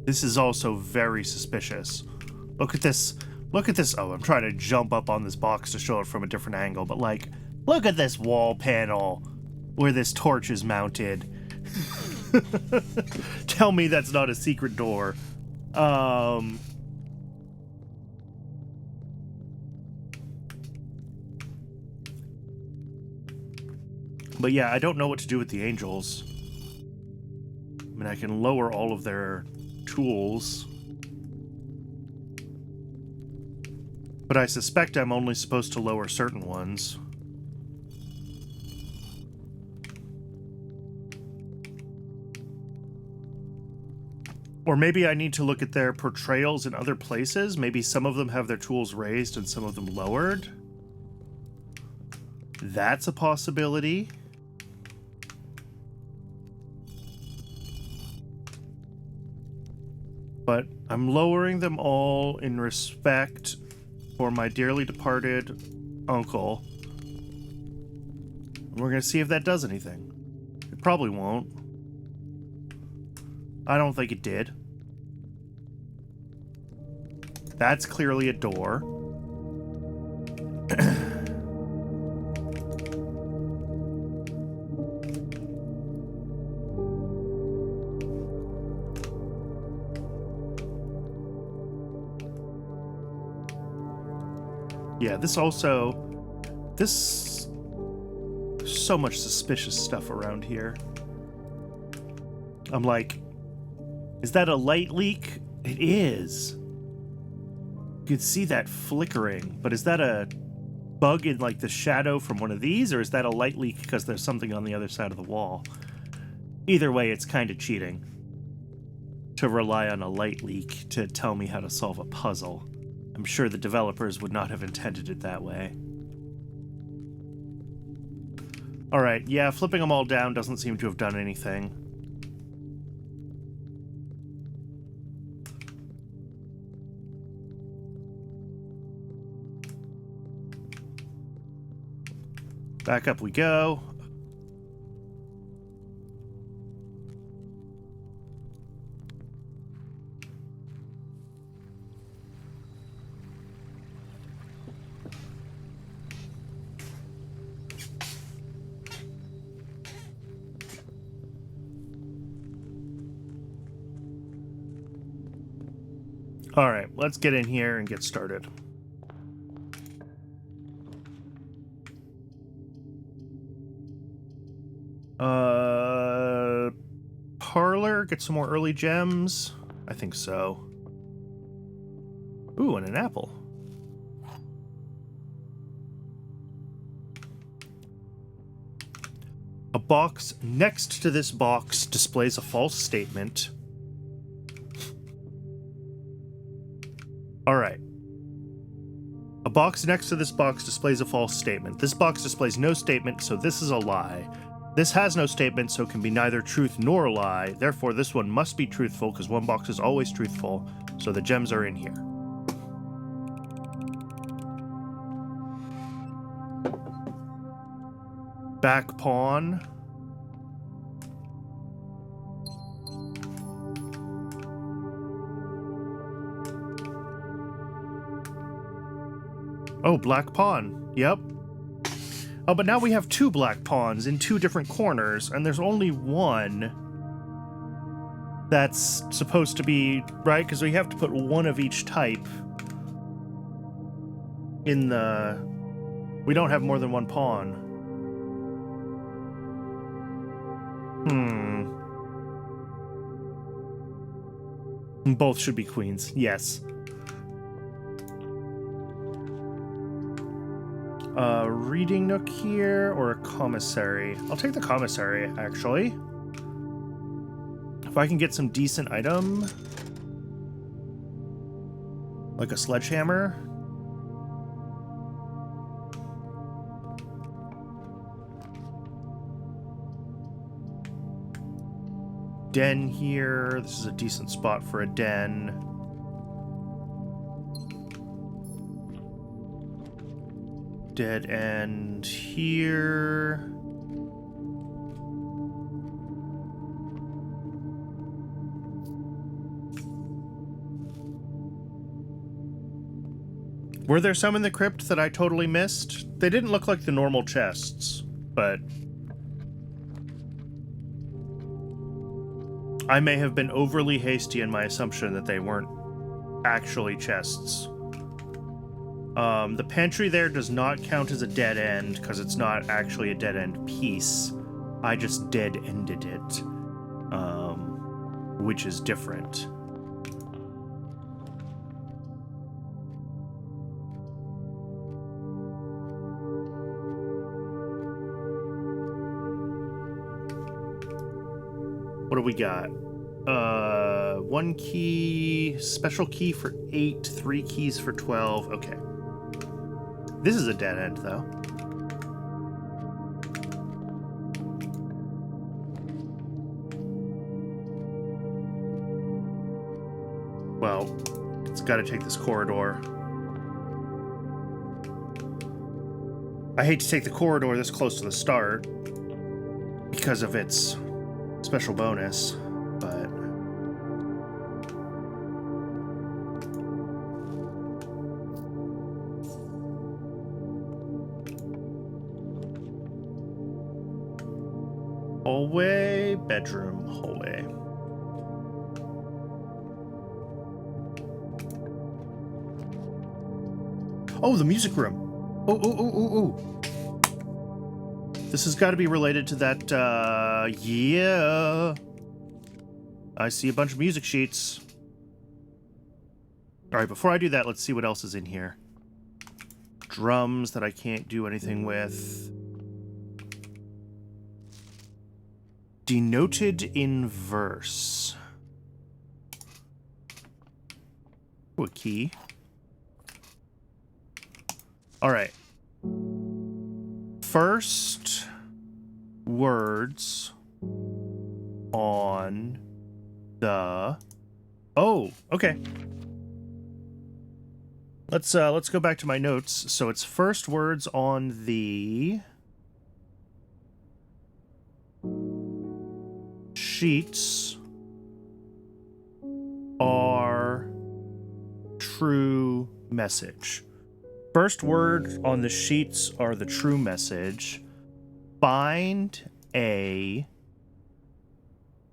This is also very suspicious. Look at this. Look at this. Oh, I'm trying to jump up on this box to show it from a different angle, but like, look at this wall panel where this torch is mounted. Tell me that's not a secret door. But yeah, I don't know what to do with the angels. I mean, I can lower all of their tools. But I suspect I'm only supposed to lower certain ones. Or maybe I need to look at their portrayals in other places. Maybe some of them have their tools raised and some of them lowered. That's a possibility. But I'm lowering them all in respect for my dearly departed uncle. We're going to see if that does anything. It probably won't. I don't think it did. That's clearly a door. Yeah, this also... This... There's so much suspicious stuff around here. I'm like... Is that a light leak? It is. You could see that flickering, but is that a bug in like the shadow from one of these, or is that a light leak because there's something on the other side of the wall? Either way, it's kind of cheating to rely on a light leak to tell me how to solve a puzzle. I'm sure the developers would not have intended it that way. Alright, yeah, flipping them all down doesn't seem to have done anything. Back up we go. All right, let's get in here and get started. Parlor, get some more early gems. I think so. Ooh, and an apple. A box next to this box displays a false statement. All right. A box next to this box displays a false statement. This box displays no statement, so this is a lie. This has no statement, so it can be neither truth nor a lie. Therefore, this one must be truthful, because one box is always truthful, so the gems are in here. Back pawn. Oh, black pawn. Yep. Oh, but now we have 2 black pawns in 2 different corners, and there's only one that's supposed to be, right? Because we have to put one of each type in the... We don't have more than 1 pawn. Both should be queens, yes. Reading nook here, or a commissary? I'll take the commissary, actually. If I can get some decent item, like a sledgehammer. Den here. This is a decent spot for a den. Dead end here. Were there some in the crypt that I totally missed? They didn't look like the normal chests, but I may have been overly hasty in my assumption that they weren't actually chests. The pantry there does not count as a dead end because it's not actually a dead end piece. I just dead-ended it, which is different. What do we got? 1 key, special key for 8, 3 keys for 12. Okay. This is a dead end, though. Well, it's got to take this corridor. I hate to take the corridor this close to the start because of its special bonus, but... Hallway, bedroom, hallway. Oh, the music room. Oh. This has got to be related to that, yeah. I see a bunch of music sheets. All right, before I do that, let's see what else is in here. Drums that I can't do anything with. Denoted in verse. Ooh, a key. All right. First words on the... Oh, okay. Let's go back to my notes. So it's first words on the sheets are true message. First word on the sheets are the true message. Find a...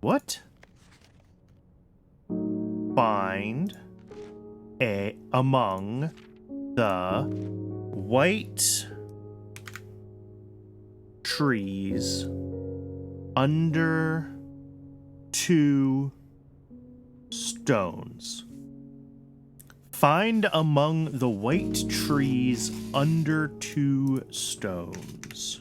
What? Find a... Among the white trees under 2 stones. Find among the white trees under 2 stones.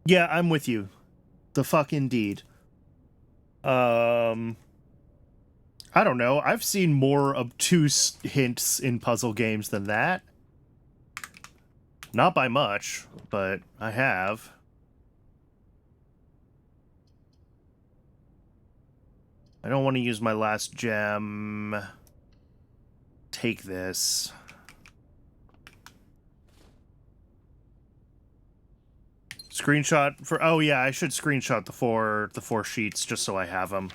Yeah, I'm with you. The fuck indeed. I don't know. I've seen more obtuse hints in puzzle games than that. Not by much, but I have. I don't want to use my last gem. Take this. Screenshot for... Oh, yeah, I should screenshot the four sheets just so I have them.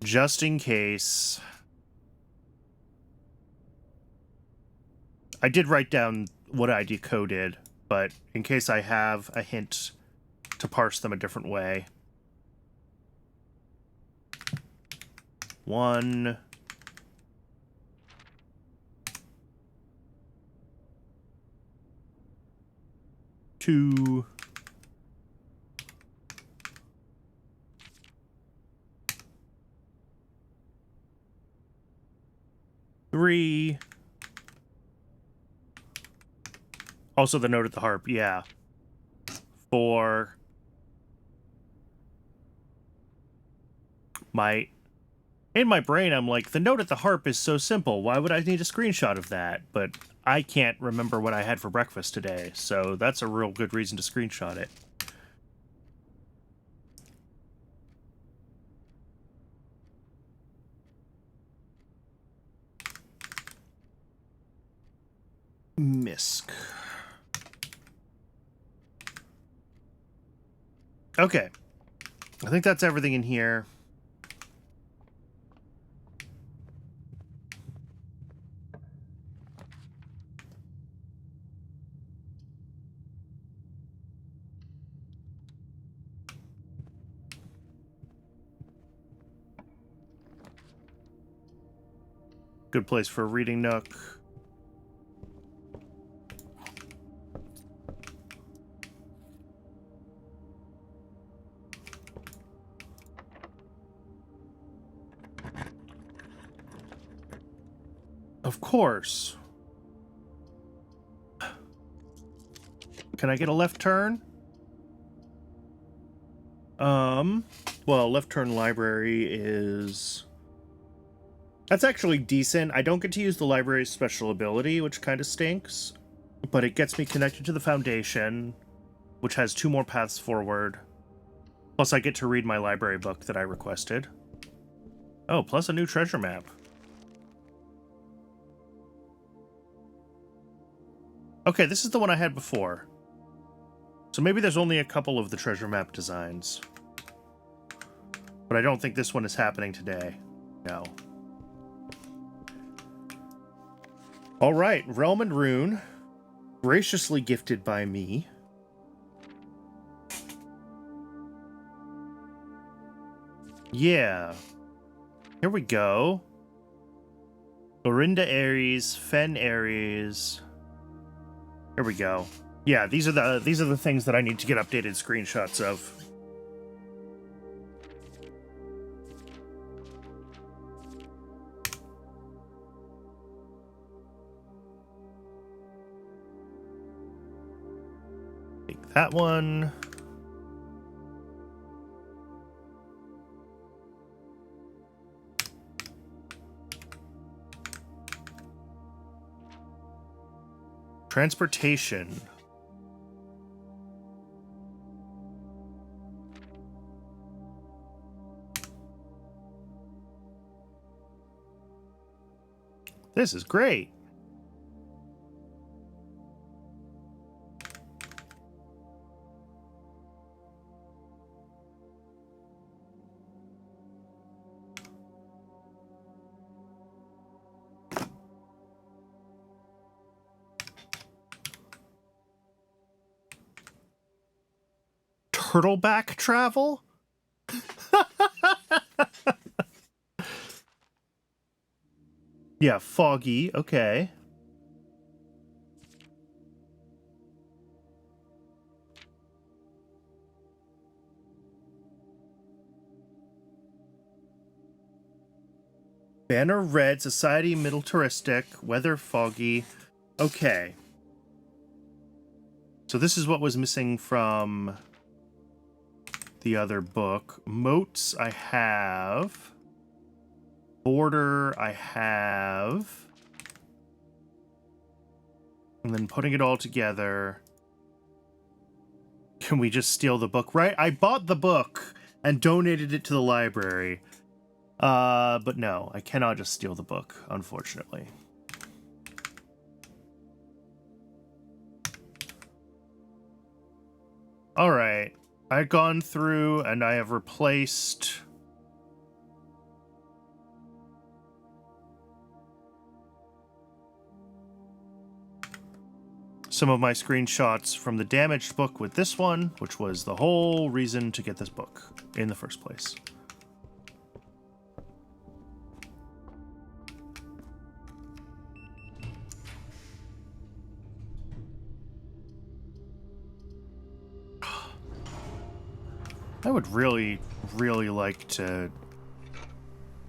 Just in case. I did write down what I decoded, but in case I have a hint to parse them a different way. 1... 2... 3... Also the note at the harp, yeah. 4... In my brain, I'm like, the note at the harp is so simple. Why would I need a screenshot of that? But I can't remember what I had for breakfast today, so that's a real good reason to screenshot it. Misk. Okay. I think that's everything in here. Good place for a reading nook. Of course. Can I get a left turn? Well, left turn library is... That's actually decent. I don't get to use the library's special ability, which kind of stinks. But it gets me connected to the Foundation, which has 2 more paths forward. Plus I get to read my library book that I requested. Oh, plus a new treasure map. Okay, this is the one I had before. So maybe there's only a couple of the treasure map designs. But I don't think this one is happening today. No. Alright, Realm and Rune. Graciously gifted by me. Yeah. Here we go. Orinda Ares, Fen Ares. Here we go. Yeah, these are the things that I need to get updated screenshots of. Take that one. Transportation. This is great. Turtleback travel? Yeah, foggy. Okay. Banner red, society militaristic, weather foggy. Okay. So this is what was missing from the other book. Moats I have. Border I have. And then putting it all together. Can we just steal the book? Right? I bought the book and donated it to the library. But no, I cannot just steal the book, unfortunately. All right. I've gone through and I have replaced some of my screenshots from the damaged book with this one, which was the whole reason to get this book in the first place. I would really, really like to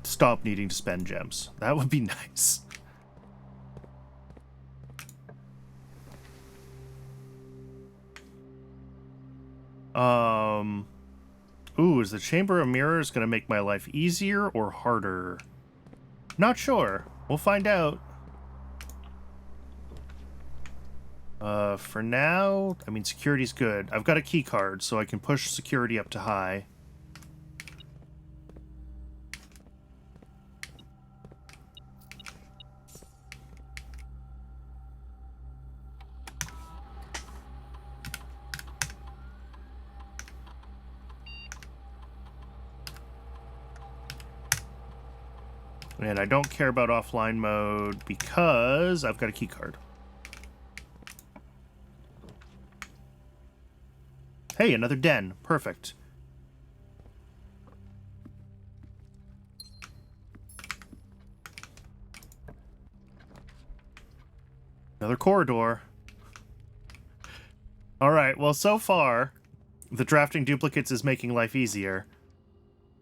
stop needing to spend gems. That would be nice. Ooh, is the Chamber of Mirrors going to make my life easier or harder? Not sure. We'll find out. For now, I mean, security's good. I've got a key card, so I can push security up to high. And I don't care about offline mode because I've got a key card. Hey, another den. Perfect. Another corridor. All right, well, so far, the drafting duplicates is making life easier.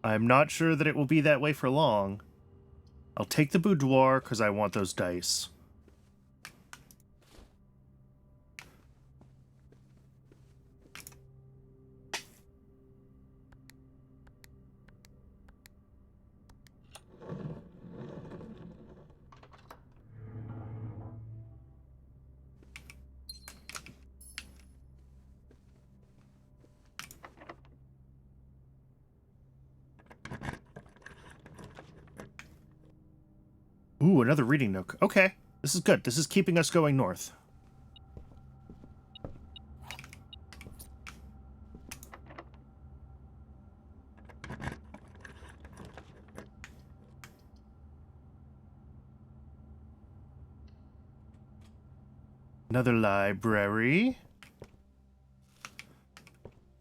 I'm not sure that it will be that way for long. I'll take the boudoir because I want those dice. Ooh, another reading nook. Okay, this is good. This is keeping us going north. Another library.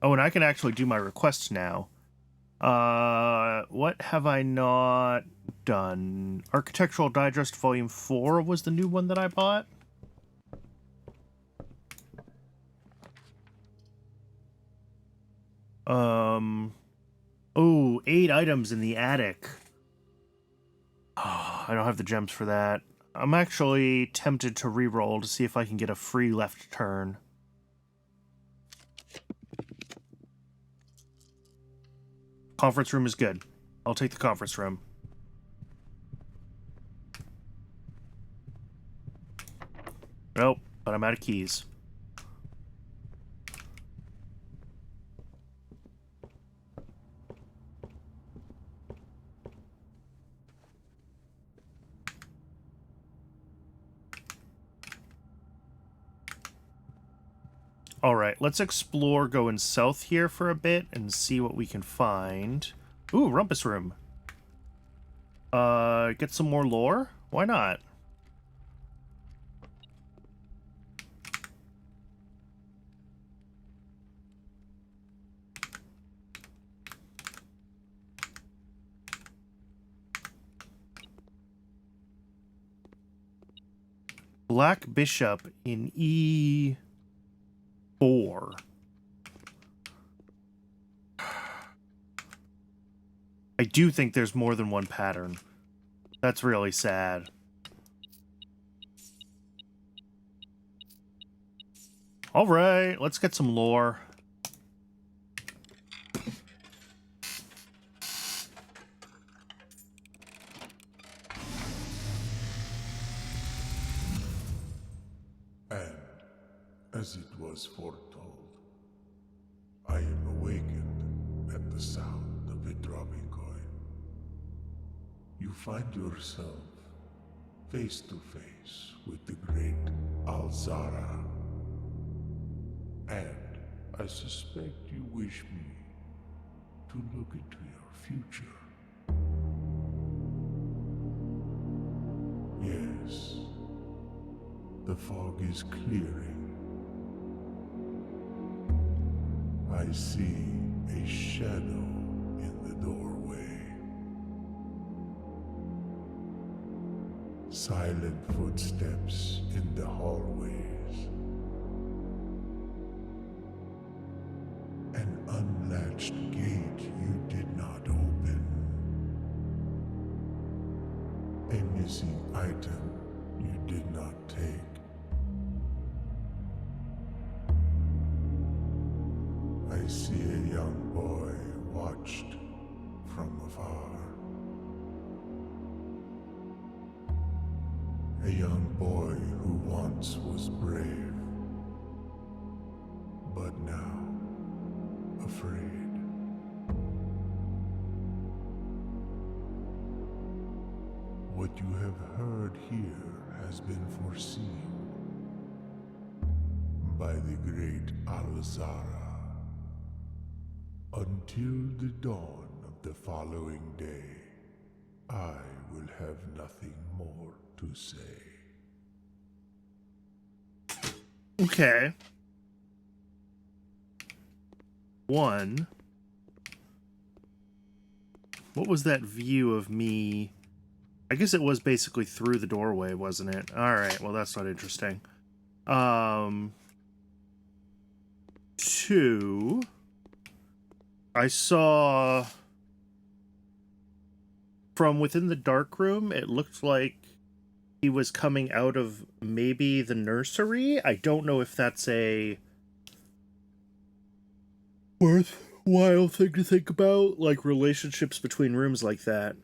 Oh, and I can actually do my requests now. What have I not done? Architectural Digest Volume 4 was the new one that I bought. Oh, 8 items in the attic. Oh, I don't have the gems for that. I'm actually tempted to re-roll to see if I can get a free left turn. Conference room is good. I'll take the conference room. Nope, but I'm out of keys. Alright, let's explore going south here for a bit and see what we can find. Ooh, rumpus room. Get some more lore? Why not? Black Bishop in E4. I do think there's more than one pattern. That's really sad. Alright, let's get some lore. And as it was foretold. I am awakened at the sound of a dropping coin. You find yourself face to face with the great Alzara. And I suspect you wish me to look into your future. Yes, the fog is clearing. I see a shadow in the doorway. Silent footsteps in the hallways. An unlatched gate you did not open. A missing item you did not take. I see a young boy watched from afar. A young boy who once was brave, but now afraid. What you have heard here has been foreseen by the great Alzara. Until the dawn of the following day, I will have nothing more to say. Okay. One. What was that view of me? I guess it was basically through the doorway, wasn't it? Alright, well that's not interesting. Two. I saw from within the dark room, it looked like he was coming out of maybe the nursery. I don't know if that's a worthwhile thing to think about, like relationships between rooms like that.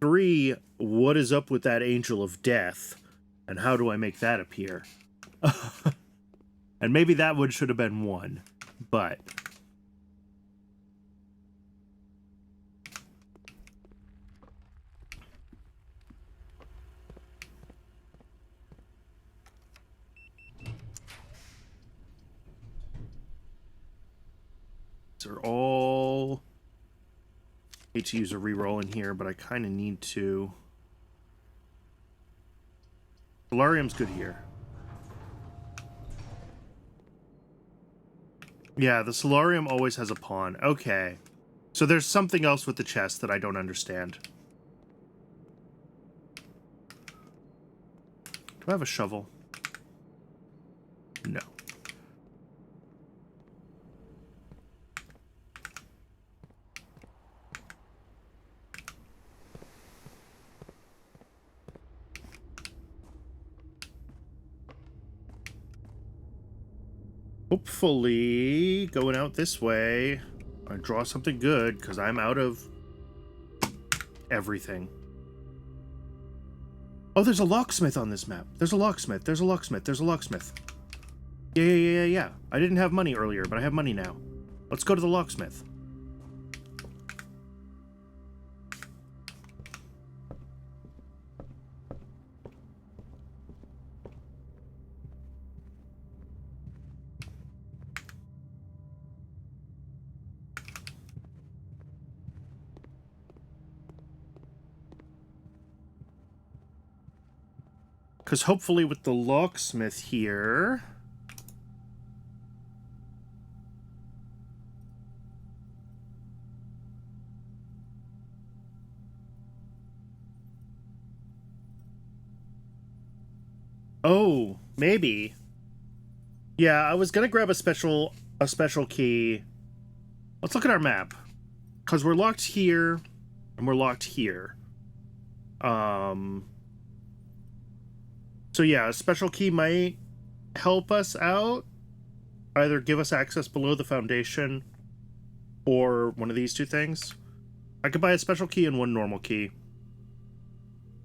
Three, what is up with that angel of death? And how do I make that appear? And maybe that one should have been one. But these are all, hate to use a reroll in here, but I kind of need to. Solarium's good here. Yeah, the solarium always has a pawn. Okay. So there's something else with the chest that I don't understand. Do I have a shovel? No. Hopefully, going out this way, I draw something good, because I'm out of everything. Oh, there's a locksmith on this map. There's a locksmith. There's a locksmith. There's a locksmith. Yeah. I didn't have money earlier, but I have money now. Let's go to the locksmith. Because hopefully with the locksmith here... Oh, maybe. Yeah, I was gonna grab a special key. Let's look at our map. Because we're locked here, and we're locked here. So yeah, a special key might help us out. Either give us access below the foundation, or one of these two things. I could buy a special key and one normal key.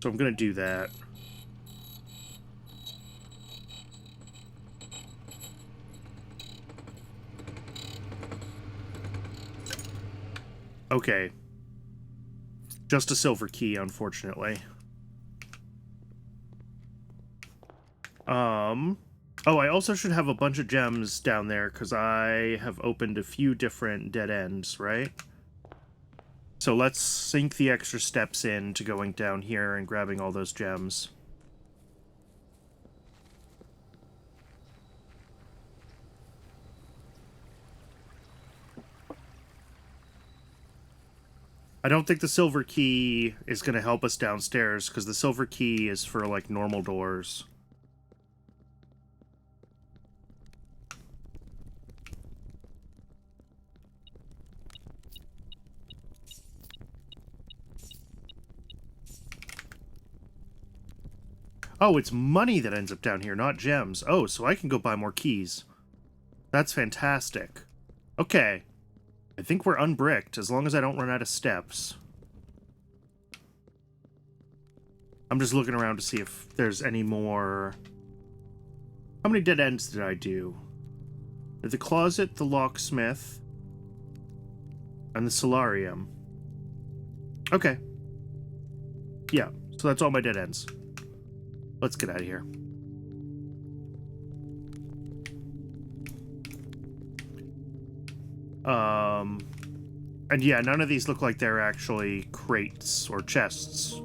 So I'm gonna do that. Okay. Just a silver key, unfortunately. Oh, I also should have a bunch of gems down there, because I have opened a few different dead ends, right? So let's sink the extra steps in to going down here and grabbing all those gems. I don't think the silver key is going to help us downstairs, because the silver key is for, like, normal doors. Oh, it's money that ends up down here, not gems. Oh, so I can go buy more keys. That's fantastic. Okay. I think we're unbricked, as long as I don't run out of steps. I'm just looking around to see if there's any more... How many dead ends did I do? The closet, the locksmith, and the solarium. Okay. Yeah, so that's all my dead ends. Let's get out of here. And yeah, none of these look like they're actually crates or chests,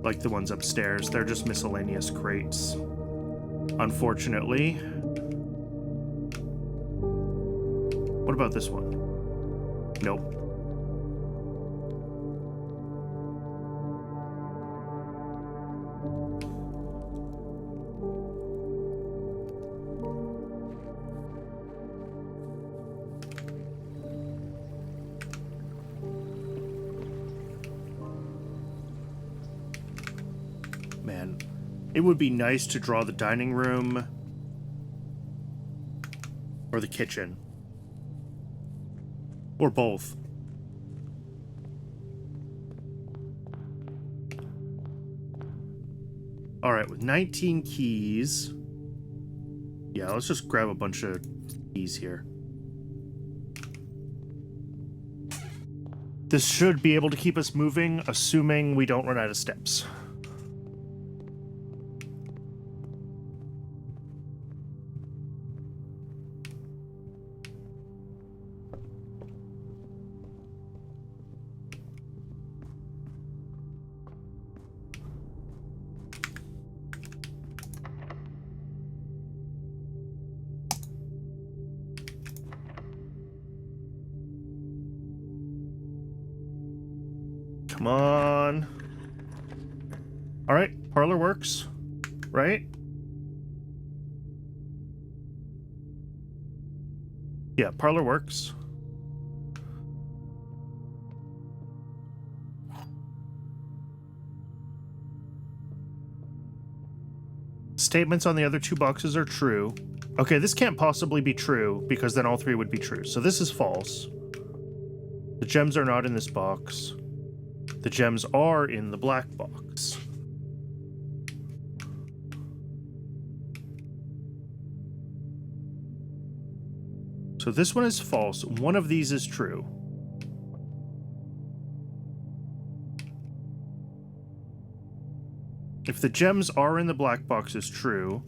like the ones upstairs. They're just miscellaneous crates, unfortunately. What about this one? Nope. Man, it would be nice to draw the dining room or the kitchen. Or both. Alright, with 19 keys... Yeah, let's just grab a bunch of keys here. This should be able to keep us moving, assuming we don't run out of steps. Come on. Alright, parlor works, right? Yeah, parlor works. Statements on the other two boxes are true. Okay, this can't possibly be true, because then all three would be true. So this is false. The gems are not in this box. The gems are in the black box. So this one is false. One of these is true. If the gems are in the black box is true,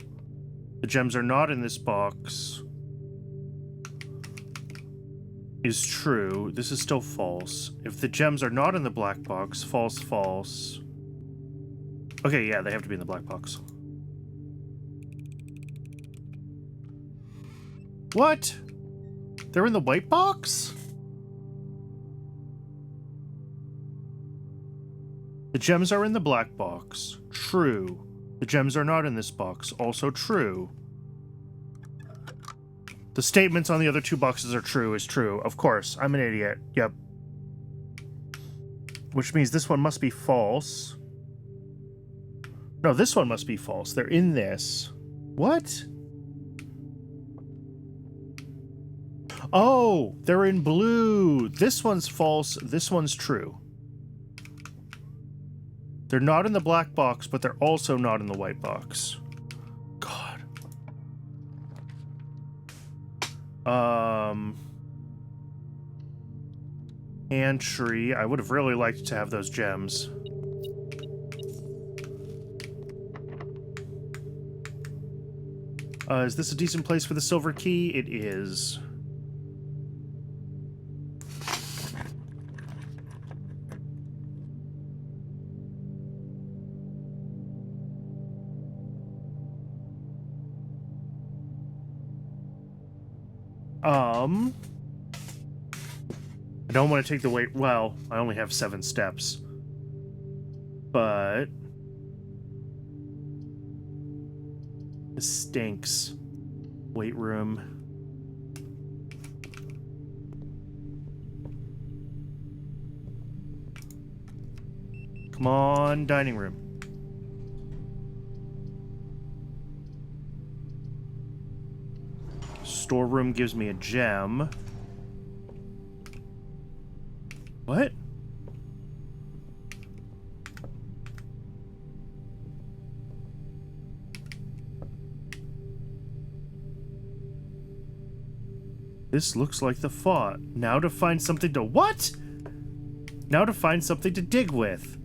the gems are not in this box is true. This is still false. If the gems are not in the black box, false, false. Okay, yeah, they have to be in the black box. What? They're in the white box? The gems are in the black box. True. The gems are not in this box. Also true. The statements on the other two boxes are true is true. Of course. I'm an idiot. Yep. Which means this one must be false. No, this one must be false. They're in this. What? Oh, they're in blue. This one's false. This one's true. They're not in the black box, but they're also not in the white box. God. Pantry. I would have really liked to have those gems. Is this a decent place for the silver key? It is. I don't want to take the weight. Well, I only have 7 steps. But this stinks. Weight room. Come on, dining room. Storeroom gives me a gem. What? This looks like the fought. Now to find something to— what? Now to find something to dig with.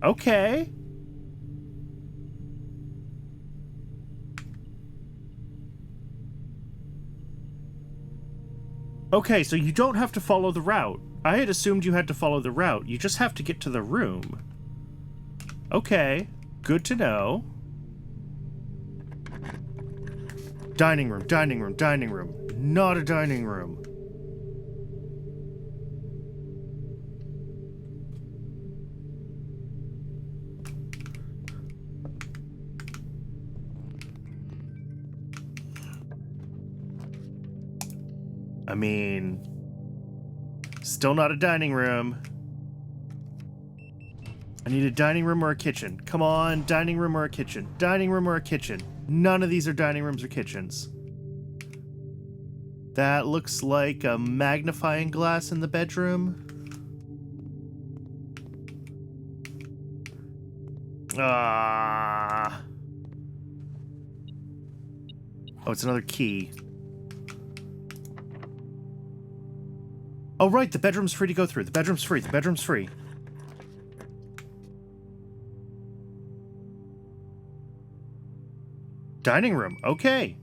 Okay. Okay, so you don't have to follow the route. I had assumed you had to follow the route. You just have to get to the room. Okay, good to know. Dining room, dining room, dining room. Not a dining room. I mean, still not a dining room. I need a dining room or a kitchen. Come on, dining room or a kitchen. Dining room or a kitchen. None of these are dining rooms or kitchens. That looks like a magnifying glass in the bedroom. Ah. Oh, it's another key. Oh, right, the bedroom's free to go through. The bedroom's free. The bedroom's free. Dining room. Okay.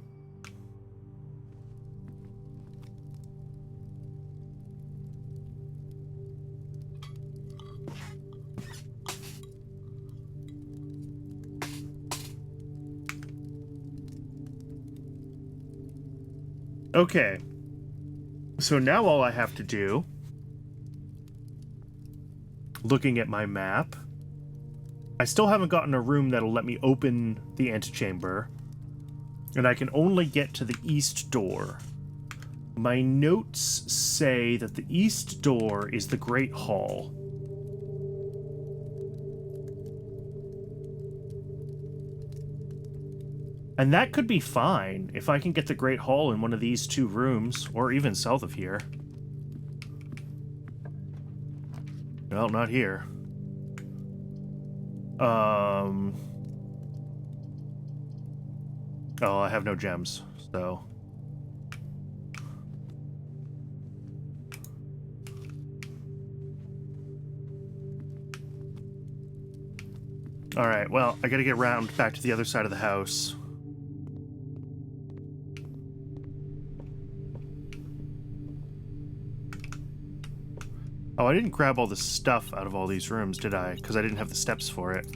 Okay. So now all I have to do, looking at my map, I still haven't gotten a room that'll let me open the antechamber, and I can only get to the east door. My notes say that the east door is the Great Hall. And that could be fine if I can get the Great Hall in one of these 2 rooms, or even south of here. Well, not here. Oh, I have no gems, so... Alright, well, I gotta get round back to the other side of the house. Oh, I didn't grab all the stuff out of all these rooms, did I? Because I didn't have the steps for it.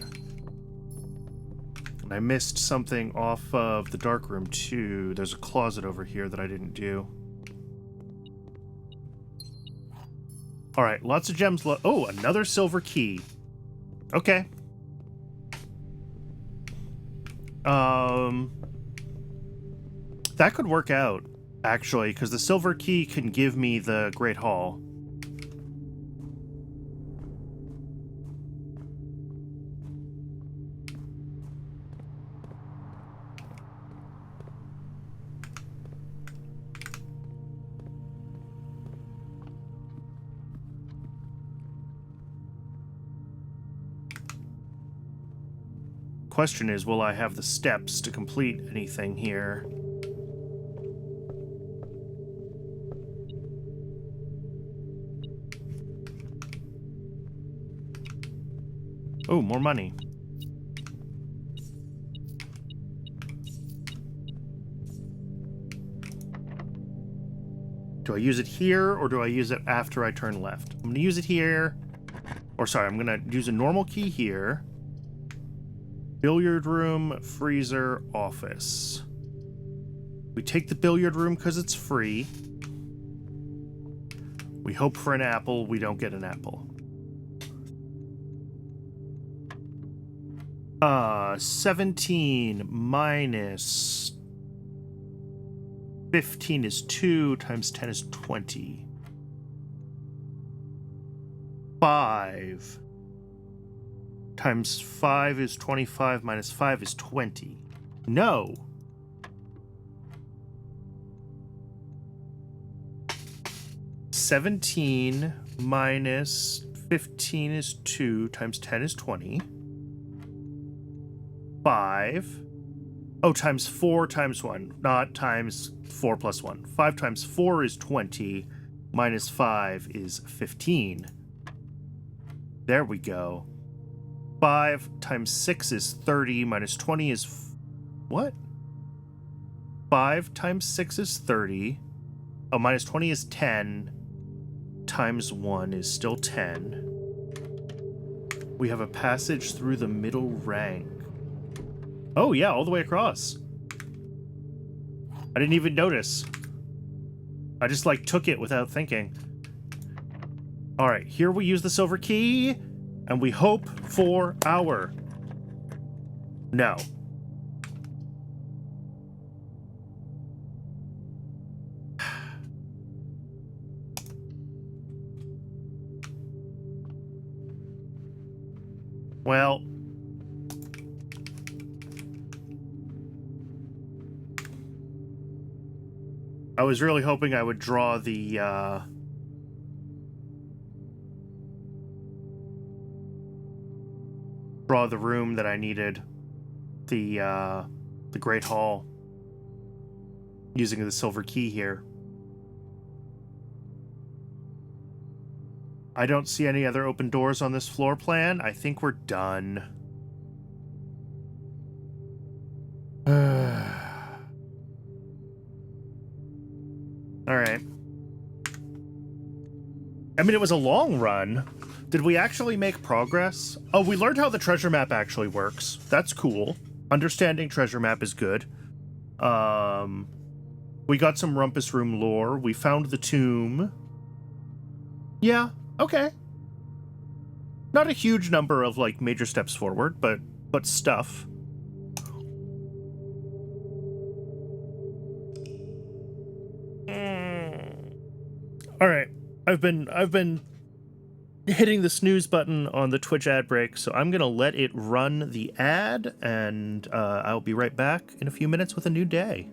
And I missed something off of the dark room, too. There's a closet over here that I didn't do. Alright, lots of gems. Oh, another silver key. Okay. That could work out, actually, because the silver key can give me the Great Hall. Question is, will I have the steps to complete anything here? Oh, more money. Do I use it here, or do I use it after I turn left? I'm gonna use it here. Or sorry, I'm gonna use a normal key here. Billiard room, freezer, office. We take the billiard room because it's free. We hope for an apple. We don't get an apple. 17 minus 15 is 2 times 10 is 20. 5 times 5 is 25 minus 5 is 20. No. $17 minus 15 is 2 times 10 is 20. 5. Oh, times 4 times 1, not times 4 plus 1. 5 times 4 is 20, minus 5 is 15. There we go. 5 times 6 is 30, minus 20 is... what? 5 times 6 is 30. Oh, minus 20 is 10. Times 1 is still 10. We have a passage through the middle rank. Oh, yeah, all the way across. I didn't even notice. I just, like, took it without thinking. All right, here we use the silver key, and we hope for our... no. Well... I was really hoping I would draw the, draw the room that I needed. The Great Hall. Using the silver key here. I don't see any other open doors on this floor plan. I think we're done. Alright. I mean, it was a long run. Did we actually make progress? Oh, we learned how the treasure map actually works. That's cool. Understanding treasure map is good. We got some Rumpus Room lore. We found the tomb. Yeah, okay. Not a huge number of, like, major steps forward, but stuff. All right, I've been hitting the snooze button on the Twitch ad break, so I'm gonna let it run the ad, and I'll be right back in a few minutes with a new day.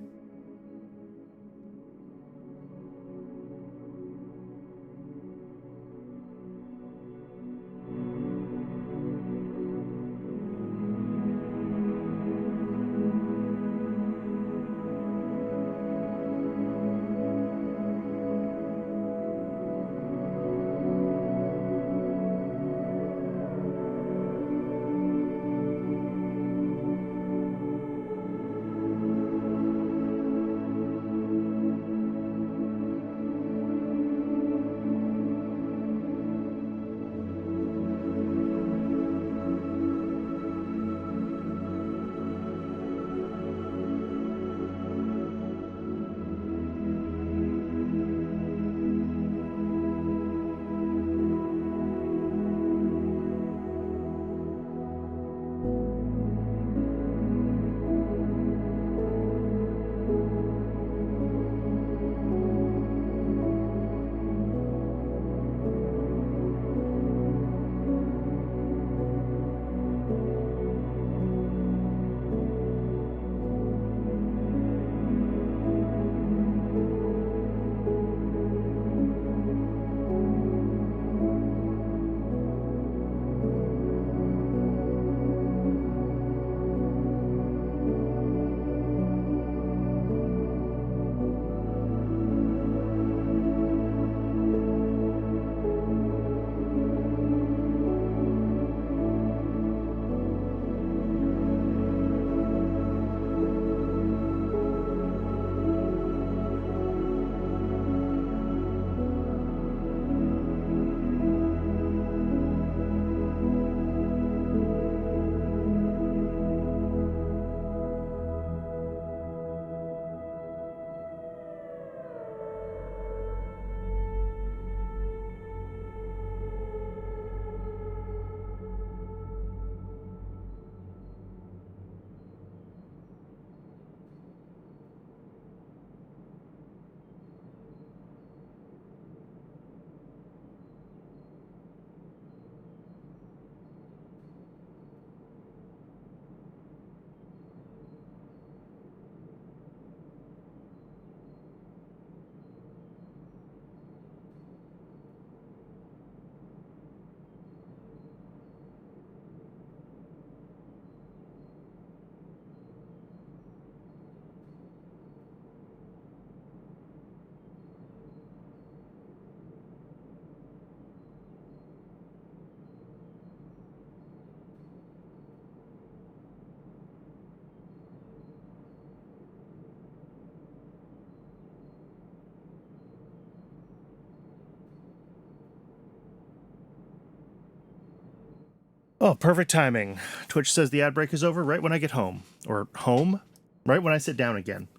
Oh, perfect timing. Twitch says the ad break is over right when I get home. Or home? Right when I sit down again.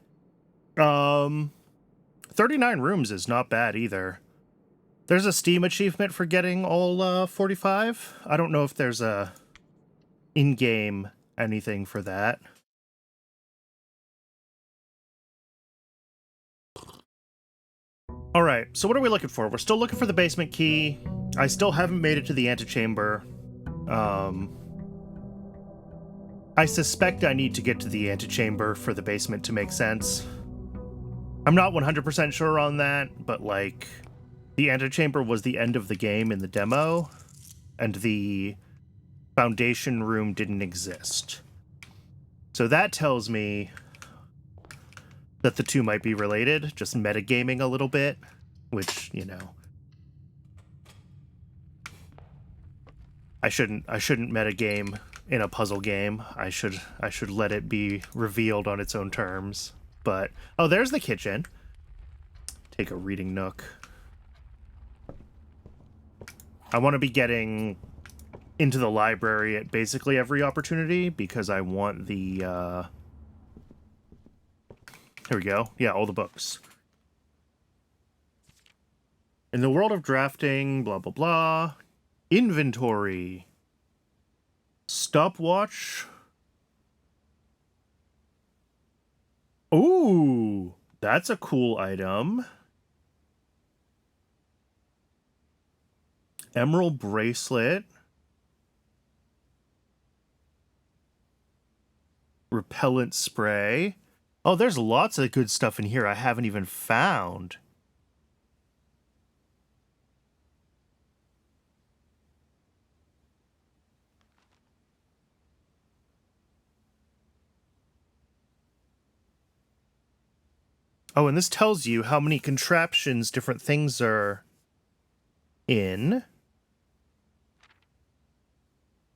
39 rooms is not bad either. There's a Steam achievement for getting all 45. I don't know if there's a in-game anything for that. All right, so what are we looking for? We're still looking for the basement key. I still haven't made it to the antechamber. I suspect I need to get to the antechamber for the basement to make sense. I'm not 100% sure on that, but like, the antechamber was the end of the game in the demo, and the foundation room didn't exist. So that tells me that the two might be related, just metagaming a little bit, which, you know, I shouldn't metagame in a puzzle game. I should let it be revealed on its own terms. But oh, there's the kitchen. Take a reading nook. I want to be getting into the library at basically every opportunity because I want the here we go. Yeah, all the books. In the world of drafting, blah blah blah. Inventory. Stopwatch. Ooh, that's a cool item. Emerald bracelet. Repellent spray. Oh, there's lots of good stuff in here I haven't even found. Oh, and this tells you how many contraptions different things are in.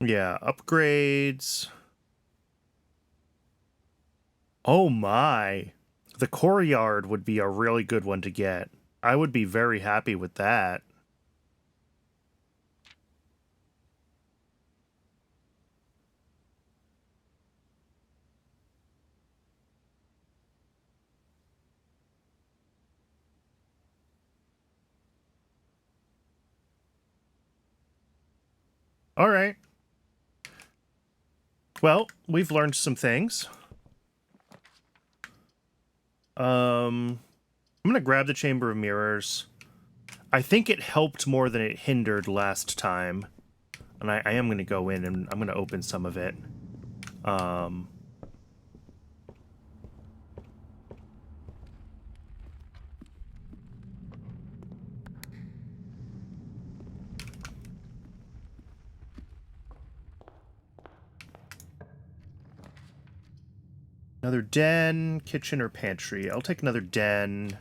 Yeah, upgrades. Oh my. The courtyard would be a really good one to get. I would be very happy with that. All right. Well, we've learned some things. I'm gonna grab the Chamber of Mirrors. I think it helped more than it hindered last time. And I am gonna go in and I'm gonna open some of it. Another den, kitchen, or pantry. I'll take another den.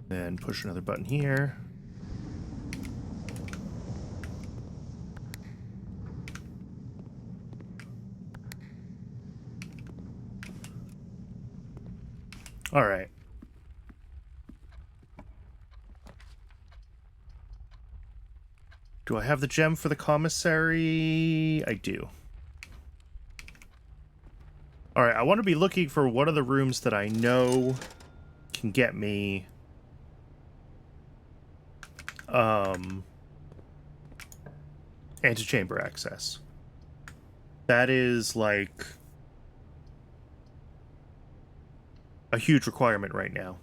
Then push another button here. All right. Do I have the gem for the commissary? I do. All right, I want to be looking for one of the rooms that I know can get me antechamber access. That is like a huge requirement right now.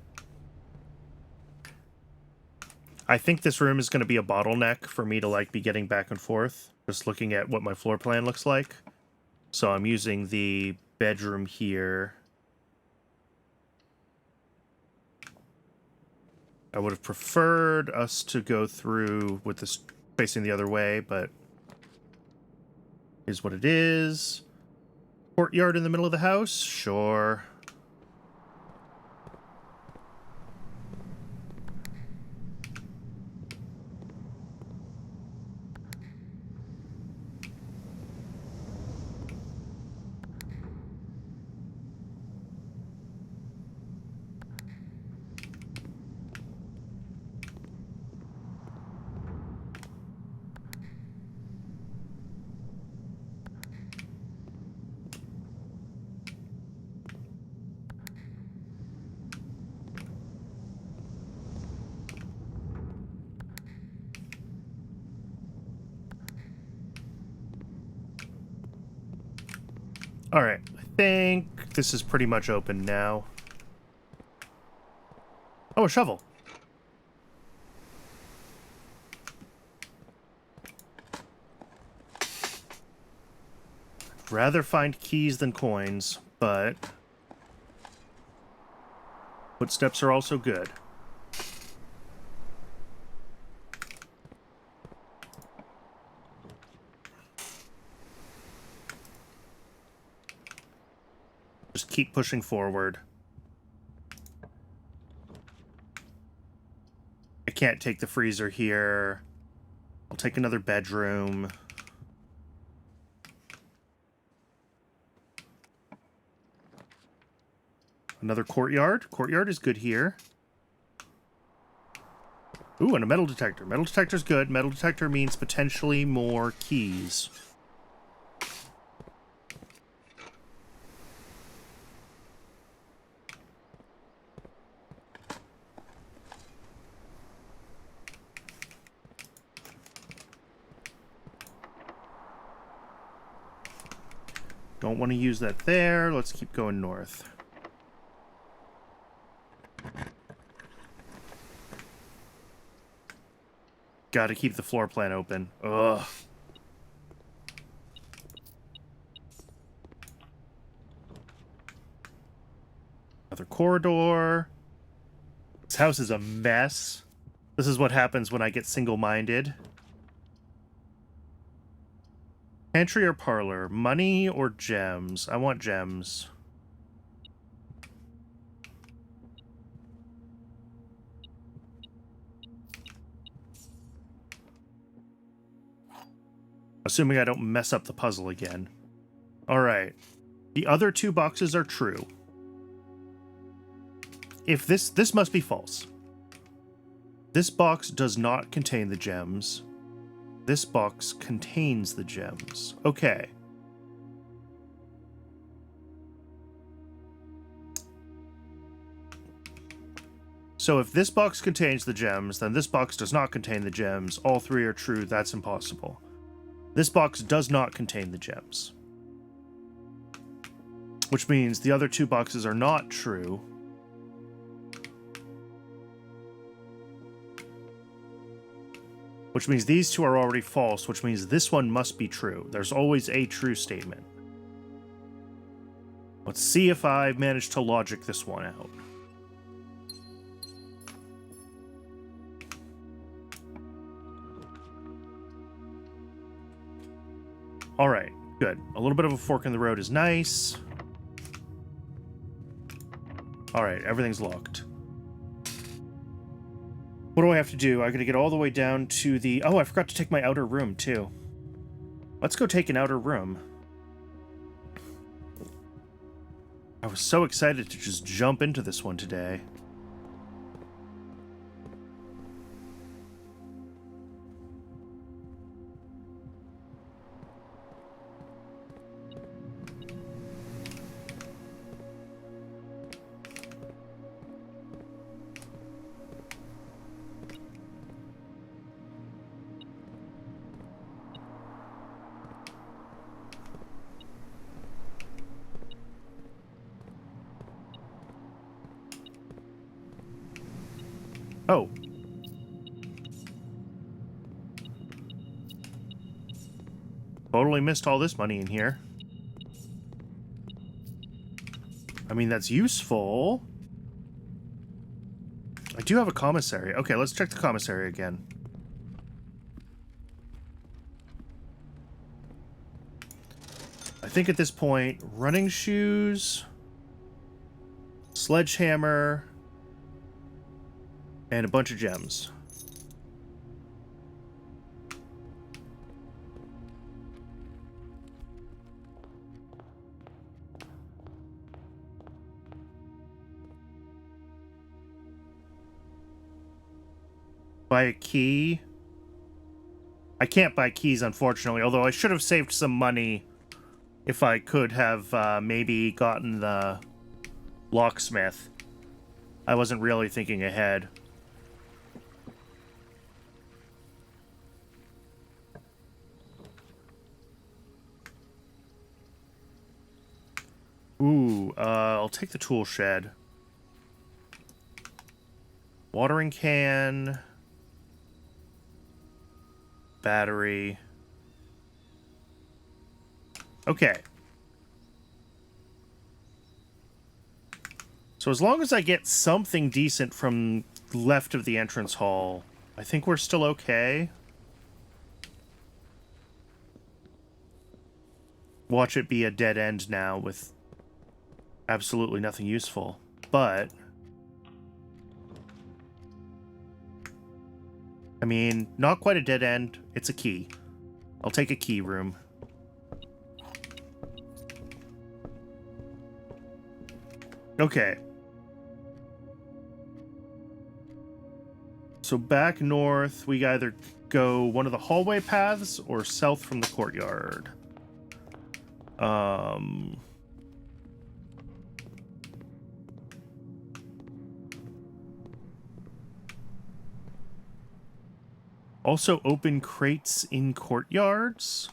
I think this room is going to be a bottleneck for me to like be getting back and forth, just looking at what my floor plan looks like. So I'm using the bedroom here. I would have preferred us to go through with this facing the other way, but is what it is. Courtyard in the middle of the house? Sure. Alright, I think this is pretty much open now. Oh, a shovel. I'd rather find keys than coins, but footsteps are also good. Just keep pushing forward. I can't take the freezer here. I'll take another bedroom. Another courtyard. Courtyard is good here. Ooh, and a metal detector. Metal detector's good. Metal detector means potentially more keys. Don't want to use that there. Let's keep going north. Gotta keep the floor plan open. Ugh. Another corridor. This house is a mess. This is what happens when I get single-minded. Pantry or parlor? Money or gems? I want gems. Assuming I don't mess up the puzzle again. Alright. The other two boxes are true. If this must be false. This box does not contain the gems. This box contains the gems. Okay. So if this box contains the gems, then this box does not contain the gems. All three are true. That's impossible. This box does not contain the gems. Which means the other two boxes are not true. Which means these two are already false, which means this one must be true. There's always a true statement. Let's see if I manage to logic this one out. Alright, good. A little bit of a fork in the road is nice. Alright, everything's locked. What do I have to do? I gotta get all the way down to the... Oh, I forgot to take my outer room, too. Let's go take an outer room. I was so excited to just jump into this one today. Oh. Totally missed all this money in here. I mean, that's useful. I do have a commissary. Okay, let's check the commissary again. I think at this point, running shoes, sledgehammer, and a bunch of gems. Buy a key. I can't buy keys, unfortunately, although I should have saved some money if I could have maybe gotten the locksmith. I wasn't really thinking ahead. I'll take the tool shed. Watering can. Battery. Okay. So as long as I get something decent from left of the entrance hall, I think we're still okay. Watch it be a dead end now with absolutely nothing useful. But I mean, not quite a dead end. It's a key. I'll take a key room. Okay. So back north, we either go one of the hallway paths or south from the courtyard. Also open crates in courtyards.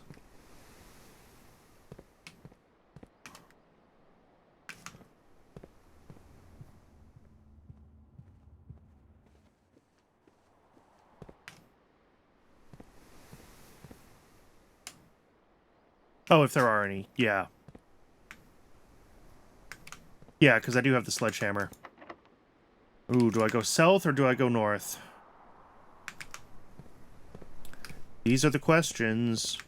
Oh, if there are any. Yeah. Yeah, because I do have the sledgehammer. Ooh, do I go south or do I go north? These are the questions.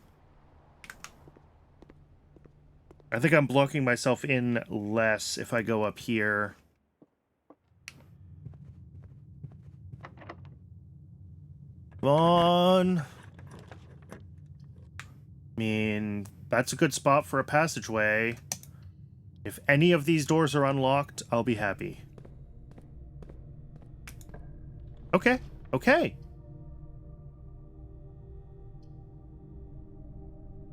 I think I'm blocking myself in less if I go up here. Come on. I mean, that's a good spot for a passageway. If any of these doors are unlocked, I'll be happy. Okay, okay.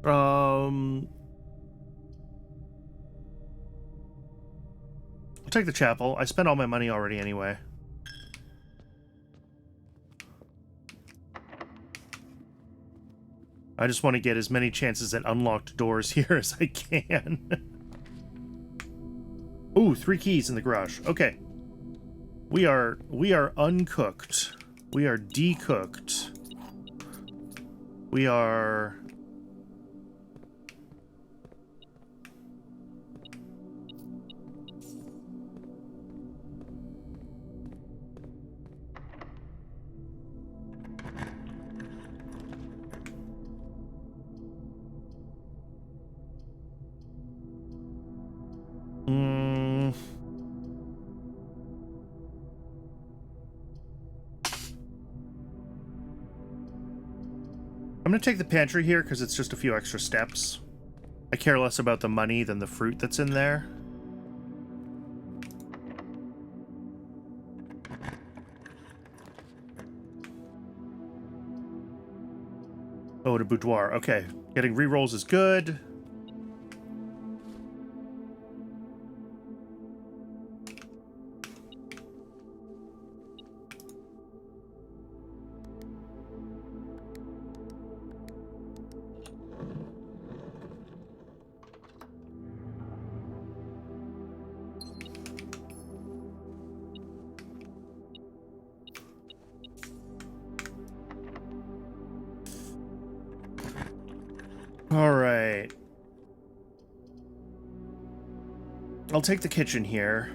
I'll take the chapel. I spent all my money already anyway. I just want to get as many chances at unlocked doors here as I can. Ooh, 3 keys in the garage. Okay. We are uncooked. We are decooked. We are... I'm going to take the pantry here because it's just a few extra steps. I care less about the money than the fruit that's in there. Oh, the boudoir. Okay. Getting rerolls is good. All right. I'll take the kitchen here.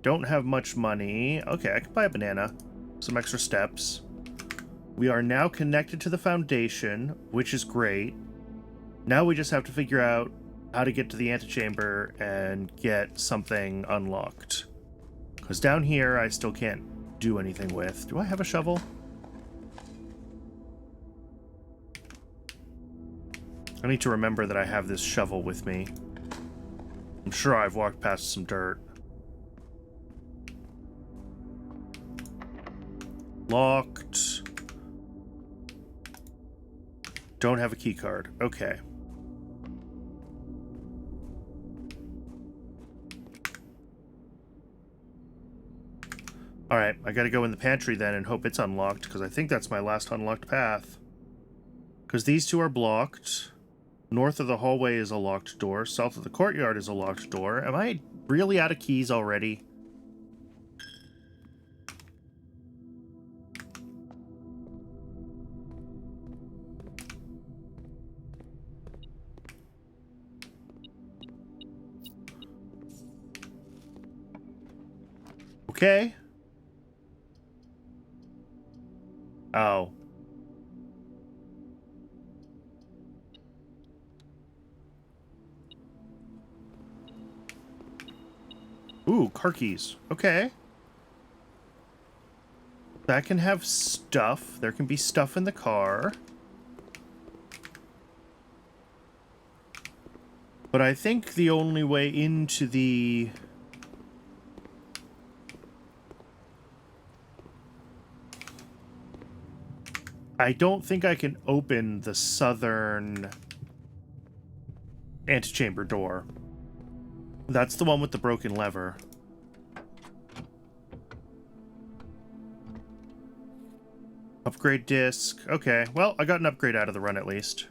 Don't have much money. Okay, I can buy a banana. Some extra steps. We are now connected to the foundation, which is great. Now we just have to figure out how to get to the antechamber and get something unlocked. Because down here, I still can't do anything with. Do I have a shovel? I need to remember that I have this shovel with me. I'm sure I've walked past some dirt. Locked. Don't have a key card. Okay. Alright, I gotta go in the pantry then and hope it's unlocked, because I think that's my last unlocked path. Because these two are blocked. North of the hallway is a locked door. South of the courtyard is a locked door. Am I really out of keys already? Okay. Oh. Ooh, car keys. Okay. That can have stuff. There can be stuff in the car. But I think the only way into the... I don't think I can open the southern antechamber door. That's the one with the broken lever. Upgrade disc. Okay, well, I got an upgrade out of the run at least.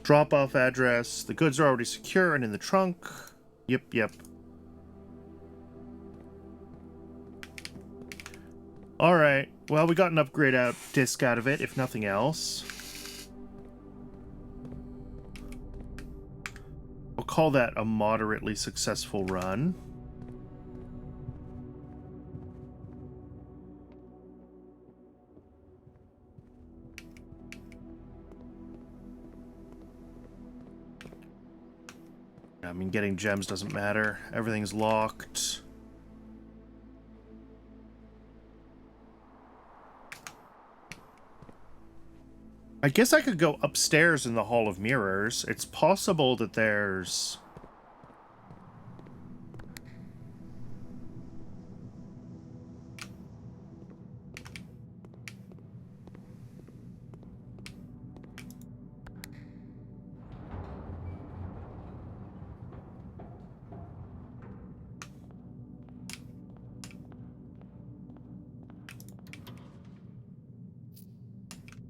Drop-off address. The goods are already secure and in the trunk. Yep. Alright, well, we got an upgrade disc out of it, if nothing else. I'll call that a moderately successful run. I mean, getting gems doesn't matter. Everything's locked. I guess I could go upstairs in the Hall of Mirrors. It's possible that there's...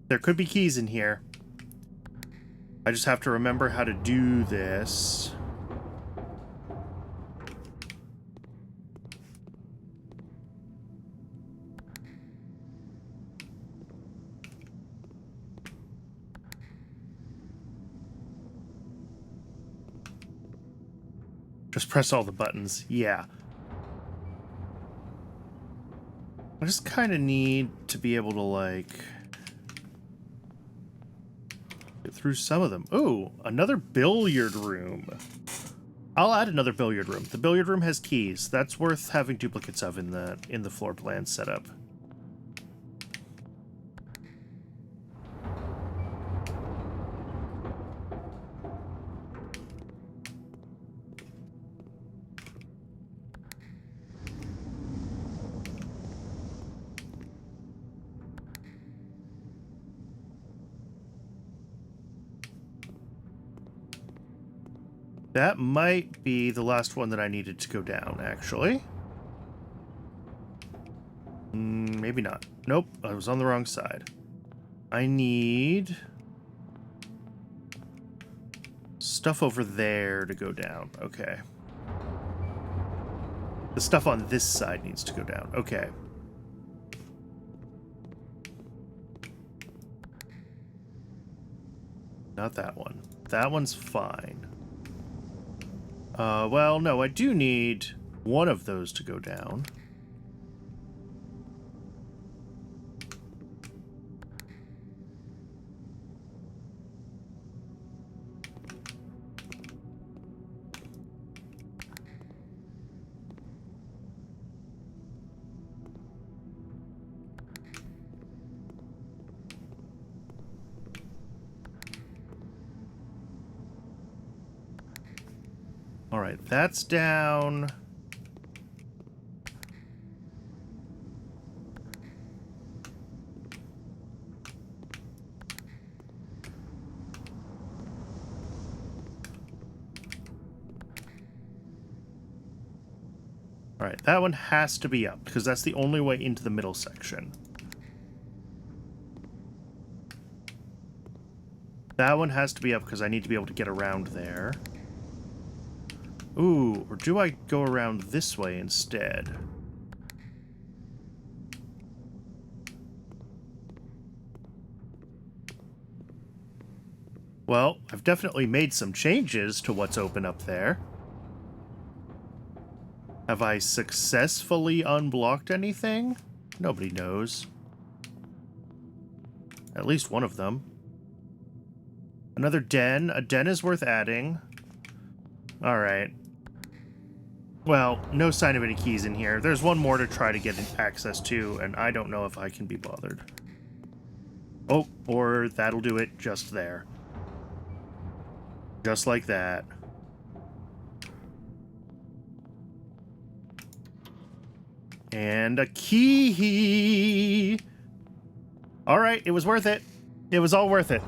There could be keys in here. I just have to remember how to do this. Just press all the buttons. Yeah. I just kind of need to be able to, like... through some of them. Ooh, another billiard room. I'll add another billiard room. The billiard room has keys. That's worth having duplicates of in the floor plan setup. That might be the last one that I needed to go down, actually. Maybe not. Nope, I was on the wrong side. I need... stuff over there to go down. Okay. The stuff on this side needs to go down. Okay. Not that one. That one's fine. Well, no, I do need one of those to go down. All right, that's down. All right, that one has to be up because that's the only way into the middle section. That one has to be up because I need to be able to get around there. Ooh, or do I go around this way instead? Well, I've definitely made some changes to what's open up there. Have I successfully unblocked anything? Nobody knows. At least one of them. Another den. A den is worth adding. Alright. Well, no sign of any keys in here. There's one more to try to get access to, and I don't know if I can be bothered. Oh, or that'll do it just there. Just like that. And a key! Alright, it was worth it. It was all worth it.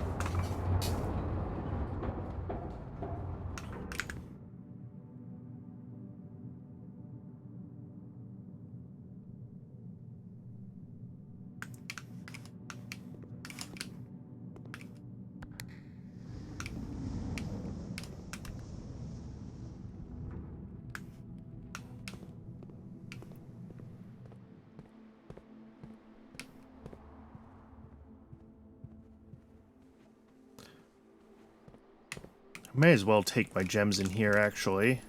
May as well take my gems in here, actually.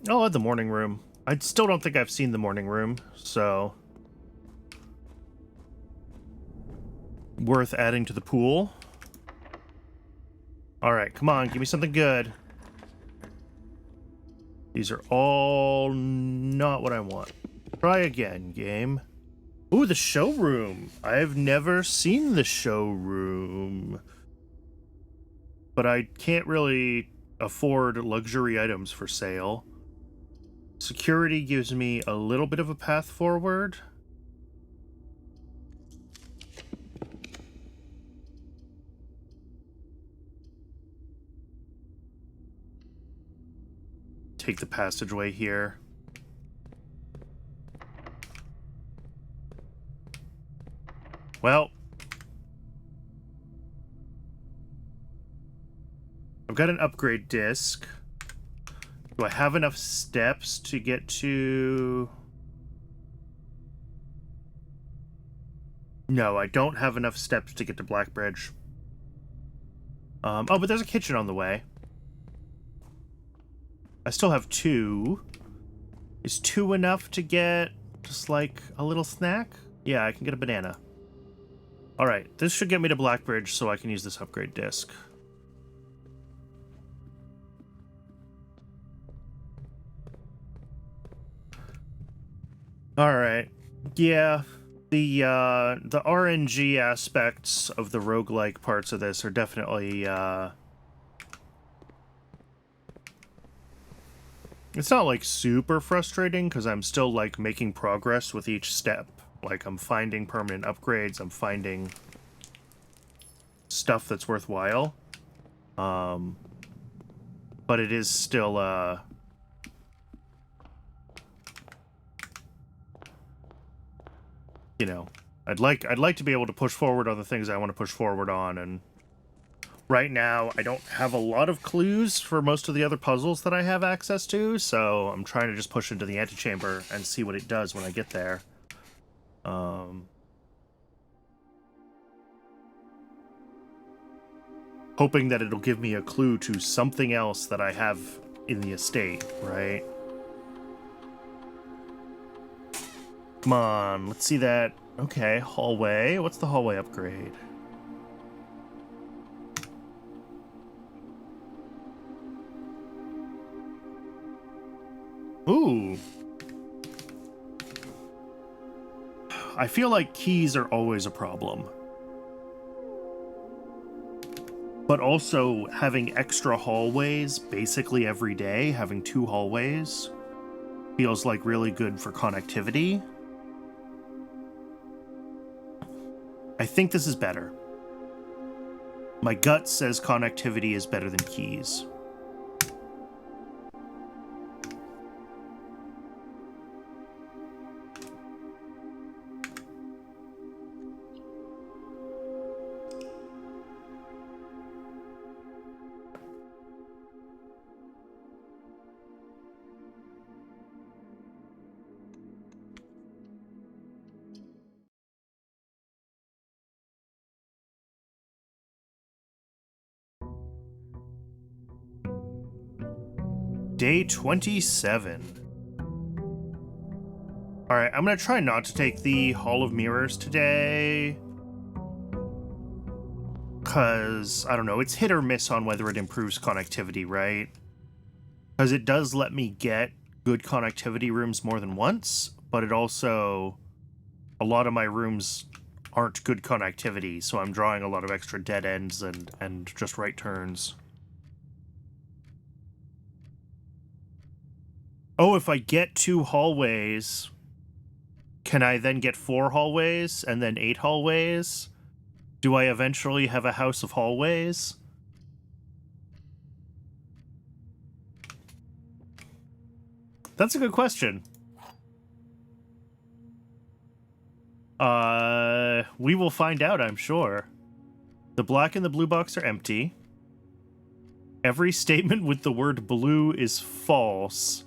I'll add the morning room. I still don't think I've seen the morning room, so... worth adding to the pool. Alright, come on, give me something good. These are all not what I want. Try again, game. Ooh, the showroom. I've never seen the showroom. But I can't really afford luxury items for sale. Security gives me a little bit of a path forward. Take the passageway here. Well, I've got an upgrade disc. Do I have enough steps to get to... No, I don't have enough steps to get to Blackbridge. Oh, but there's a kitchen on the way. I still have 2. Is 2 enough to get just like a little snack? Yeah, I can get a banana. Alright, this should get me to Blackbridge so I can use this upgrade disc. Alright. Yeah. The RNG aspects of the roguelike parts of this are definitely, it's not, like, super frustrating, because I'm still, like, making progress with each step. Like, I'm finding permanent upgrades, I'm finding stuff that's worthwhile. But it is still, you know, I'd like to be able to push forward on the things I want to push forward on, and right now I don't have a lot of clues for most of the other puzzles that I have access to, so I'm trying to just push into the antechamber and see what it does when I get there. Hoping that it'll give me a clue to something else that I have in the estate, right? Come on, let's see that. Okay, hallway. What's the hallway upgrade? Ooh. I feel like keys are always a problem. But also having extra hallways basically every day, having 2 hallways, feels like really good for connectivity. I think this is better. My gut says connectivity is better than keys. Day 27. Alright, I'm gonna try not to take the Hall of Mirrors today. Because, I don't know, it's hit or miss on whether it improves connectivity, right? Because it does let me get good connectivity rooms more than once, but it also... a lot of my rooms aren't good connectivity, so I'm drawing a lot of extra dead ends and just right turns. Oh, if I get 2 hallways, can I then get 4 hallways and then 8 hallways? Do I eventually have a house of hallways? That's a good question. We will find out, I'm sure. The black and the blue box are empty. Every statement with the word blue is false.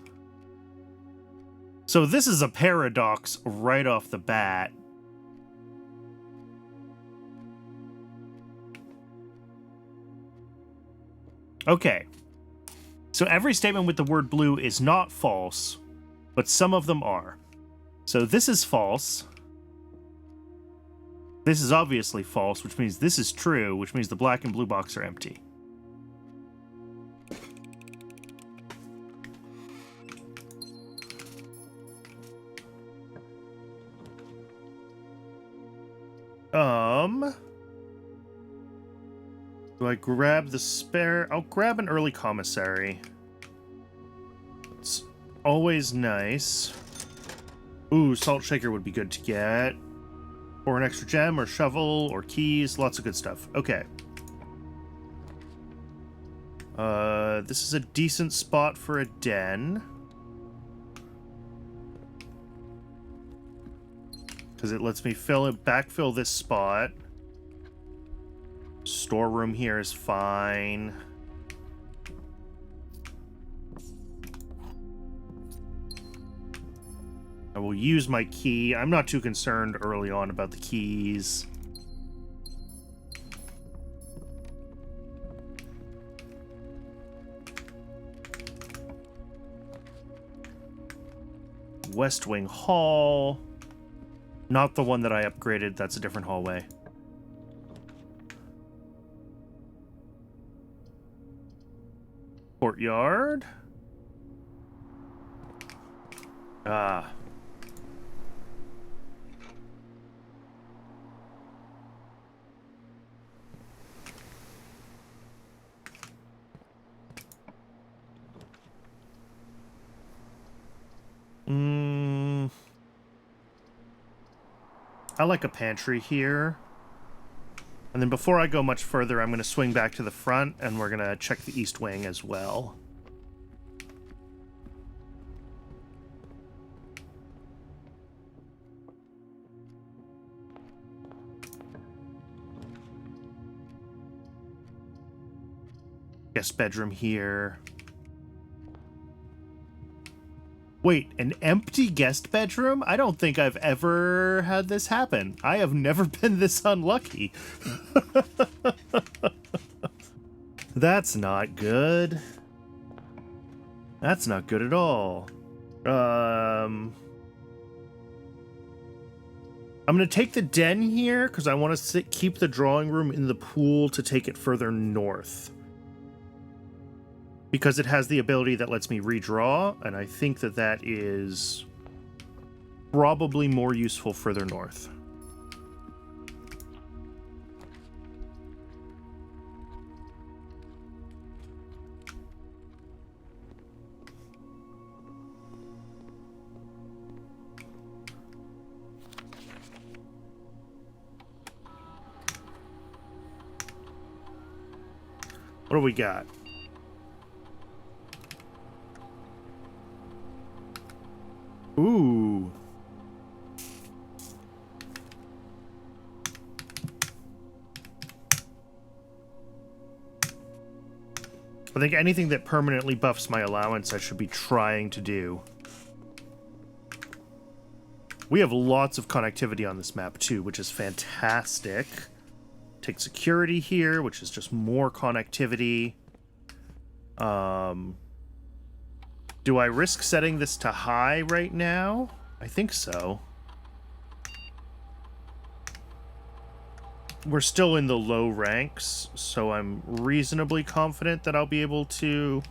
So this is a paradox right off the bat. Okay. So every statement with the word blue is not false, but some of them are. So this is false. This is obviously false, which means this is true, which means the black and blue box are empty. Do I grab the spare? I'll grab an early commissary. It's always nice. Ooh, salt shaker would be good to get. Or an extra gem, or shovel, or keys. Lots of good stuff. Okay. This is a decent spot for a den. Because it lets me backfill this spot. Storeroom here is fine. I will use my key. I'm not too concerned early on about the keys. West Wing Hall. Not the one that I upgraded. That's a different hallway. Courtyard. Ah. I like a pantry here. And then before I go much further, I'm going to swing back to the front, and we're going to check the east wing as well. Guest bedroom here. Wait, an empty guest bedroom? I don't think I've ever had this happen. I have never been this unlucky. That's not good. That's not good at all. I'm gonna take the den here because I want to keep the drawing room in the pool to take it further north. Because it has the ability that lets me redraw, and I think that that is probably more useful further north. What do we got? Ooh. I think anything that permanently buffs my allowance I should be trying to do. We have lots of connectivity on this map too, which is fantastic. Take security here, which is just more connectivity. Do I risk setting this to high right now? I think so. We're still in the low ranks, so I'm reasonably confident that I'll be able to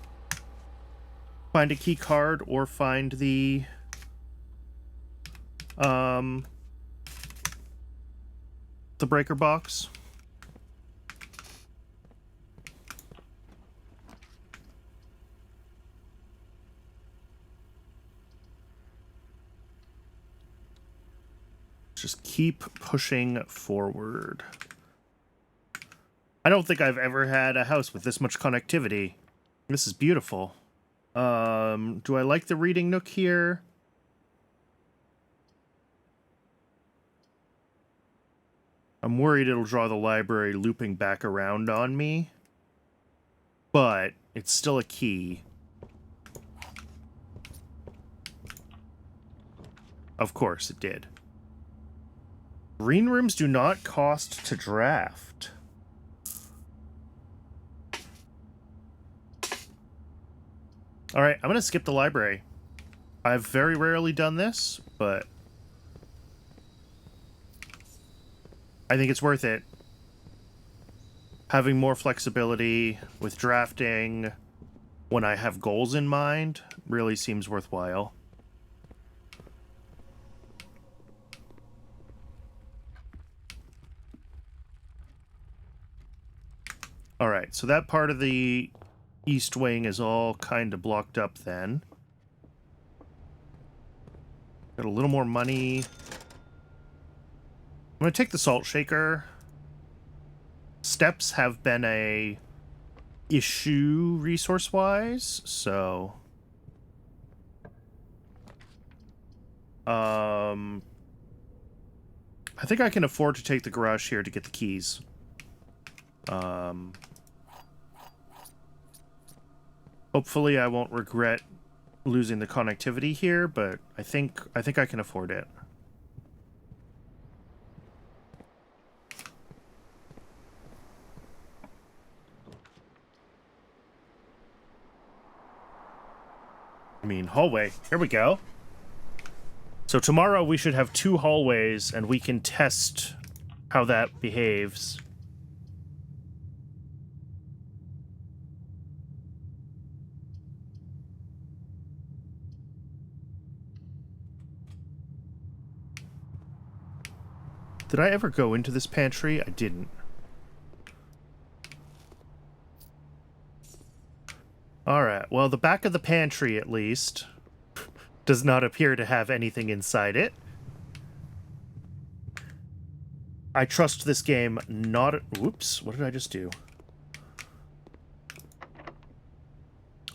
find a key card or find the breaker box. Just keep pushing forward. I don't think I've ever had a house with this much connectivity. This is beautiful. Do I like the reading nook here? I'm worried it'll draw the library looping back around on me. But it's still a key. Of course it did. Green rooms do not cost to draft. Alright, I'm gonna skip the library. I've very rarely done this, but I think it's worth it. Having more flexibility with drafting when I have goals in mind really seems worthwhile. Alright, so that part of the east wing is all kind of blocked up then. Got a little more money. I'm going to take the salt shaker. Steps have been a issue resource-wise, so I think I can afford to take the garage here to get the keys. Hopefully I won't regret losing the connectivity here, but I think I can afford it. I mean, hallway. Here we go. So tomorrow we should have 2 hallways, and we can test how that behaves. Did I ever go into this pantry? I didn't. Alright, well, the back of the pantry, at least, does not appear to have anything inside it. I trust this game not... Whoops, what did I just do?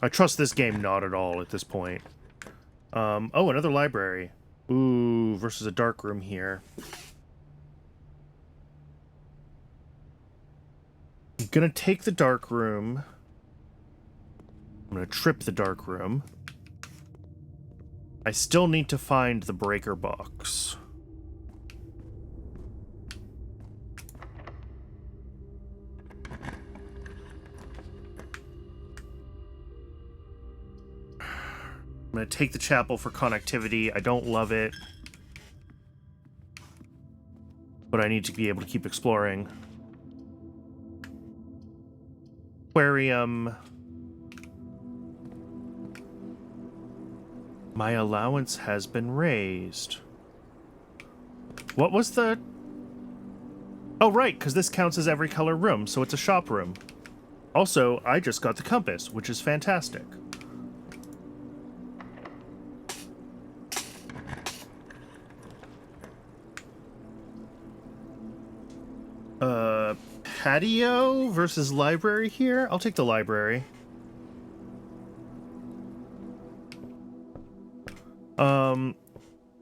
I trust this game not at all at this point. Oh, another library. Ooh, versus a dark room here. I'm gonna take the dark room. I'm gonna trip the dark room. I still need to find the breaker box. I'm gonna take the chapel for connectivity. I don't love it, but I need to be able to keep exploring. Aquarium. My allowance has been raised. What was the... Oh, right, because this counts as every color room, so it's a shop room. Also, I just got the compass, which is fantastic. patio versus library here? I'll take the library.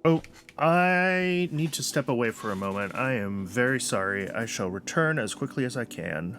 Oh, I need to step away for a moment. I am very sorry. I shall return as quickly as I can.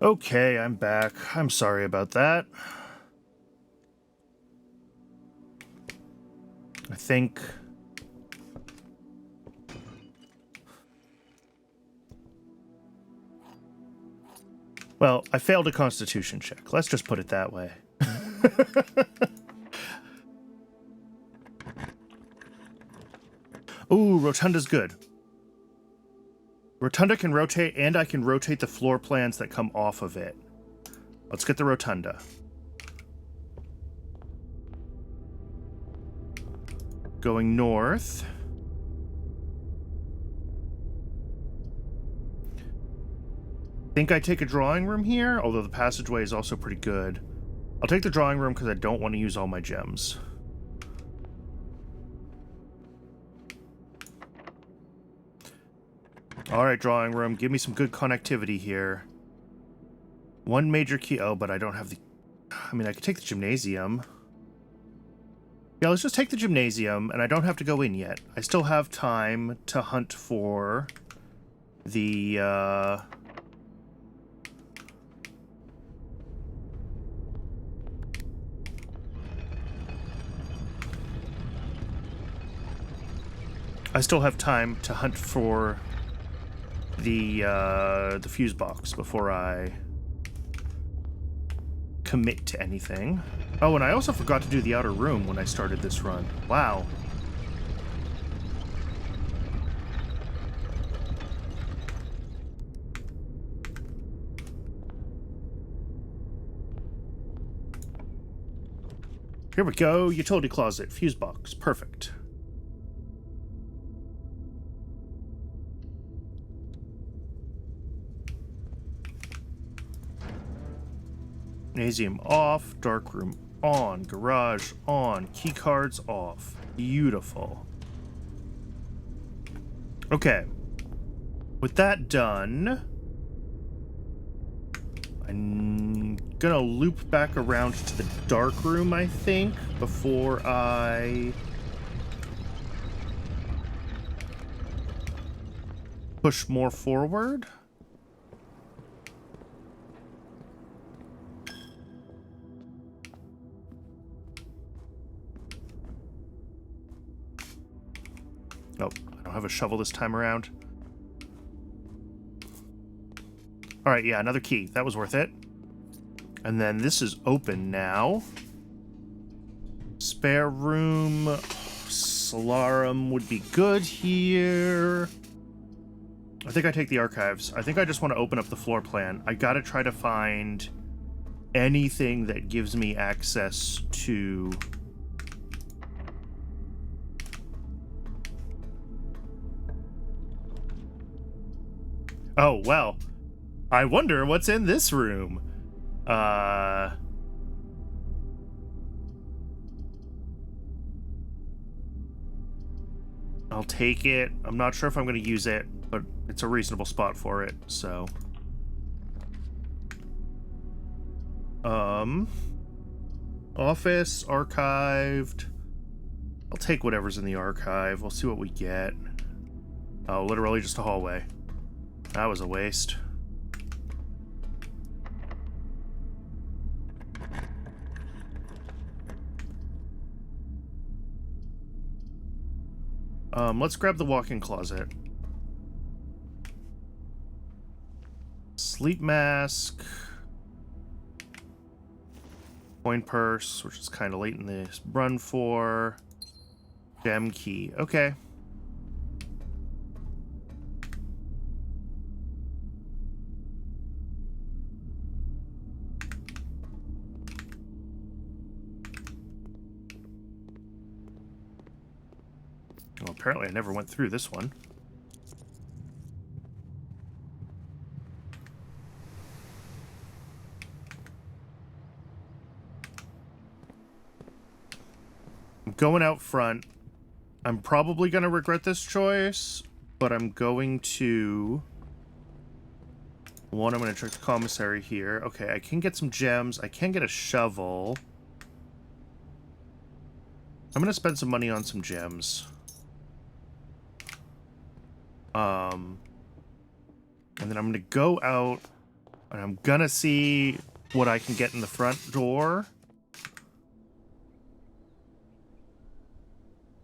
Okay, I'm back. I'm sorry about that. I think... Well, I failed a constitution check. Let's just put it that way. Ooh, Rotunda's good. Rotunda can rotate, and I can rotate the floor plans that come off of it. Let's get the Rotunda. Going north. Think I take a drawing room here, although the passageway is also pretty good. I'll take the drawing room because I don't want to use all my gems. Alright, drawing room, give me some good connectivity here. One major key. Oh, but I don't have the... I mean, I could take the gymnasium. Yeah, let's just take the gymnasium, and I don't have to go in yet. I still have time to hunt for the, I still have time to hunt for the fuse box before I commit to anything. Oh, and I also forgot to do the outer room when I started this run. Wow. Here we go. Utility closet, fuse box. Perfect. Gymnasium off, dark room on, garage on, key cards off. Beautiful. Okay. With that done, I'm gonna loop back around to the dark room, I think, before I push more forward. Nope, I don't have a shovel this time around. Alright, yeah, another key. That was worth it. And then this is open now. Spare room. Solarum would be good here. I think I take the archives. I think I just want to open up the floor plan. I gotta try to find anything that gives me access to... Oh, well. I wonder what's in this room. I'll take it. I'm not sure if I'm going to use it, but it's a reasonable spot for it, so. Office, archived. I'll take whatever's in the archive. We'll see what we get. Oh, literally just a hallway. That was a waste. Let's grab the walk-in closet. Sleep mask. Coin purse, which is kind of late in the run for. Gem key. Okay. Well, apparently I never went through this one. I'm going out front. I'm probably going to regret this choice, but I'm going to... One, I'm going to check the commissary here. Okay, I can get some gems. I can get a shovel. I'm going to spend some money on some gems. And then I'm going to go out And I'm gonna see what I can get in the front door.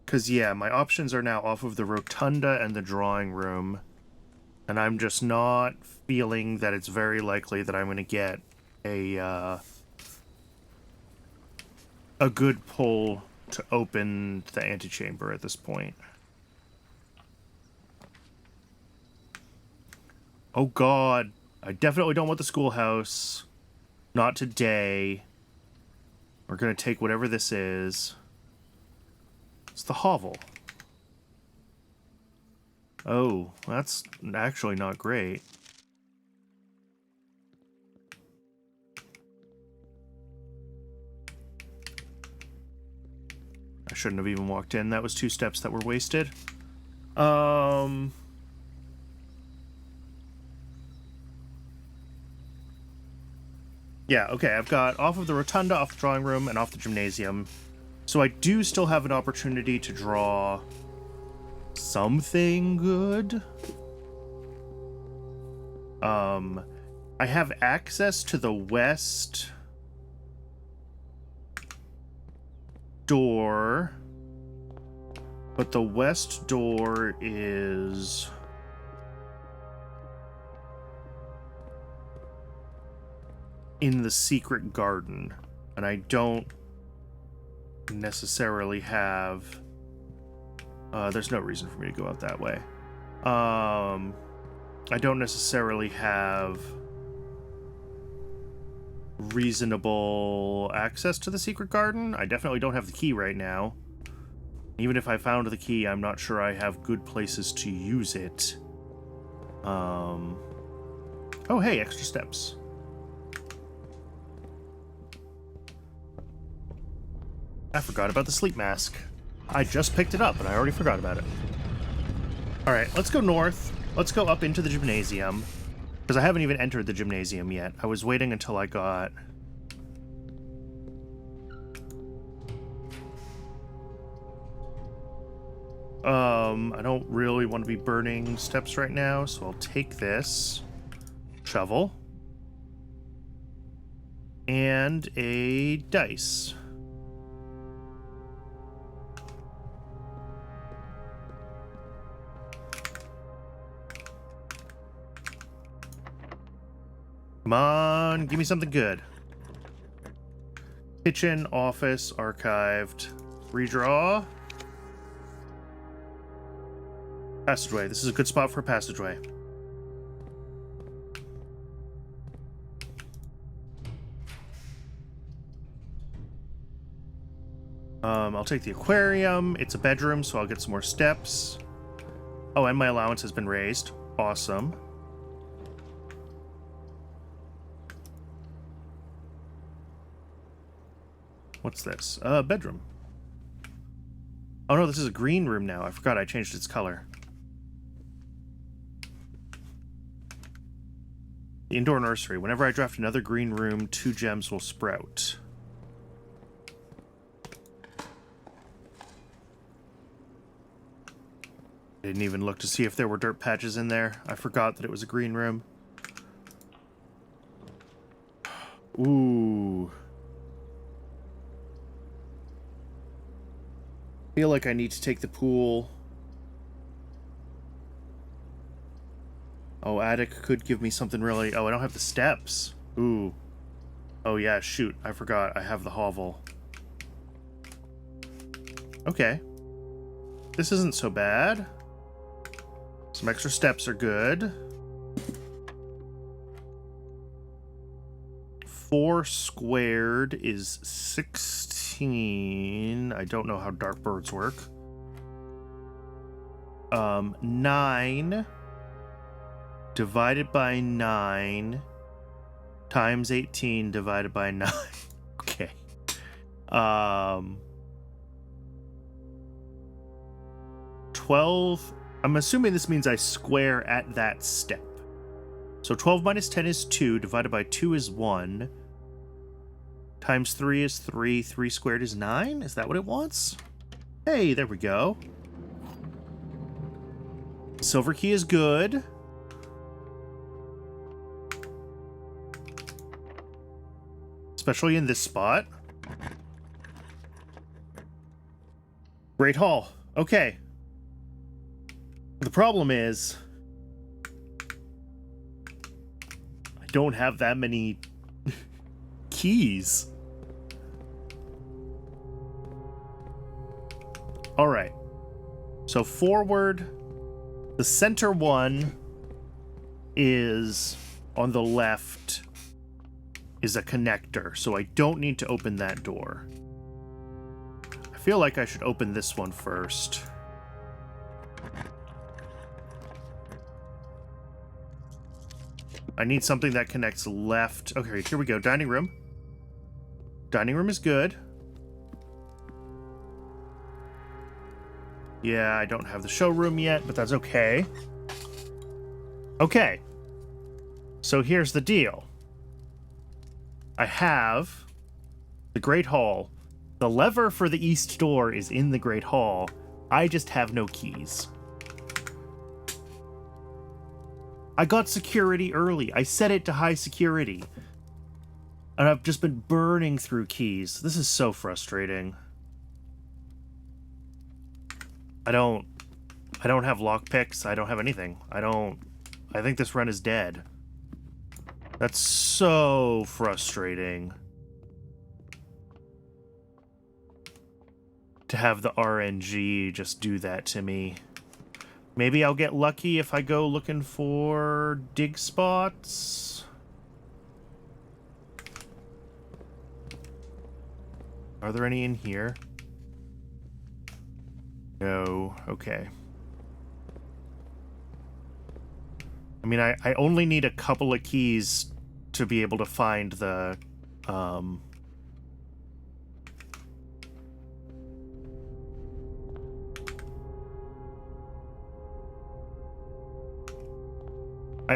Because, yeah, my options are now off of the rotunda and the drawing room. And I'm just not feeling that it's very likely that I'm going to get a good pull to open the antechamber at this point. Oh god, I definitely don't want the schoolhouse. Not today. We're going to take whatever this is. It's the hovel. Oh, that's actually not great. I shouldn't have even walked in. That was 2 steps that were wasted. Yeah, okay, I've got off of the rotunda, off the drawing room, and off the gymnasium. So I do still have an opportunity to draw something good. I have access to the west door, but the west door is in the secret garden, and I don't necessarily have there's no reason for me to go out that way. I don't necessarily have reasonable access to the secret garden. I definitely don't have the key right now. Even if I found the key, I'm not sure I have good places to use it. Oh, hey, extra steps. I forgot about the sleep mask. I just picked it up, and I already forgot about it. Alright, let's go north. Let's go up into the gymnasium. Because I haven't even entered the gymnasium yet. I was waiting until I got... I don't really want to be burning steps right now, so I'll take this shovel and a dice. Come on, give me something good. Kitchen, office, archived, redraw. Passageway. This is a good spot for a passageway. I'll take the aquarium. It's a bedroom, so I'll get some more steps. Oh, and my allowance has been raised. Awesome. What's this? Bedroom. Oh no, this is a green room now. I forgot I changed its color. The indoor nursery. Whenever I draft another green room, 2 gems will sprout. I didn't even look to see if there were dirt patches in there. I forgot that it was a green room. Ooh. Feel like I need to take the pool. Oh, attic could give me something really... Oh, I don't have the steps. Ooh. Oh, yeah, shoot. I forgot. I have the hovel. Okay. This isn't so bad. Some extra steps are good. 4 squared is 16. I don't know how dark birds work. 9 divided by 9 times 18 divided by 9. Okay. 12. I'm assuming this means I square at that step. So 12 minus 10 is 2, divided by 2 is 1. Times 3 is 3. 3 squared is 9? Is that what it wants? Hey, there we go. Silver key is good. Especially in this spot. Great Hall. Okay. The problem is I don't have that many keys. All right. So forward, the center one is on the left is a connector, so I don't need to open that door. I feel like I should open this one first. I need something that connects left. Okay, here we go. Dining room. Dining room is good. Yeah, I don't have the showroom yet, but that's okay. Okay. So here's the deal. I have the Great Hall. The lever for the east door is in the Great Hall. I just have no keys. I got security early. I set it to high security. And I've just been burning through keys. This is so frustrating. I don't have lockpicks. I don't have anything. I think this run is dead. That's so frustrating. To have the RNG just do that to me. Maybe I'll get lucky if I go looking for dig spots. Are there any in here? No. Okay. I mean, I only need a couple of keys to be able to find the, I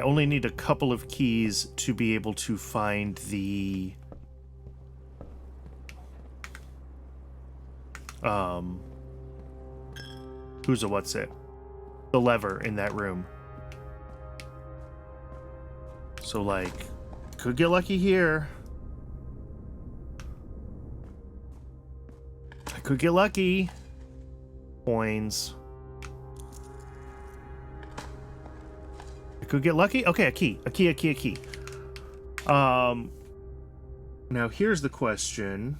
only need a couple of keys to be able to find the, what's it? The lever in that room. So, like, could get lucky here. I could get lucky. Coins. I could get lucky. Okay, a key. A key. Now, here's the question.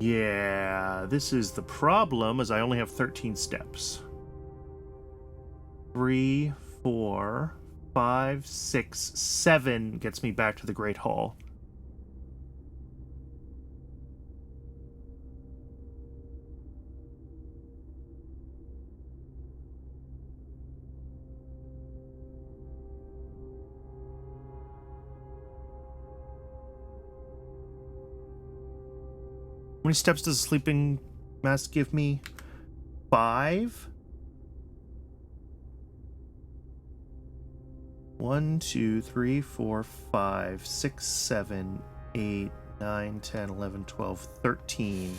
Yeah, this is the problem, as I only have 13 steps. 3, 4, 5, 6, 7 gets me back to the Great Hall. How many steps does a sleeping mask give me? 5? 1, 2, 3, 4, 5, 6, 7, 8, 9, 10, 11, 12, 13.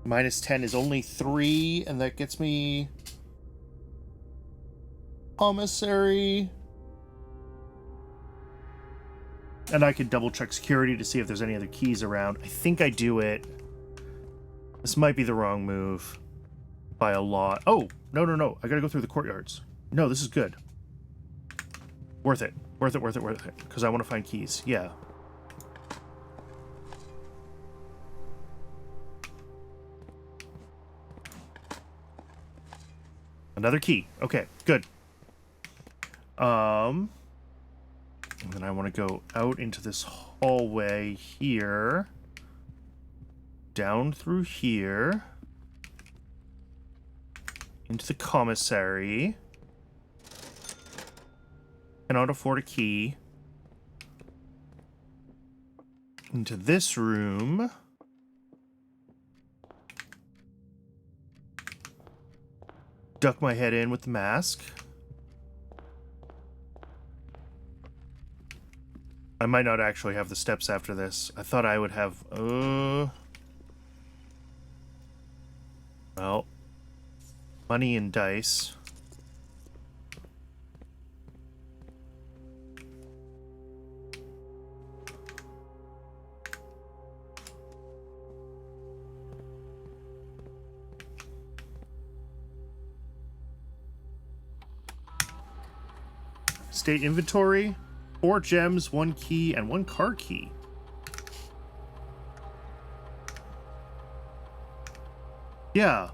Minus 10 is only 3, and that gets me commissary. And I could double check security to see if there's any other keys around. I think I do it. This might be the wrong move by a lot. Oh, no. I gotta go through the courtyards. No, this is good. Worth it. Worth it. Because I want to find keys. Yeah. Another key. Okay, good. And then I want to go out into this hallway here. Down through here. Into the commissary. Cannot afford a key. Into this room. Duck my head in with the mask. I might not actually have the steps after this. I thought I would have... Well. Money and dice. State inventory, 4 gems, 1 key, and 1 card key. Yeah,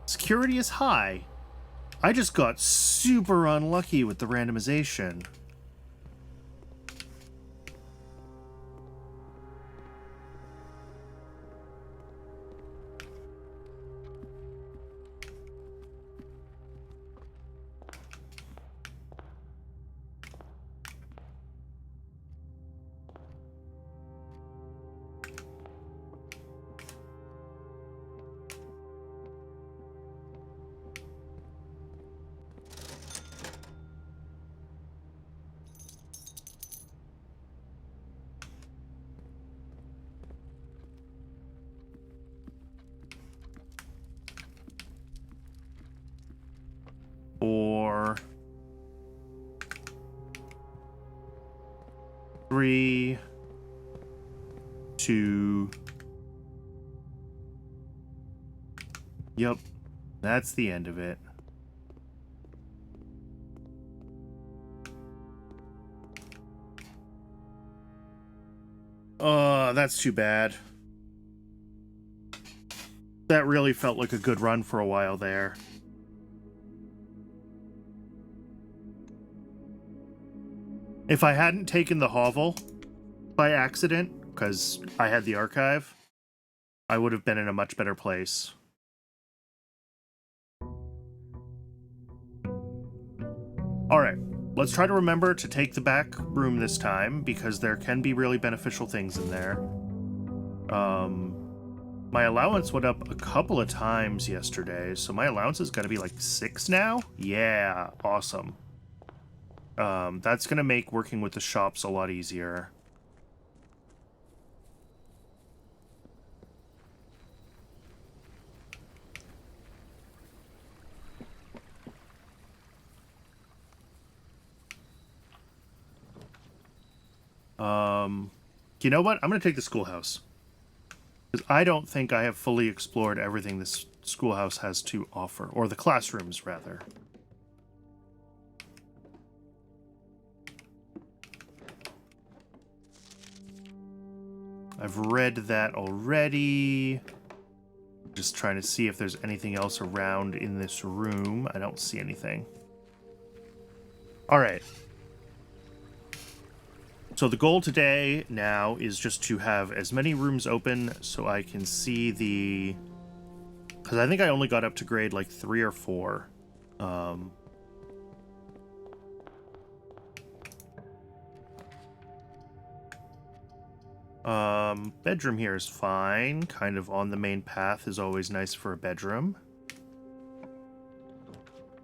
security is high. I just got super unlucky with the randomization. Four, 3, 2. Yep, that's the end of it. That's too bad. That really felt like a good run for a while there. If I hadn't taken the hovel by accident, because I had the archive, I would have been in a much better place. Alright, let's try to remember to take the back room this time, because there can be really beneficial things in there. My allowance went up a couple of times yesterday, so my allowance is going to be like 6 now? Yeah, awesome. That's going to make working with the shops a lot easier. You know what? I'm going to take the schoolhouse. Because I don't think I have fully explored everything this schoolhouse has to offer. Or the classrooms, rather. I've read that already. Just trying to see if there's anything else around in this room. I don't see anything. Alright. So the goal today now is just to have as many rooms open so I can see the... Because I think I only got up to grade like 3 or 4. Bedroom here is fine. Kind of on the main path is always nice for a bedroom.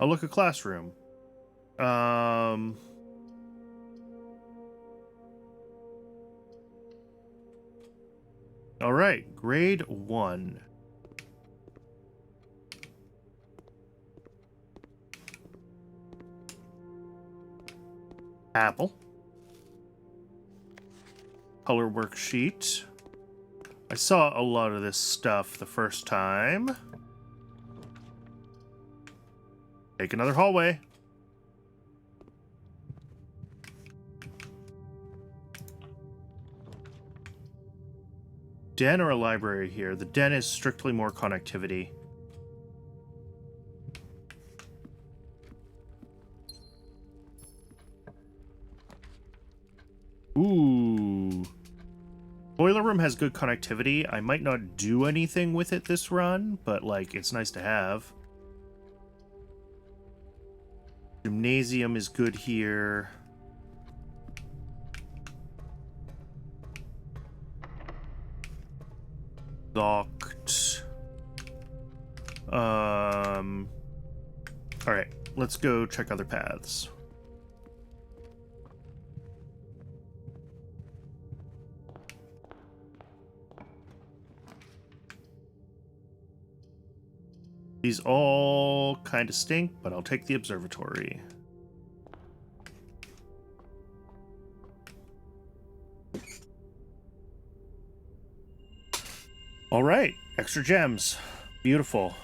Oh, look, a classroom. All right, grade 1. Apple. Color worksheet. I saw a lot of this stuff the first time. Take another hallway. Den or a library here? The den is strictly more connectivity. Ooh. Boiler room has good connectivity. I might not do anything with it this run, but, like, it's nice to have. Gymnasium is good here. Locked. Alright, let's go check other paths. These all kind of stink, but I'll take the observatory. All right, extra gems. Beautiful.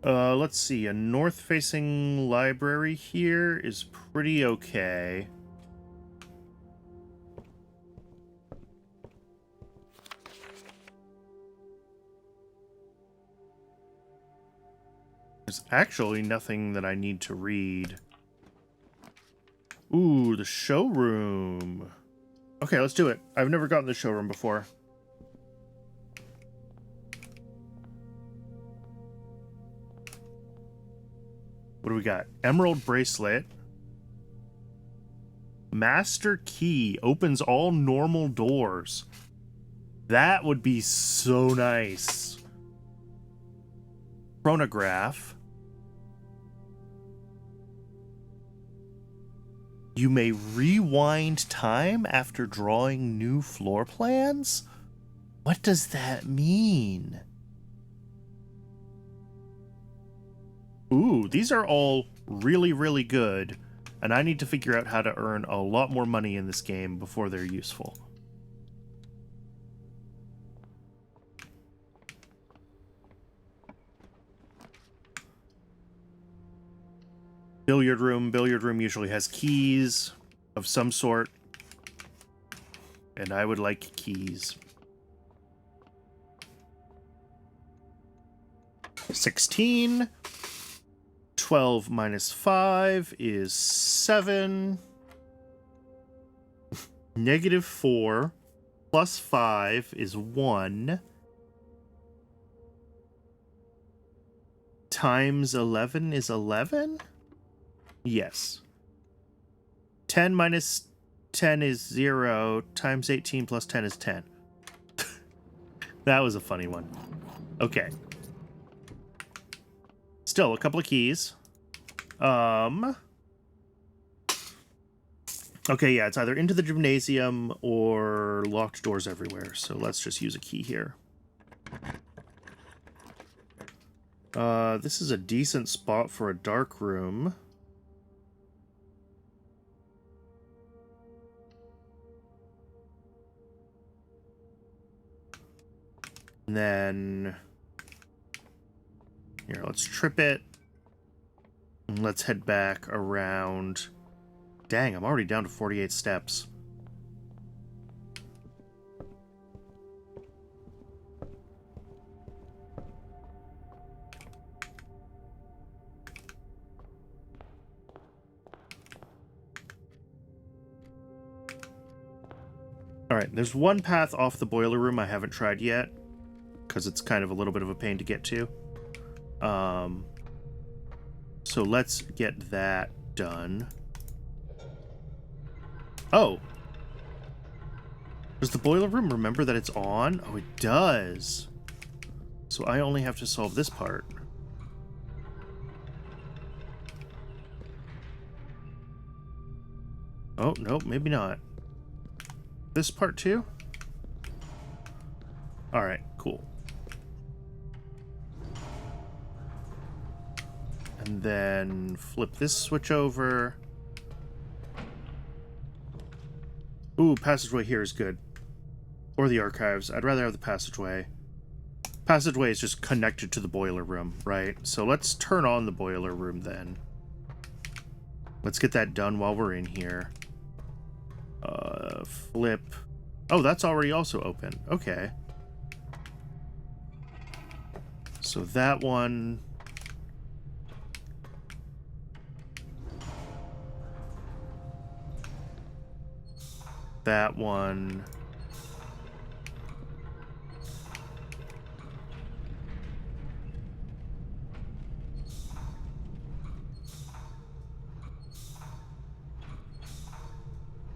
Let's see. A north-facing library here is pretty okay. There's actually nothing that I need to read. Ooh, the showroom. Okay, let's do it. I've never gotten the showroom before. What do we got? Emerald bracelet. Master key opens all normal doors. That would be so nice. Chronograph. You may rewind time after drawing new floor plans? What does that mean? Ooh, these are all really, really good, and I need to figure out how to earn a lot more money in this game before they're useful. Billiard room. Billiard room usually has keys of some sort, and I would like keys. 16. 12 minus 5 is 7. Negative 4 plus 5 is 1. Times 11 is 11? Yes. 10 minus 10 is 0. Times 18 plus 10 is 10. That was a funny one. Okay. Still, a couple of keys. Okay, yeah, it's either into the gymnasium or locked doors everywhere. So let's just use a key here. This is a decent spot for a dark room. And then here, let's trip it. And let's head back around. Dang, I'm already down to 48 steps. Alright, there's one path off the boiler room I haven't tried yet, because it's kind of a little bit of a pain to get to. So let's get that done. Oh! Does the boiler room remember that it's on? Oh, it does. So I only have to solve this part. Oh, nope, maybe not. This part too? Alright, cool. And then flip this switch over. Ooh, passageway here is good. Or the archives. I'd rather have the passageway. Passageway is just connected to the boiler room, right? So let's turn on the boiler room then. Let's get that done while we're in here. Flip. Oh, that's already also open. Okay. So that one... that one...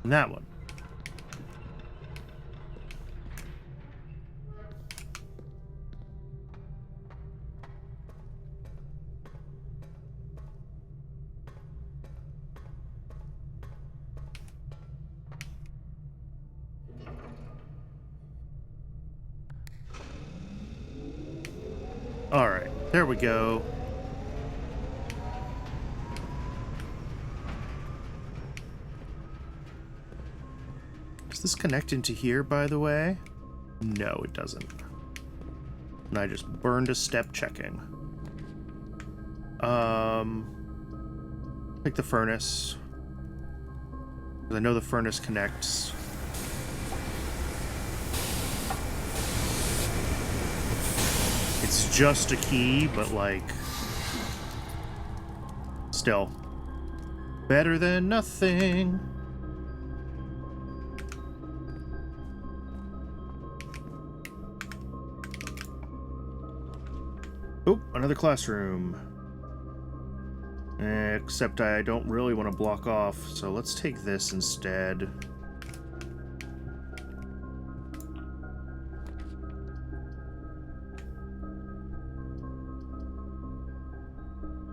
and that one. All right, there we go. Does this connect into here, by the way? No, it doesn't. And I just burned a step checking. Take the furnace. 'Cause I know the furnace connects. It's just a key, but like, still better than nothing. Oh, another classroom. Except I don't really want to block off, so let's take this instead.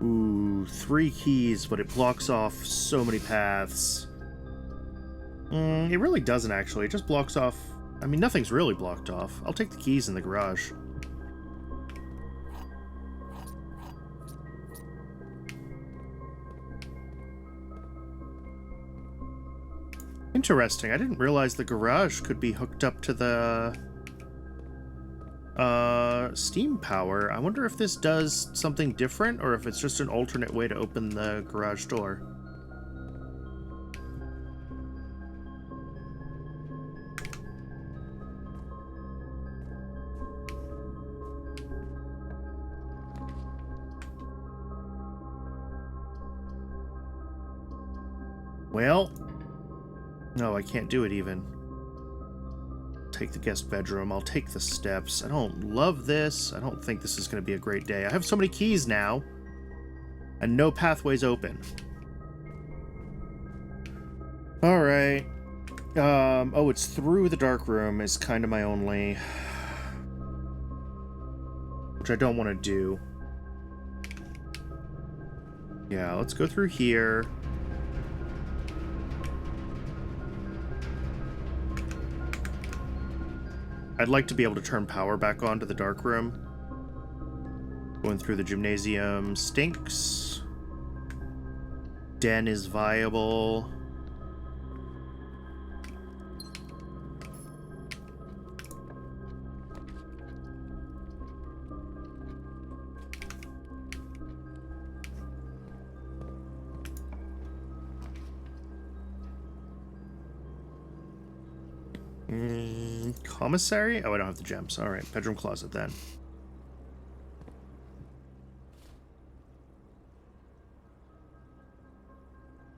Ooh, 3 keys, but it blocks off so many paths. It really doesn't, actually. It just blocks off... I mean, nothing's really blocked off. I'll take the keys in the garage. Interesting. I didn't realize the garage could be hooked up to the steam power. I wonder if this does something different or if it's just an alternate way to open the garage door. Well, no, I can't do it even. Take the guest bedroom. I'll take the steps. I don't love this. I don't think this is going to be a great day. I have so many keys now, and no pathways open. All right. Oh, it's through the dark room is kind of my only, which I don't want to do. Yeah, let's go through here. I'd like to be able to turn power back on to the dark room. Going through the gymnasium stinks. Den is viable. Commissary? Oh, I don't have the gems. All right, bedroom closet then.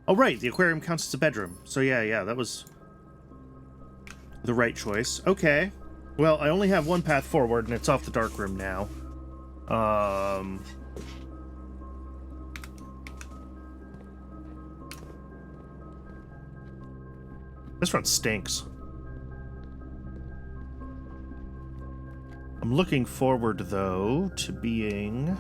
Oh, right, the aquarium counts as a bedroom. So yeah, that was the right choice. Okay. Well, I only have one path forward, and it's off the dark room now. This one stinks. I'm looking forward, though, to being...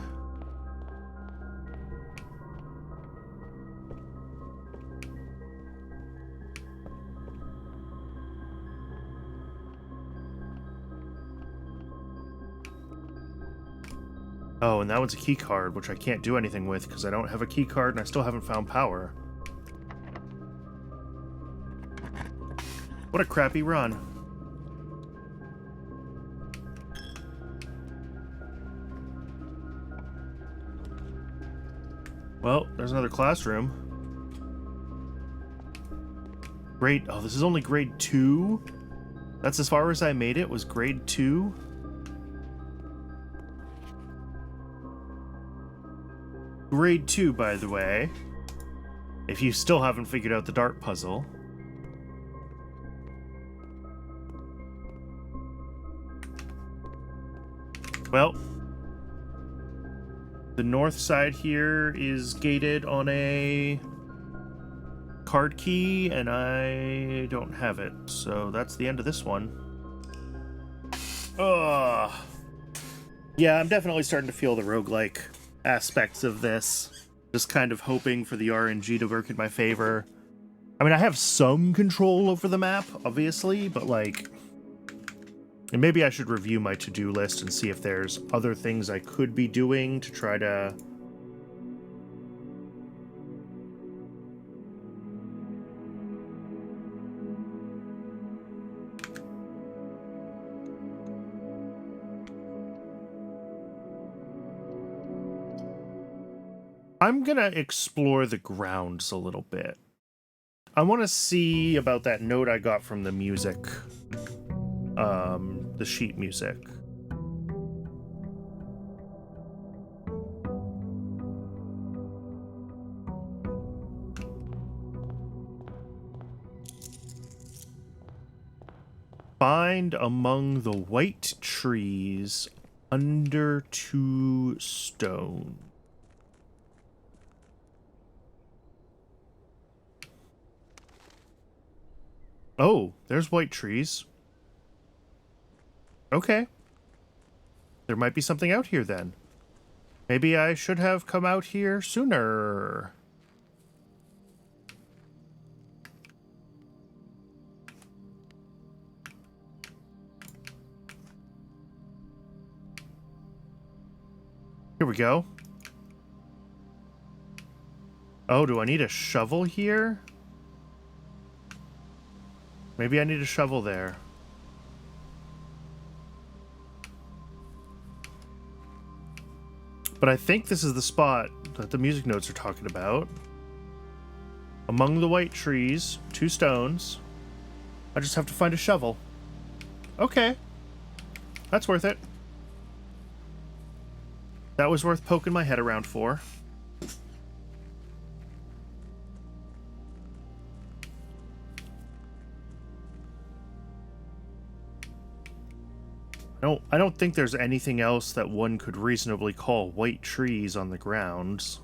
Oh, and that one's a key card, which I can't do anything with because I don't have a key card and I still haven't found power. What a crappy run. Well, there's another classroom. Grade... Oh, this is only grade 2? That's as far as I made it, was grade 2? Grade 2, by the way. If you still haven't figured out the dart puzzle. Well... The north side here is gated on a card key, and I don't have it. So that's the end of this one. Ugh. Yeah, I'm definitely starting to feel the roguelike aspects of this. Just kind of hoping for the RNG to work in my favor. I mean, I have some control over the map, obviously, but like... And maybe I should review my to-do list and see if there's other things I could be doing to try to... I'm gonna explore the grounds a little bit. I want to see about that note I got from the music. The sheet music. Find among the white trees under 2 stone. Oh, there's white trees. Okay. There might be something out here then. Maybe I should have come out here sooner. Here we go. Oh, do I need a shovel here? Maybe I need a shovel there. But I think this is the spot that the music notes are talking about. Among the white trees, 2 stones. I just have to find a shovel. Okay. That's worth it. That was worth poking my head around for. I don't think there's anything else that one could reasonably call white trees on the grounds.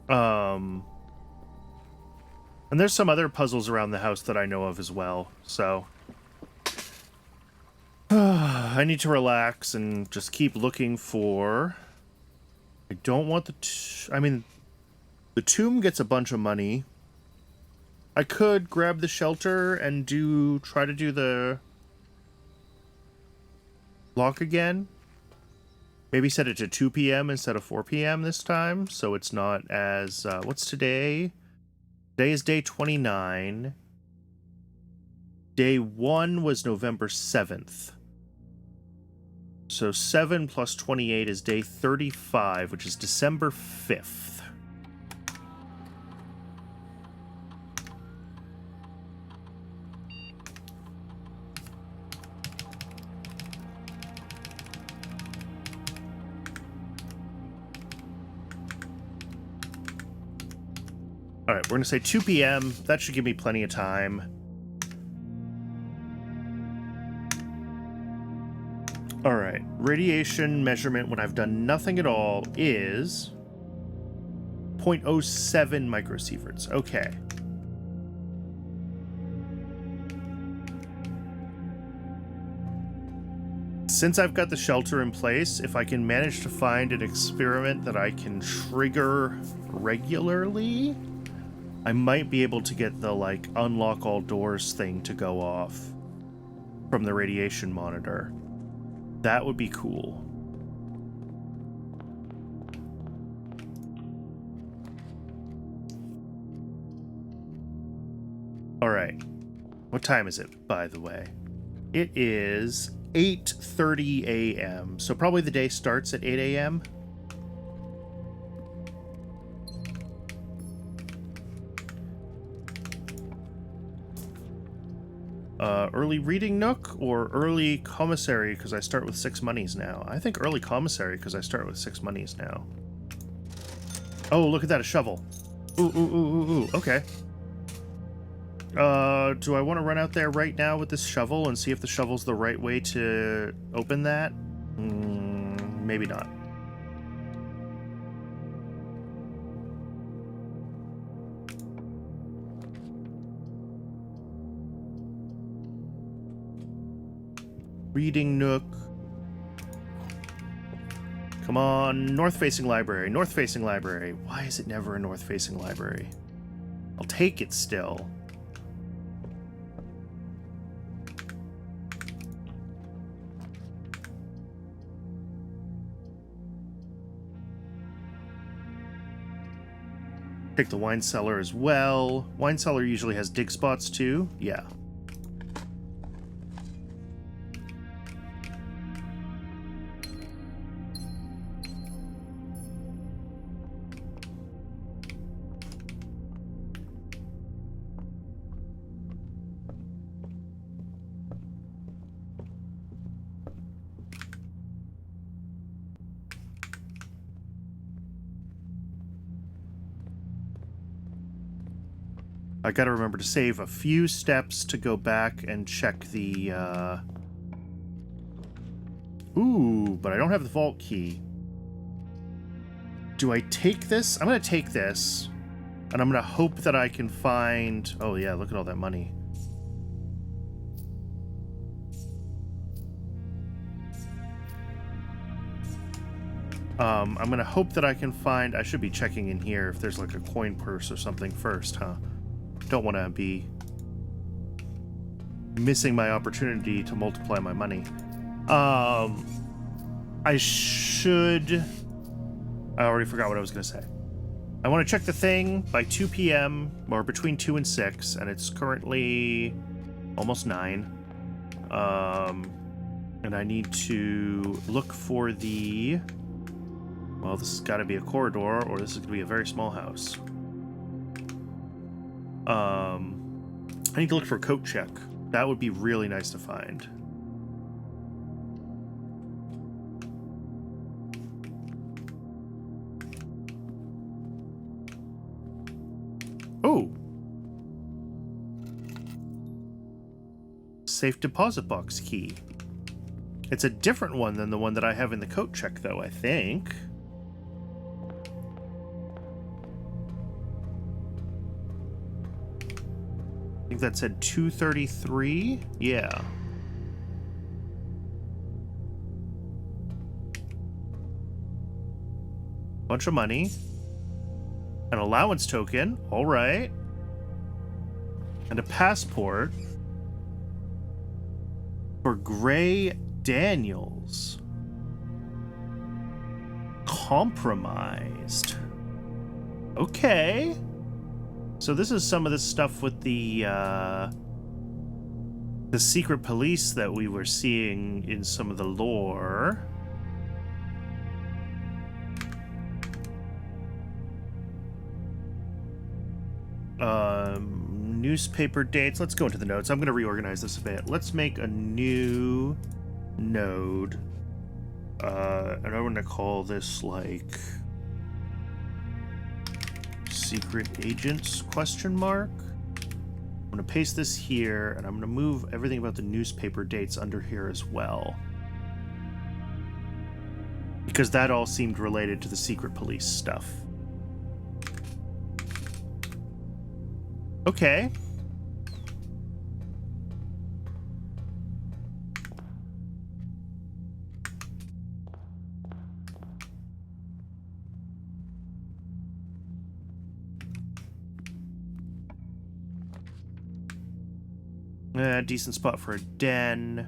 And there's some other puzzles around the house that I know of as well, so I need to relax and just keep looking for... I don't want the the tomb gets a bunch of money. I could grab the shelter and try to do the lock again. Maybe set it to 2 p.m. instead of 4 p.m. this time, so it's not as... what's today? Today is day 29. Day 1 was November 7th. So 7 plus 28 is day 35, which is December 5th. All right, we're going to say 2 p.m. That should give me plenty of time. All right, radiation measurement when I've done nothing at all is 0.07 microsieverts. Okay. Since I've got the shelter in place, if I can manage to find an experiment that I can trigger regularly, I might be able to get the, like, unlock all doors thing to go off from the radiation monitor. That would be cool. All right. What time is it, by the way? It is 8:30 a.m. So probably the day starts at 8 a.m. Early reading nook or early commissary because I start with 6 monies now. I think early commissary because I start with 6 monies now. Oh, look at that, a shovel. Ooh. Okay. Do I want to run out there right now with this shovel and see if the shovel's the right way to open that? Maybe not. Reading nook. Come on, north-facing library, north-facing library. Why is it never a north-facing library? I'll take it still. Take the wine cellar as well. Wine cellar usually has dig spots too. Yeah. I gotta remember to save a few steps to go back and check the, Ooh, but I don't have the vault key. Do I take this? I'm gonna take this, and I'm gonna hope that I can find... Oh yeah, look at all that money. I'm gonna hope that I can find... I should be checking in here if there's like a coin purse or something first, huh? Don't want to be missing my opportunity to multiply my money. I should... I already forgot what I was gonna say. I want to check the thing by 2 p.m. or between 2 and 6, and it's currently almost 9. And I need to look for the... Well, this has got to be a corridor, or this is going to be a very small house. I need to look for a coat check. That would be really nice to find. Oh! Safe deposit box key. It's a different one than the one that I have in the coat check, though, I think. I think that said 233. Yeah. Bunch of money. An allowance token. All right. And a passport for Gray Daniels. Compromised. Okay. So this is some of the stuff with the secret police that we were seeing in some of the lore. Newspaper dates. Let's go into the notes. I'm going to reorganize this a bit. Let's make a new node. And I'm going to call this like secret agents question mark. I'm going to paste this here, and I'm going to move everything about the newspaper dates under here as well, because that all seemed related to the secret police stuff. Okay. Decent spot for a den.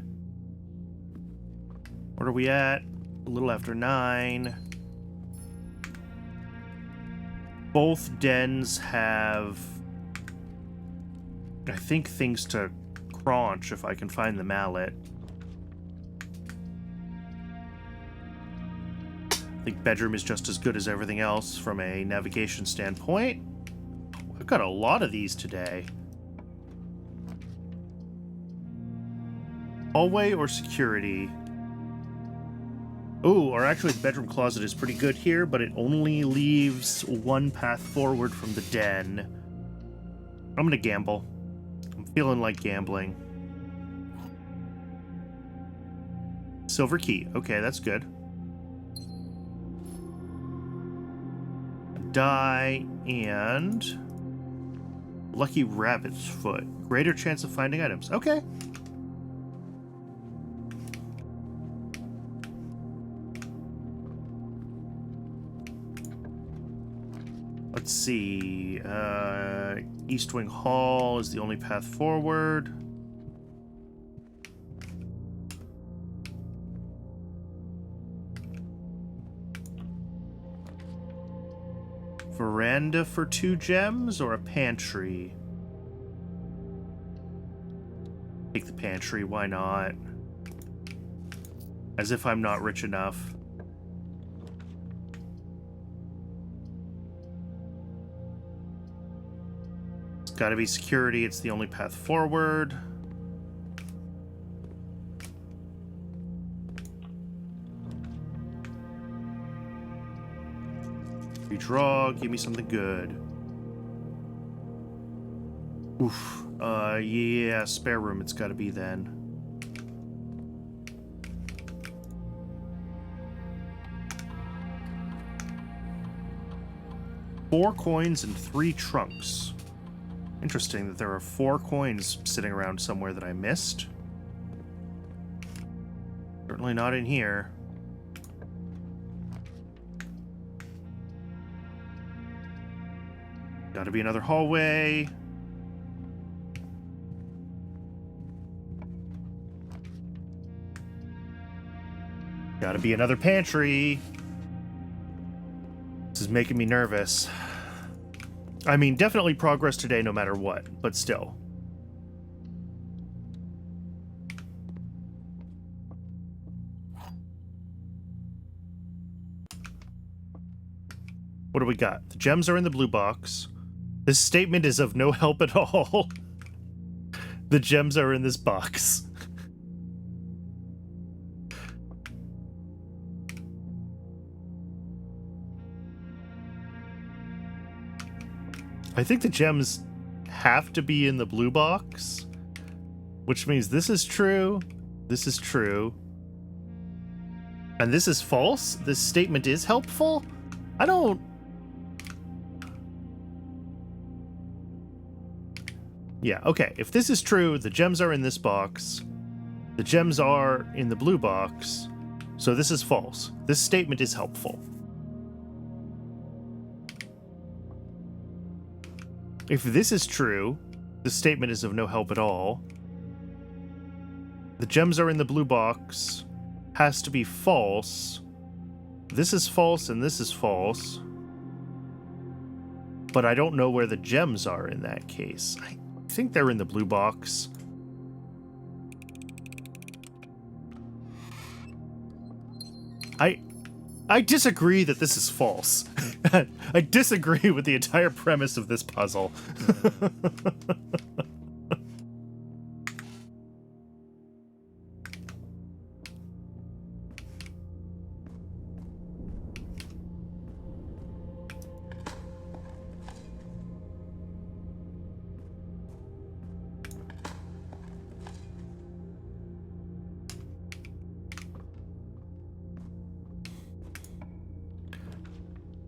What are we at? A little after 9. Both dens have, I think, things to crunch if I can find the mallet. I think bedroom is just as good as everything else from a navigation standpoint. I've got a lot of these today. Hallway or security? Oh, or actually the bedroom closet is pretty good here, but it only leaves one path forward from the den. I'm gonna gamble. I'm feeling like gambling. Silver key. Okay, that's good. A die and lucky rabbit's foot. Greater chance of finding items. Okay. Let's see. East Wing Hall is the only path forward. Veranda for 2 gems or a pantry? Take the pantry, why not? As if I'm not rich enough. Gotta be security, it's the only path forward. Redraw, give me something good. Oof. Yeah, spare room it's gotta be then. Four coins and 3 trunks. Interesting that there are 4 coins sitting around somewhere that I missed. Certainly not in here. Gotta be another hallway. Gotta be another pantry. This is making me nervous. I mean, definitely progress today no matter what, but still. What do we got? The gems are in the blue box. This statement is of no help at all. The gems are in this box. I think the gems have to be in the blue box, which means this is true, and this is false? This statement is helpful? I don't... Yeah, okay. If this is true, the gems are in this box. The gems are in the blue box. So this is false. This statement is helpful. If this is true, the statement is of no help at all. The gems are in the blue box. Has to be false. This is false and this is false. But I don't know where the gems are in that case. I think they're in the blue box. I disagree that this is false. I disagree with the entire premise of this puzzle.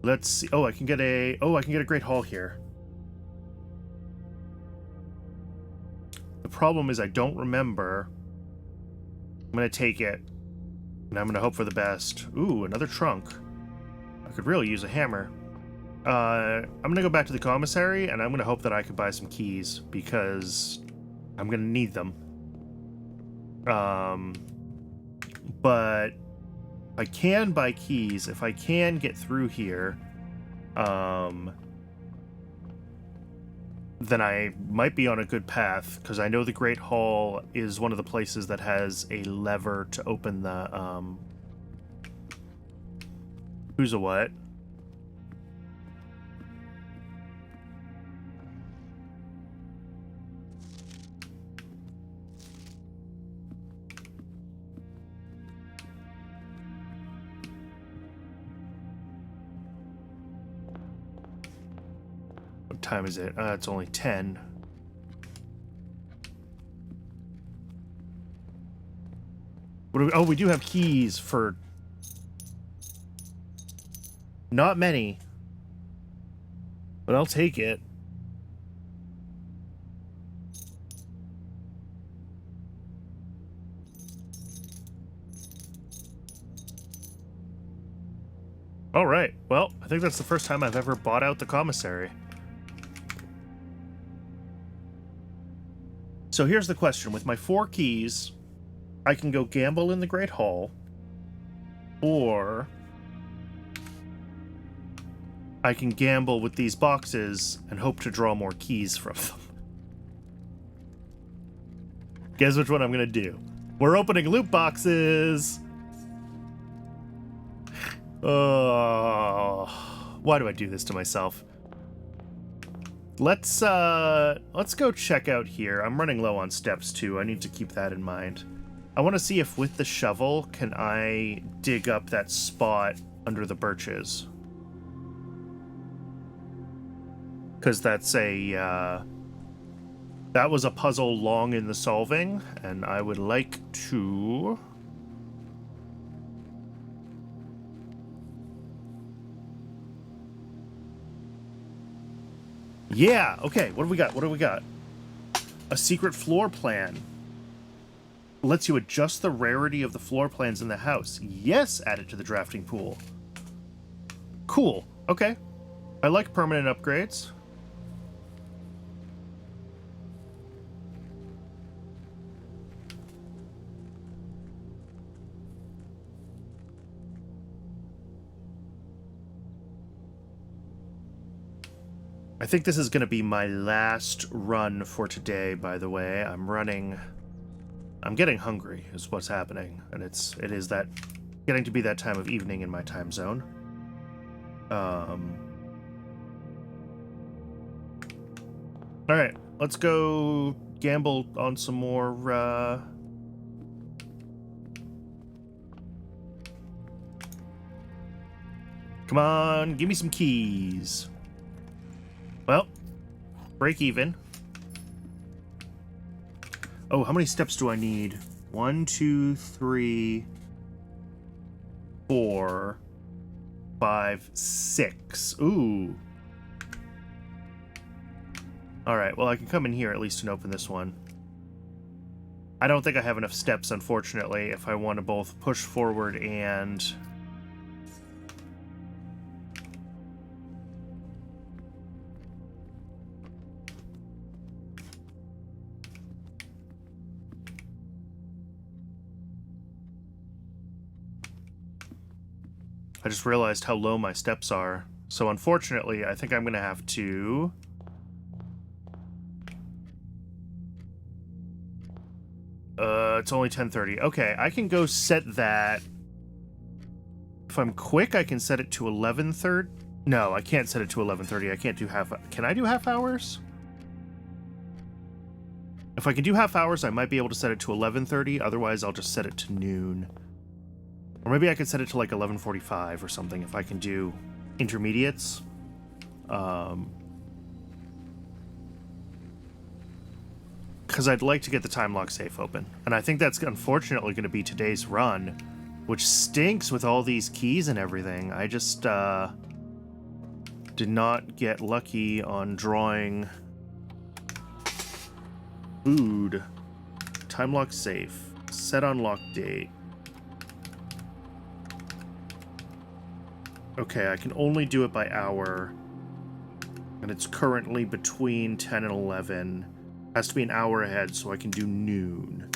Let's see. Oh, I can get a great hall here. The problem is I don't remember. I'm gonna take it, and I'm gonna hope for the best. Ooh, another trunk. I could really use a hammer. I'm gonna go back to the commissary, and I'm gonna hope that I could buy some keys, because I'm gonna need them. But I can buy keys if I can get through here. Then I might be on a good path, because I know the Great Hall is one of the places that has a lever to open the, who's a what? What time is it? It's only 10. What do we, oh, we do have keys for... Not many. But I'll take it. All right. Well, I think that's the first time I've ever bought out the commissary. So here's the question. With my 4 keys, I can go gamble in the Great Hall, or I can gamble with these boxes and hope to draw more keys from them. Guess which one I'm going to do. We're opening loot boxes! Oh, why do I do this to myself? Let's go check out here. I'm running low on steps too. I need to keep that in mind. I want to see if with the shovel can I dig up that spot under the birches. Because that's a That was a puzzle long in the solving, and I would like to... Yeah, okay, what do we got? What do we got? A secret floor plan. Lets you adjust the rarity of the floor plans in the house. Yes, add it to the drafting pool. Cool, okay. I like permanent upgrades. I think this is going to be my last run for today, by the way. I'm getting hungry is what's happening, and it is that getting to be that time of evening in my time zone. All right, let's go gamble on some more Come on, give me some keys. Well, break even. Oh, how many steps do I need? 1, 2, 3, 4, 5, 6. Ooh. Alright, well, I can come in here at least and open this one. I don't think I have enough steps, unfortunately, if I want to both push forward and... I just realized how low my steps are. So unfortunately, I think I'm going to have to... It's only 10:30. Okay, I can go set that. If I'm quick, I can set it to 11:30. No, I can't set it to 11:30. I can't do half... Can I do half hours? If I can do half hours, I might be able to set it to 11:30. Otherwise, I'll just set it to noon. Or maybe I could set it to like 11:45 or something if I can do intermediates. Because I'd like to get the time lock safe open. And I think that's unfortunately going to be today's run, which stinks with all these keys and everything. I just did not get lucky on drawing food. Time lock safe. Set on lock date. Okay, I can only do it by hour. And it's currently between 10 and 11. Has to be an hour ahead, so I can do noon.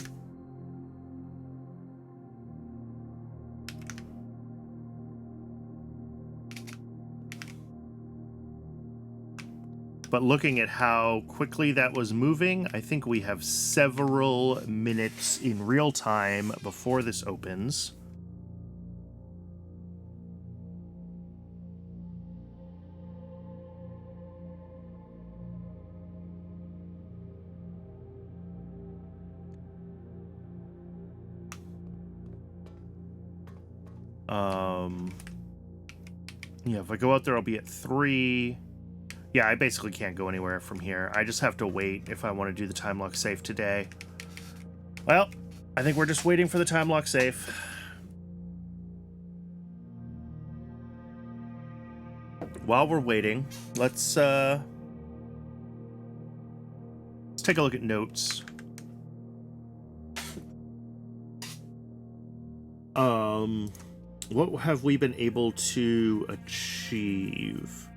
But looking at how quickly that was moving, I think we have several minutes in real time before this opens. Yeah, if I go out there, I'll be at 3. Yeah, I basically can't go anywhere from here. I just have to wait if I want to do the time lock safe today. Well, I think we're just waiting for the time lock safe. While we're waiting, let's take a look at notes. What have we been able to achieve?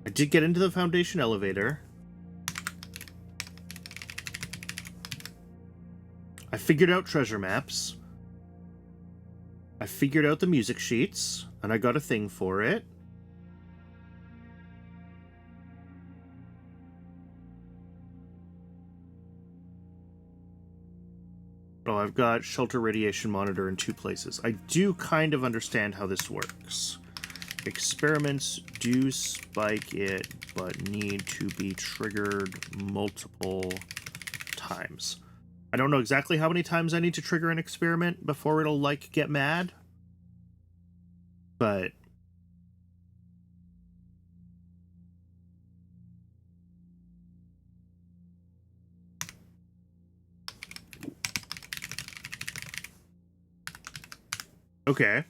I did get into the Foundation elevator. I figured out treasure maps. I figured out the music sheets, and I got a thing for it. Oh, I've got shelter radiation monitor in 2 places. I do kind of understand how this works. Experiments do spike it, but need to be triggered multiple times. I don't know exactly how many times I need to trigger an experiment before it'll, like, get mad. But... Okay.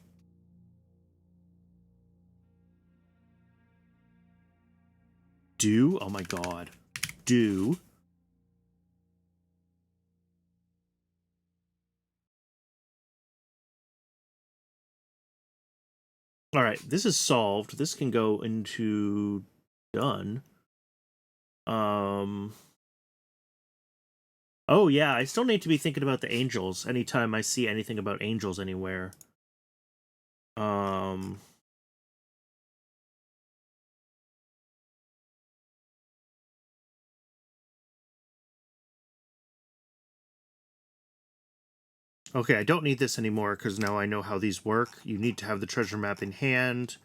Do? Oh my god. Do. Alright, this is solved. This can go into done. Oh yeah, I still need to be thinking about the angels anytime I see anything about angels anywhere. Okay, I don't need this anymore because now I know how these work. You need to have the treasure map in hand,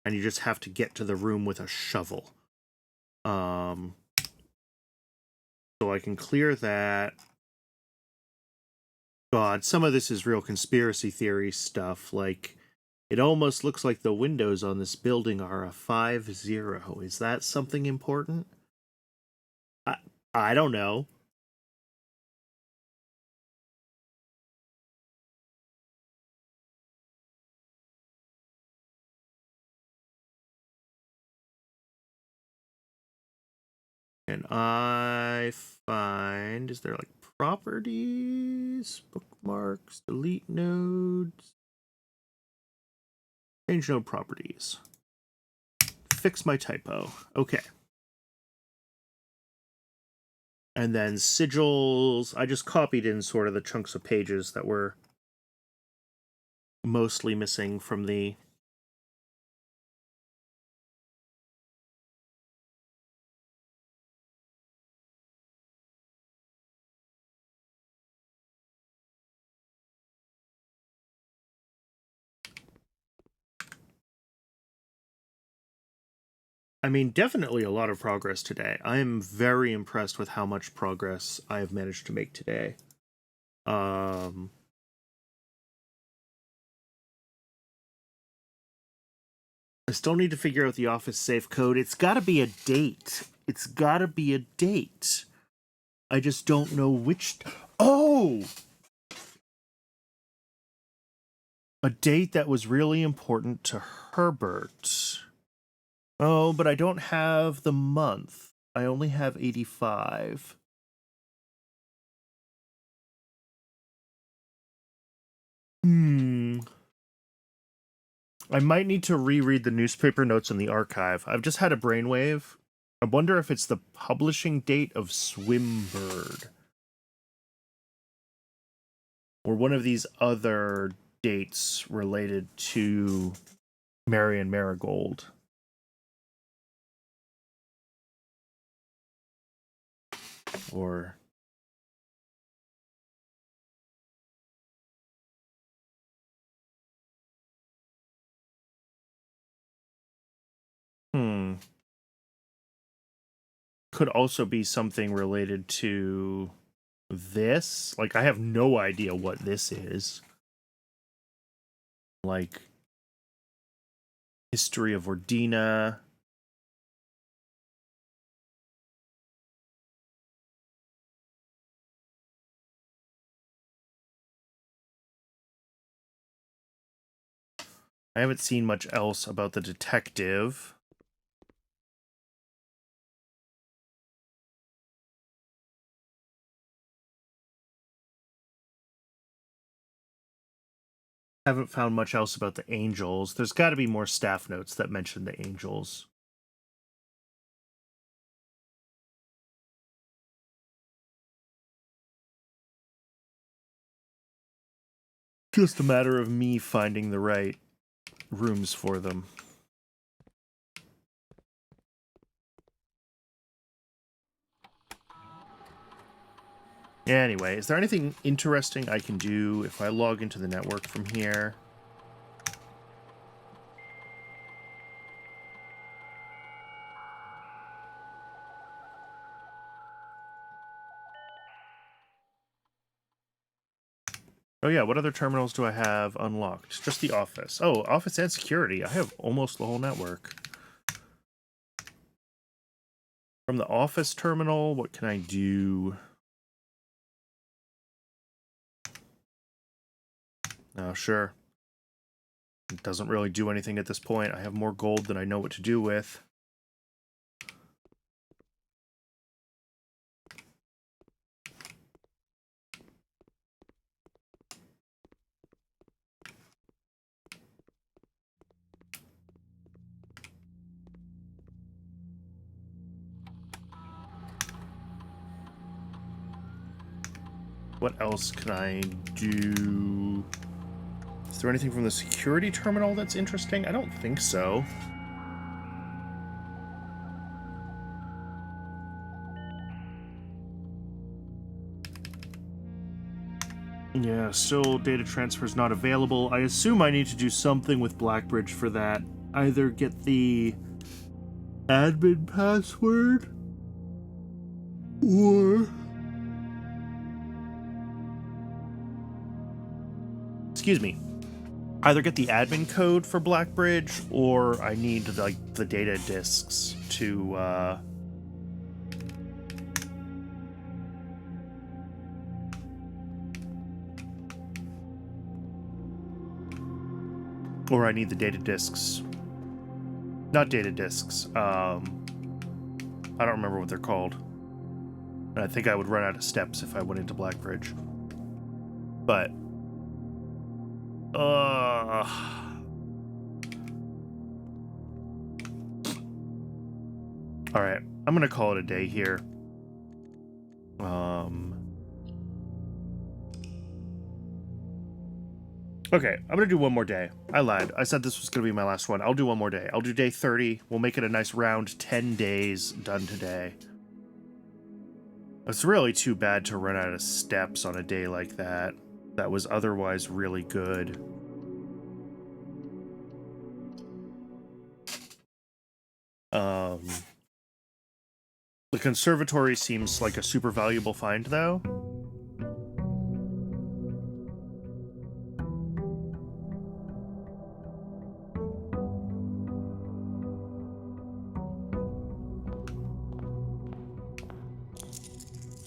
and you just have to get to the room with a shovel. So I can clear that. God, some of this is real conspiracy theory stuff. Like, it almost looks like the windows on this building are a 5-0. Is that something important? I don't know. And I find, is there like properties, bookmarks, delete nodes, change node properties, fix my typo. Okay. And then sigils, I just copied in sort of the chunks of pages that were mostly missing from the I mean, definitely a lot of progress today. I am very impressed with how much progress I have managed to make today. I still need to figure out the office safe code. It's got to be a date. It's got to be a date. I just don't know which. Oh! A date that was really important to Herbert. Oh, but I don't have the month. I only have 85. I might need to reread the newspaper notes in the archive. I've just had a brainwave. I wonder if it's the publishing date of Swimbird. Or one of these other dates related to Marion Marigold. Or... Could also be something related to this. Like, I have no idea what this is. Like, history of Ordina. I haven't seen much else about the detective. Haven't found much else about the angels. There's got to be more staff notes that mention the angels. Just a matter of me finding the right rooms for them. Anyway, is there anything interesting I can do if I log into the network from here? Oh yeah, what other terminals do I have unlocked? Just the office. Oh, office and security. I have almost the whole network. From the office terminal, what can I do? Oh, sure. It doesn't really do anything at this point. I have more gold than I know what to do with. What else can I do? Is there anything from the security terminal that's interesting? I don't think so. Yeah, still data transfer is not available. I assume I need to do something with Blackbridge for that. Either get the admin password or... Excuse me. Either get the admin code for Blackbridge or I need like the data disks to or I need the data disks. Not data disks. I don't remember what they're called. And I think I would run out of steps if I went into Blackbridge. But all right, I'm gonna call it a day here. Okay, I'm gonna do one more day. I lied. I said this was gonna be my last one. I'll do one more day. I'll do day 30. We'll make it a nice round 10 days done today. It's really too bad to run out of steps on a day like that. That was otherwise really good. The conservatory seems like a super valuable find, though.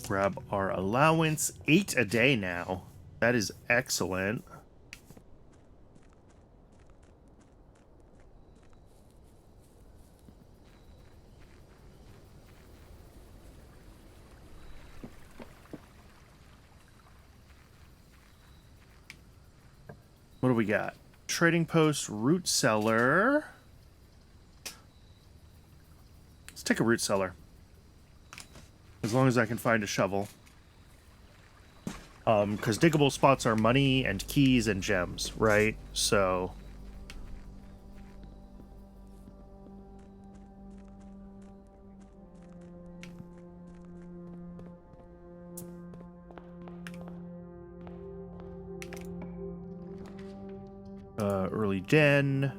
Grab our allowance. 8 a day now. That is excellent. What do we got? Trading post, root cellar. Let's take a root cellar. As long as I can find a shovel. Because diggable spots are money and keys and gems, right? So... early gen.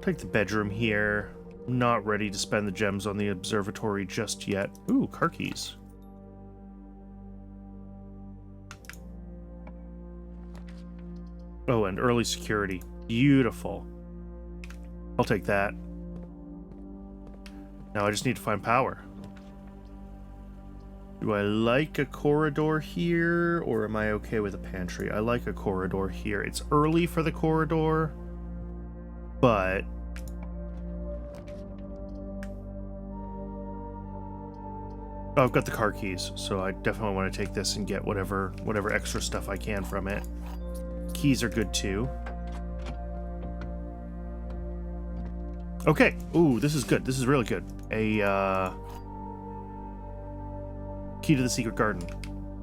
Take the bedroom here. Not ready to spend the gems on the observatory just yet. Ooh, car keys. Oh, and early security. Beautiful. I'll take that. Now I just need to find power. Do I like a corridor here, or am I okay with a pantry? I like a corridor here. It's early for the corridor, but... Oh, I've got the car keys, so I definitely want to take this and get whatever extra stuff I can from it. Keys are good too. Okay. Ooh, this is good. This is really good. A key to the secret garden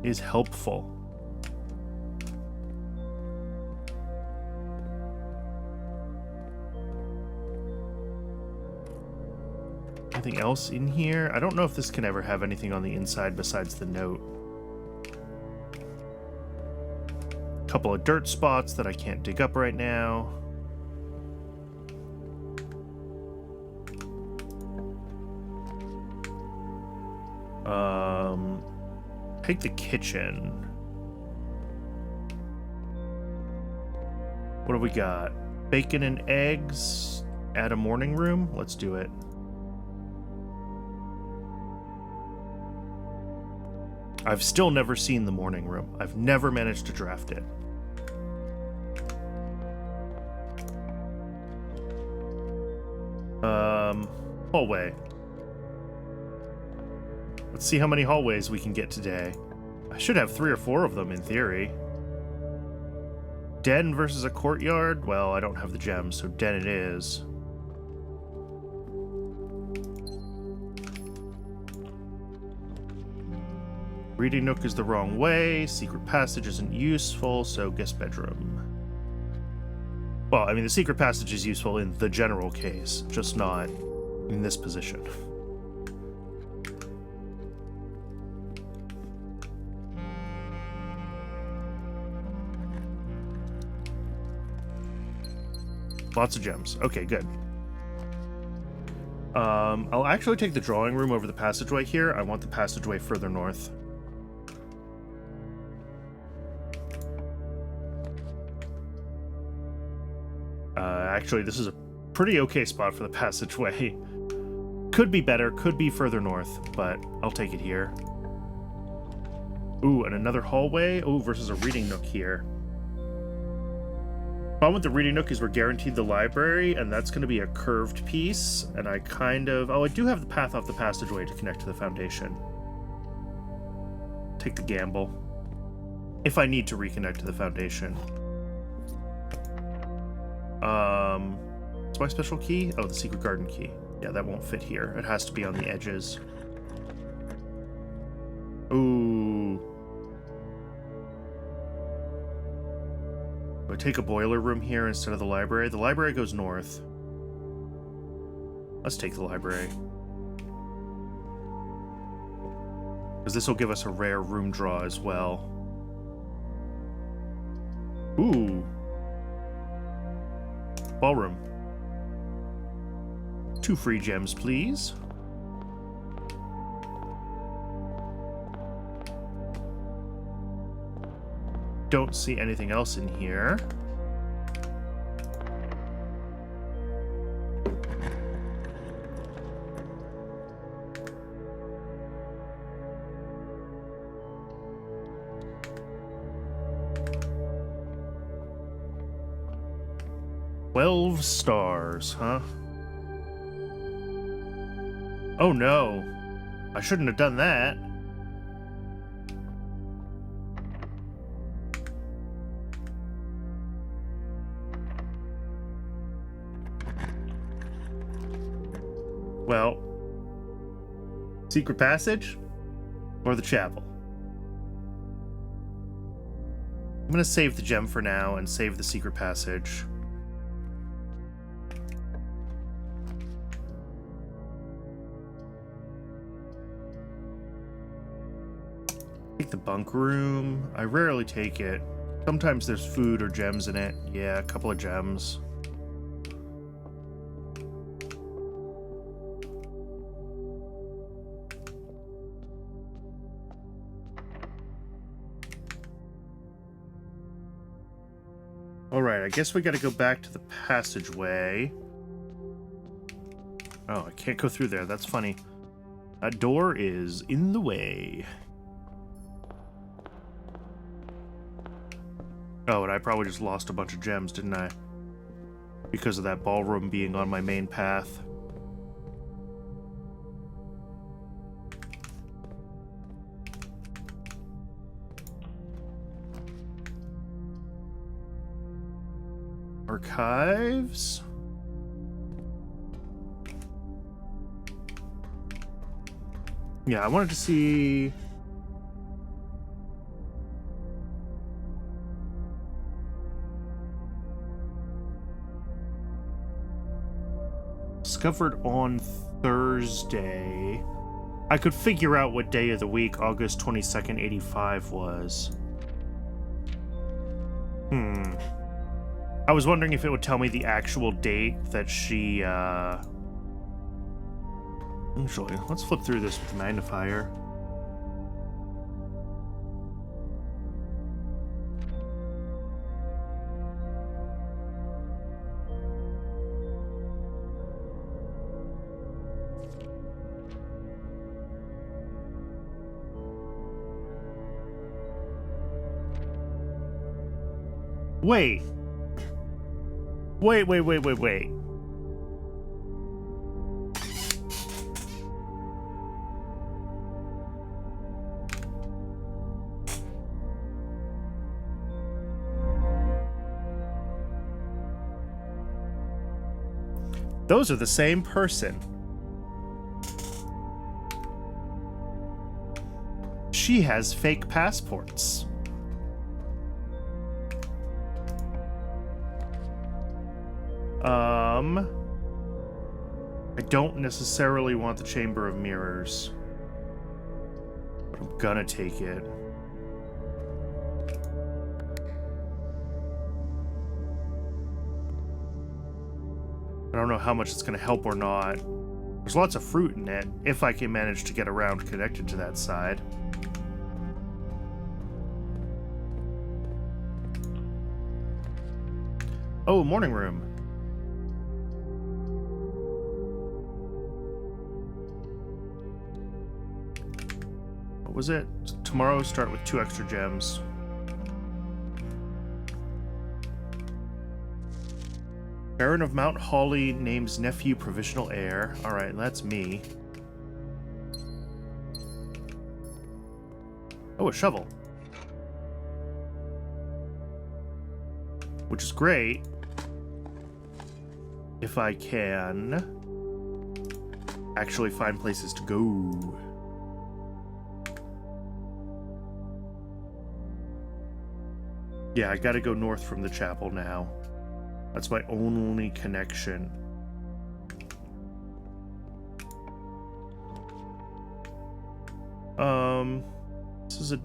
is helpful. Anything else in here? I don't know if this can ever have anything on the inside besides the note. Couple of dirt spots that I can't dig up right now. Take the kitchen. What do we got? Bacon and eggs at a morning room? Let's do it. I've still never seen the morning room. I've never managed to draft it. Hallway. Let's see how many hallways we can get today. I should have 3 or 4 of them in theory. Den versus a courtyard? Well, I don't have the gems, so den it is. Reading nook is the wrong way. Secret passage isn't useful, so guest bedroom. Well, I mean, the secret passage is useful in the general case, just not in this position. Lots of gems. Okay, good. I'll actually take the drawing room over the passageway here. I want the passageway further north. Actually, this is a pretty okay spot for the passageway. Could be better, could be further north, but I'll take it here. Ooh, and another hallway? Ooh, versus a reading nook here. Problem with the reading nook is we're guaranteed the library, and that's going to be a curved piece, and I kind of... Oh, I do have the path off the passageway to connect to the foundation. Take the gamble. If I need to reconnect to the foundation. What's my special key? Oh, the secret garden key. Yeah, that won't fit here. It has to be on the edges. Ooh. Do I take a boiler room here instead of the library? The library goes north. Let's take the library. Because this will give us a rare room draw as well. Ooh. Ballroom. 2 free gems, please. Don't see anything else in here. $12 stars, huh? Oh no. I shouldn't have done that. Well, secret passage or the chapel? I'm gonna save the gem for now and save the secret passage. Take the bunk room. I rarely take it. Sometimes there's food or gems in it. Yeah, a couple of gems. Alright, I guess we gotta go back to the passageway. Oh, I can't go through there. That's funny. That door is in the way. Oh, and I probably just lost a bunch of gems, didn't I? Because of that ballroom being on my main path. Archives? Yeah, I wanted to see... Discovered on Thursday. I could figure out what day of the week August 22nd, 85 was. I was wondering if it would tell me the actual date that she, Actually, let's flip through this with the magnifier. Wait. Wait. Those are the same person. She has fake passports. I don't necessarily want the Chamber of Mirrors, but I'm gonna take it. I don't know how much it's gonna help or not. There's lots of fruit in it, if I can manage to get around connected to that side. Oh, morning room. What was it? Tomorrow start with 2 extra gems. Baron of Mount Hawley names nephew provisional heir. Alright, that's me. Oh, a shovel. Which is great. If I can actually find places to go. Yeah, I gotta go north from the chapel now. That's my only connection. This is a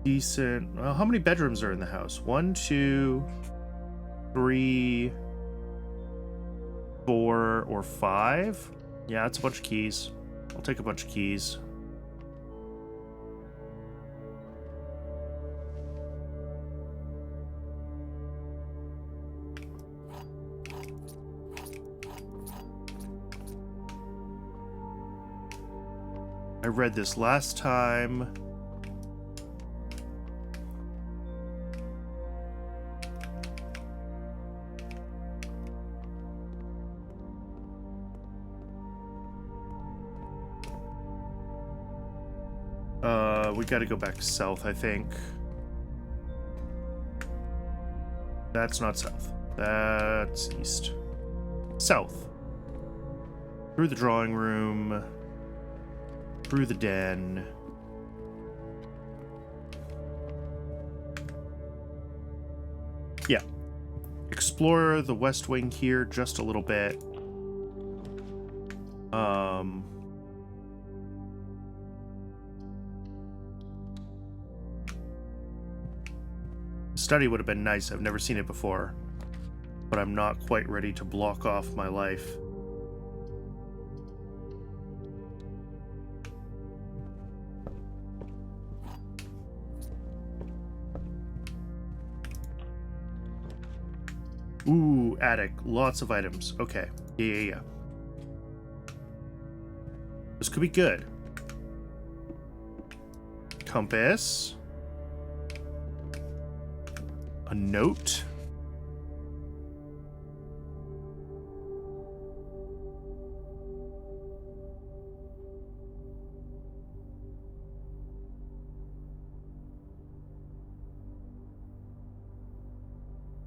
decent... Well, how many bedrooms are in the house? 1, 2, 3, 4, or 5? Yeah, that's a bunch of keys. I'll take a bunch of keys. I read this last time. We gotta go back south, I think. That's not south. That's east. South. Through the drawing room. Through the den. Yeah. Explore the west wing here just a little bit. Study would have been nice. I've never seen it before. But I'm not quite ready to block off my life. Ooh, attic. Lots of items. Okay. Yeah. This could be good. Compass. A note.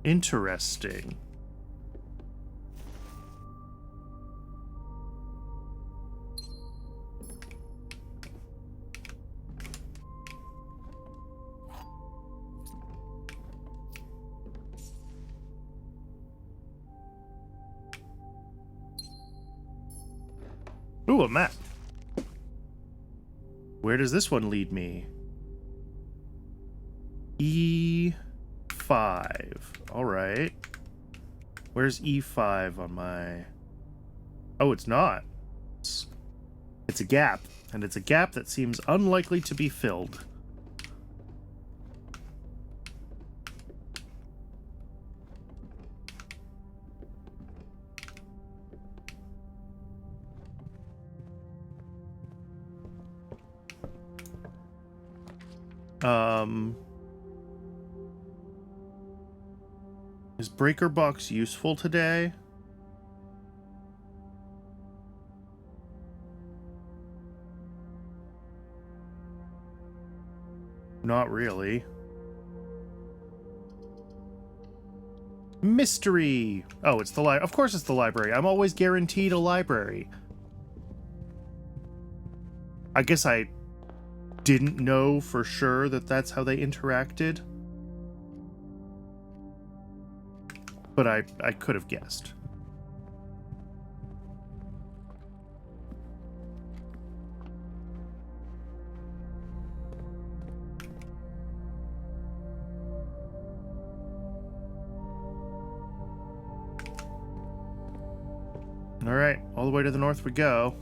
Interesting. Ooh, a map. Where does this one lead me? E5. All right. Where's E5 on my... Oh, it's not. It's a gap. And it's a gap that seems unlikely to be filled. Is Breaker Box useful today? Not really. Mystery! Oh, it's the library. Of course it's the library. I'm always guaranteed a library. I guess I didn't know for sure that that's how they interacted. But I could have guessed. All right, all the way to the north we go.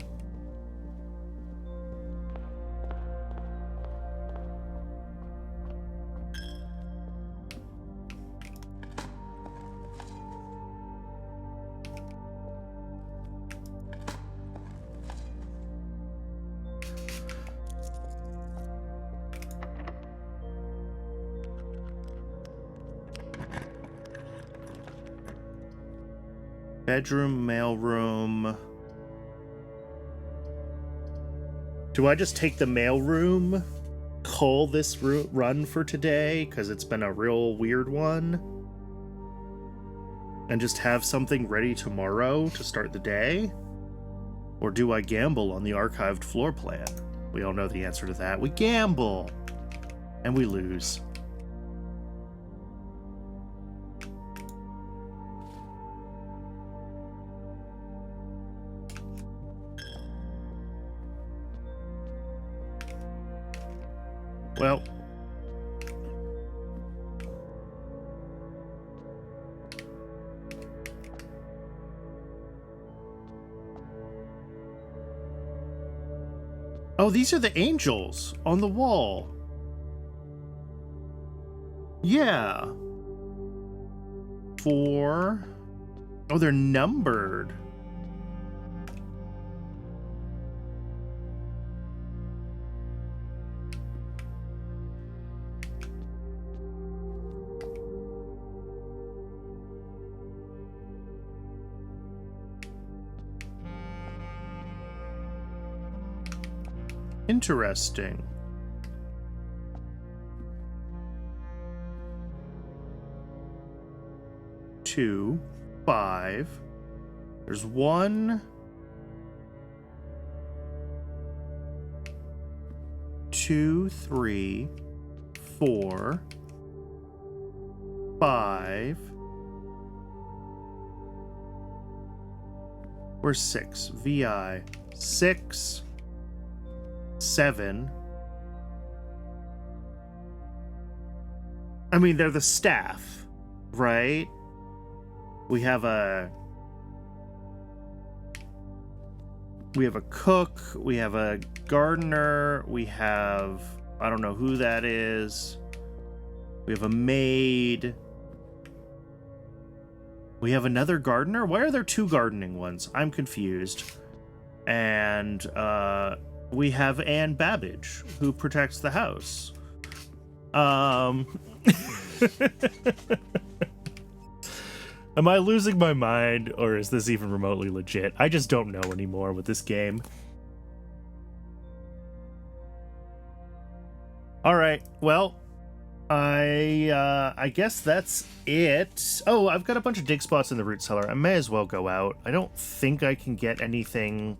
Bedroom, mailroom. Do I just take the mailroom, call this run for today, because it's been a real weird one, and just have something ready tomorrow to start the day? Or do I gamble on the archived floor plan? We all know the answer to that. We gamble! And we lose. Well, oh, these are the angels on the wall. Yeah. 4. Oh, they're numbered. Interesting. Two, 5. There's 1, 2, 3, 4, 5. Where's 6? VI. 6. 7. I mean, they're the staff, right? We have a cook, we have a gardener, we have, I don't know who that is. We have a maid. We have another gardener? Why are there 2 gardening ones? I'm confused. And we have Anne Babbage, who protects the house. Am I losing my mind, or is this even remotely legit? I just don't know anymore with this game. All right, well, I guess that's it. Oh, I've got a bunch of dig spots in the root cellar. I may as well go out. I don't think I can get anything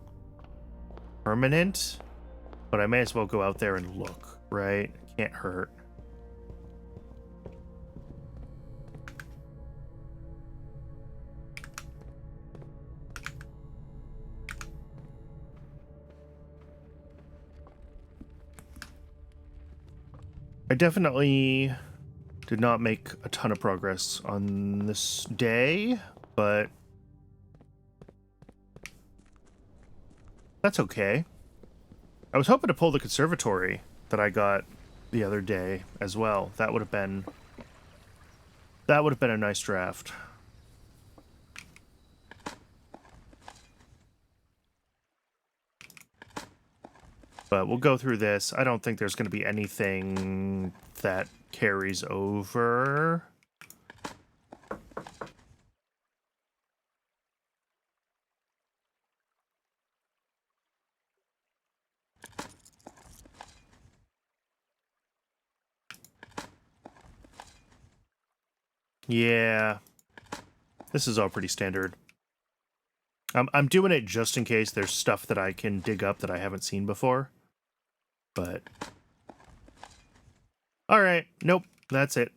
permanent, but I may as well go out there and look, right? Can't hurt. I definitely did not make a ton of progress on this day, but that's okay. I was hoping to pull the conservatory that I got the other day as well. That would have been a nice draft. But we'll go through this. I don't think there's going to be anything that carries over. Yeah. This is all pretty standard. I'm doing it just in case there's stuff that I can dig up that I haven't seen before. But... Alright, nope, that's it.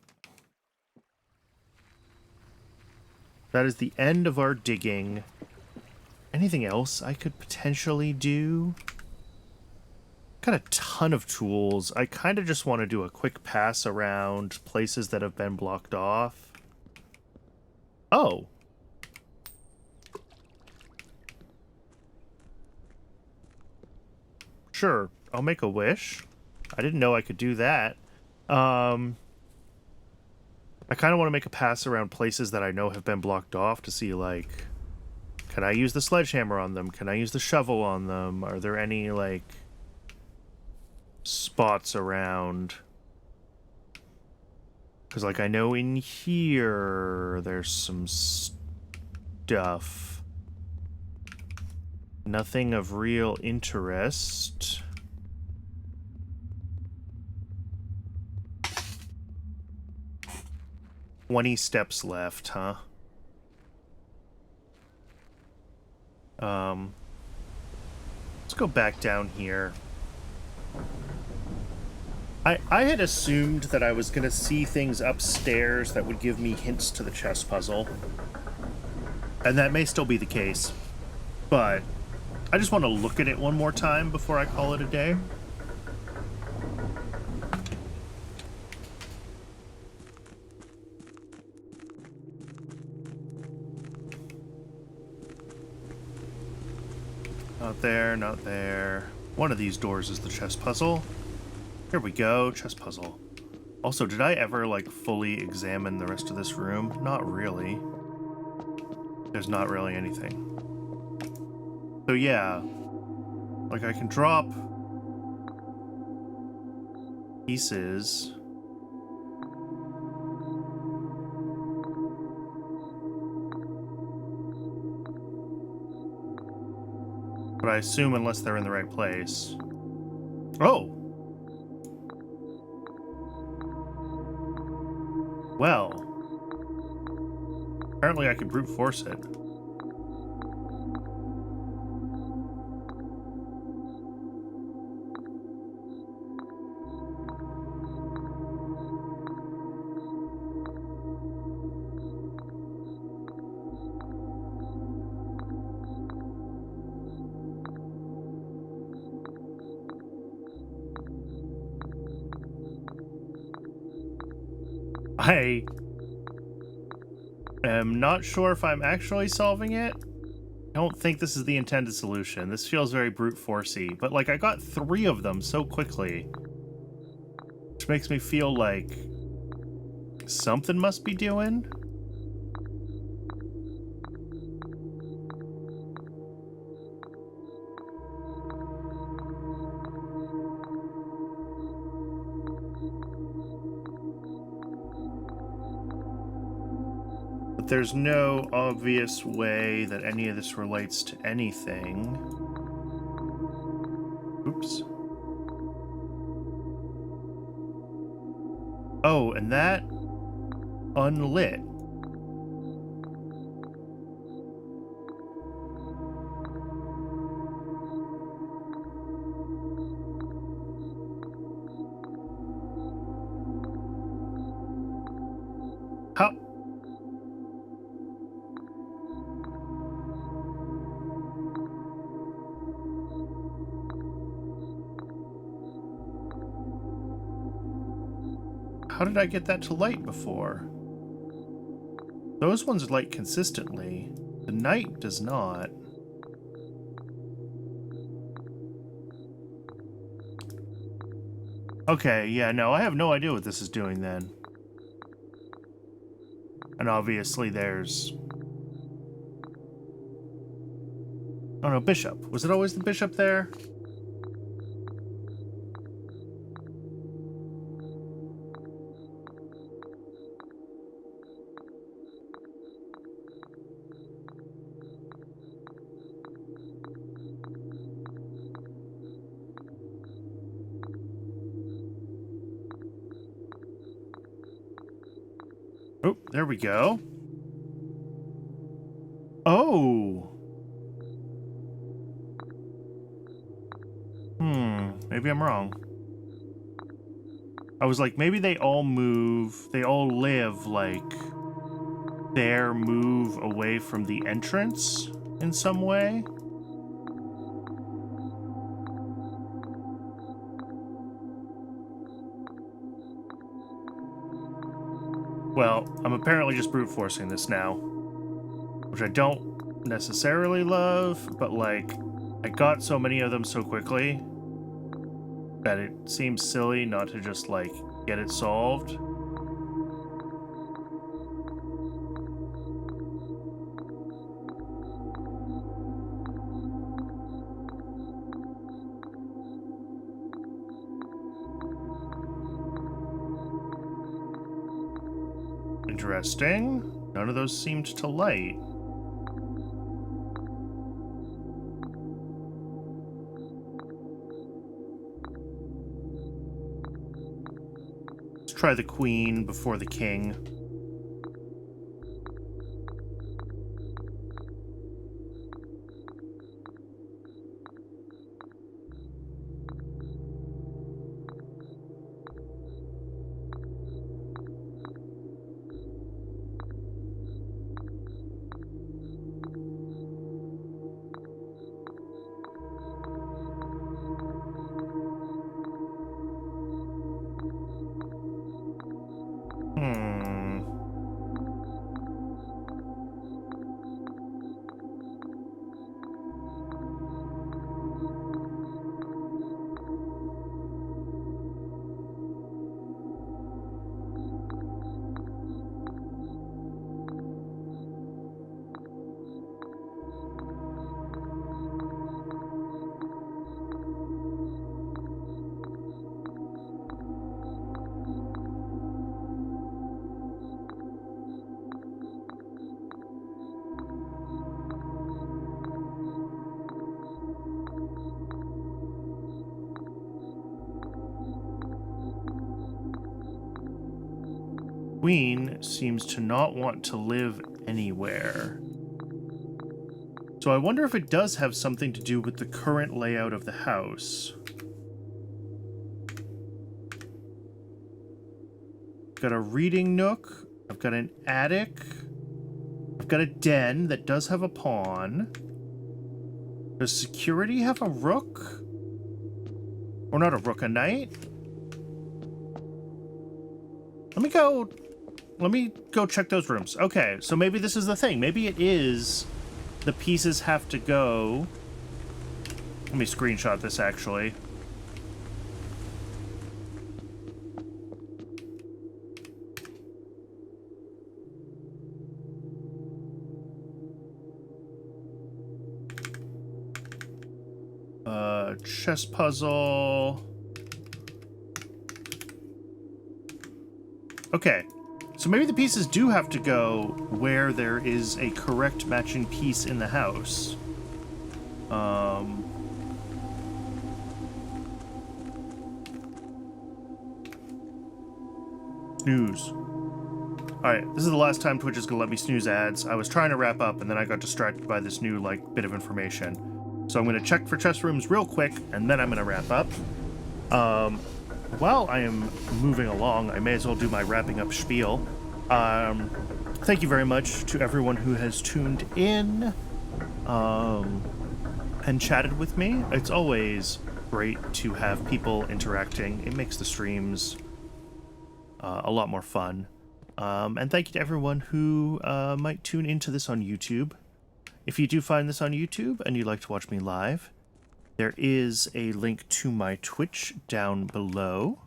That is the end of our digging. Anything else I could potentially do? Got a ton of tools. I kind of just want to do a quick pass around places that have been blocked off. Oh. Sure, I'll make a wish. I didn't know I could do that. I kind of want to make a pass around places that I know have been blocked off to see, like, can I use the sledgehammer on them? Can I use the shovel on them? Are there any, like, spots around? Because, like, I know in here there's some stuff. Nothing of real interest. "20 steps left, huh? Let's go back down here. I had assumed that I was going to see things upstairs that would give me hints to the chess puzzle. And that may still be the case. But I just want to look at it one more time before I call it a day. Not there, not there. One of these doors is the chess puzzle. Here we go, chess puzzle. Also, did I ever, like, fully examine the rest of this room? Not really. There's not really anything. So yeah, like, I can drop pieces. But I assume unless they're in the right place. Oh! Well. Apparently I could brute force it. I am not sure if I'm actually solving it. I don't think this is the intended solution. This feels very brute forcey, but like I got 3 of them so quickly, which makes me feel like something must be doing. But there's no obvious way that any of this relates to anything. Oops. Oh, and that unlit. How? How did I get that to light before? Those ones light consistently. The night does not. Okay, yeah, no, I have no idea what this is doing then. And obviously there's... Oh no, bishop. Was it always the bishop there? Oh, there we go. Oh. Maybe I'm wrong. I was like, maybe they all live, like, their move away from the entrance in some way. Well, I'm apparently just brute forcing this now, which I don't necessarily love, but like, I got so many of them so quickly that it seems silly not to just like get it solved. Interesting. None of those seemed to light. Let's try the queen before the king. Queen seems to not want to live anywhere. So I wonder if it does have something to do with the current layout of the house. Got a reading nook. I've got an attic. I've got a den that does have a pawn. Does security have a rook? Or not a rook, a knight? Let me go check those rooms. Okay, so maybe this is the thing. Maybe it is the pieces have to go. Let me screenshot this, actually. Chess puzzle. Okay. So maybe the pieces do have to go where there is a correct matching piece in the house. Snooze. Alright, this is the last time Twitch is going to let me snooze ads. I was trying to wrap up, and then I got distracted by this new, like, bit of information. So I'm going to check for chess rooms real quick, and then I'm going to wrap up. While I am moving along, I may as well do my wrapping up spiel. Thank you very much to everyone who has tuned in and chatted with me. It's always great to have people interacting. It makes the streams a lot more fun. And thank you to everyone who might tune into this on YouTube. If you do find this on YouTube and you'd like to watch me live, there is a link to my Twitch down below.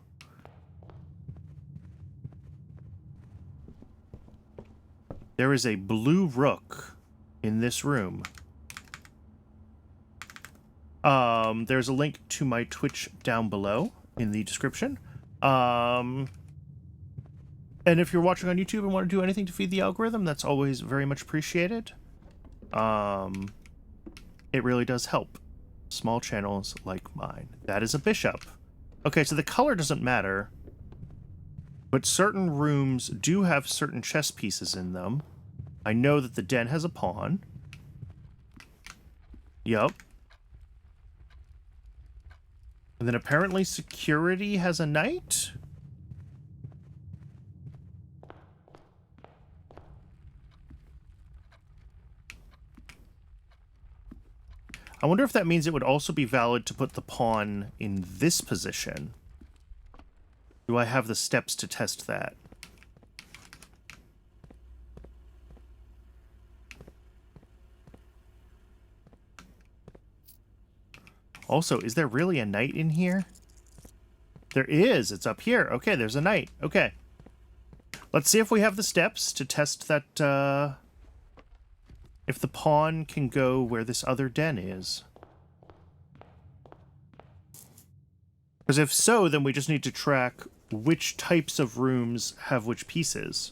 There is a blue rook in this room. There's a link to my Twitch down below in the description. And if you're watching on YouTube and want to do anything to feed the algorithm, that's always very much appreciated. It really does help small channels like mine. That is a bishop. Okay, so the color doesn't matter. But certain rooms do have certain chess pieces in them. I know that the den has a pawn. Yup. And then apparently security has a knight? I wonder if that means it would also be valid to put the pawn in this position. Do I have the steps to test that? Also, is there really a knight in here? There is. It's up here. Okay, there's a knight. Okay. Let's see if we have the steps to test that, if the pawn can go where this other den is. Because if so, then we just need to track which types of rooms have which pieces.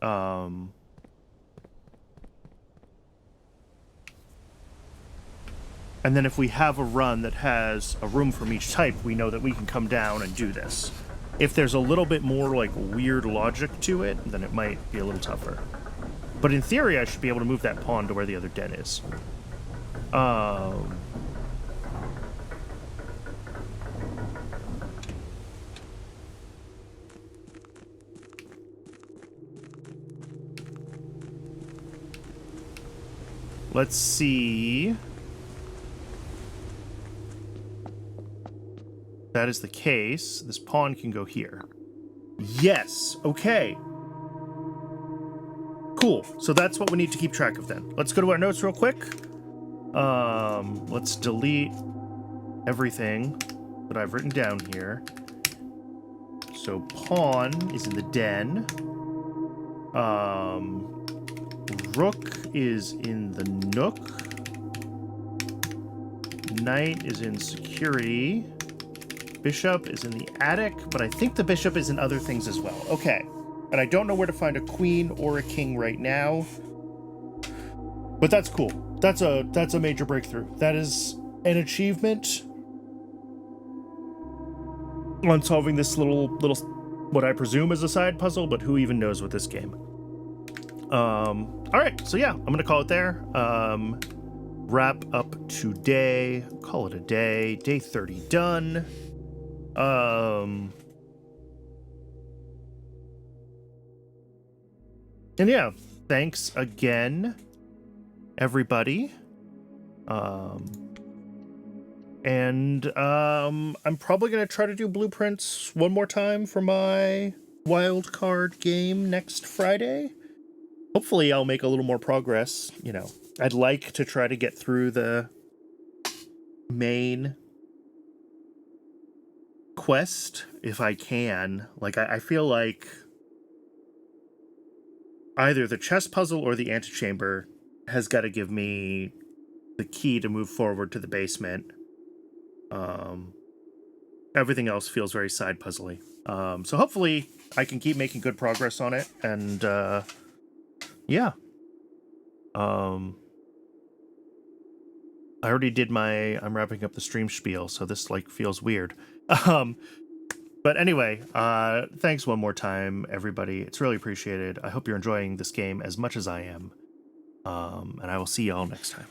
And then if we have a run that has a room from each type, we know that we can come down and do this. If there's a little bit more, like, weird logic to it, then it might be a little tougher. But in theory, I should be able to move that pawn to where the other den is. Let's see. That is the case. This pawn can go here. Yes. Okay. Cool. So that's what we need to keep track of then. Let's go to our notes real quick. Let's delete everything that I've written down here. So pawn is in the den. Rook is in the nook. Knight is in security. Bishop is in the attic, but I think the bishop is in other things as well. Okay. And I don't know where to find a queen or a king right now. But that's cool. That's a major breakthrough. That is an achievement on solving this little what I presume is a side puzzle, but who even knows with this game. All right, so yeah, I'm gonna call it there. Wrap up today. Call it a day. Day 30 done. And yeah, thanks again, everybody. I'm probably going to try to do blueprints one more time for my wild card game next Friday. Hopefully I'll make a little more progress. You know, I'd like to try to get through the main quest if I can. Like, I feel like either the chess puzzle or the antechamber has got to give me the key to move forward to the basement. Everything else feels very side puzzly. So hopefully I can keep making good progress on it. And yeah. I already did I'm wrapping up the stream spiel, so this like feels weird. But anyway, thanks one more time, everybody. It's really appreciated. I hope you're enjoying this game as much as I am. And I will see y'all next time.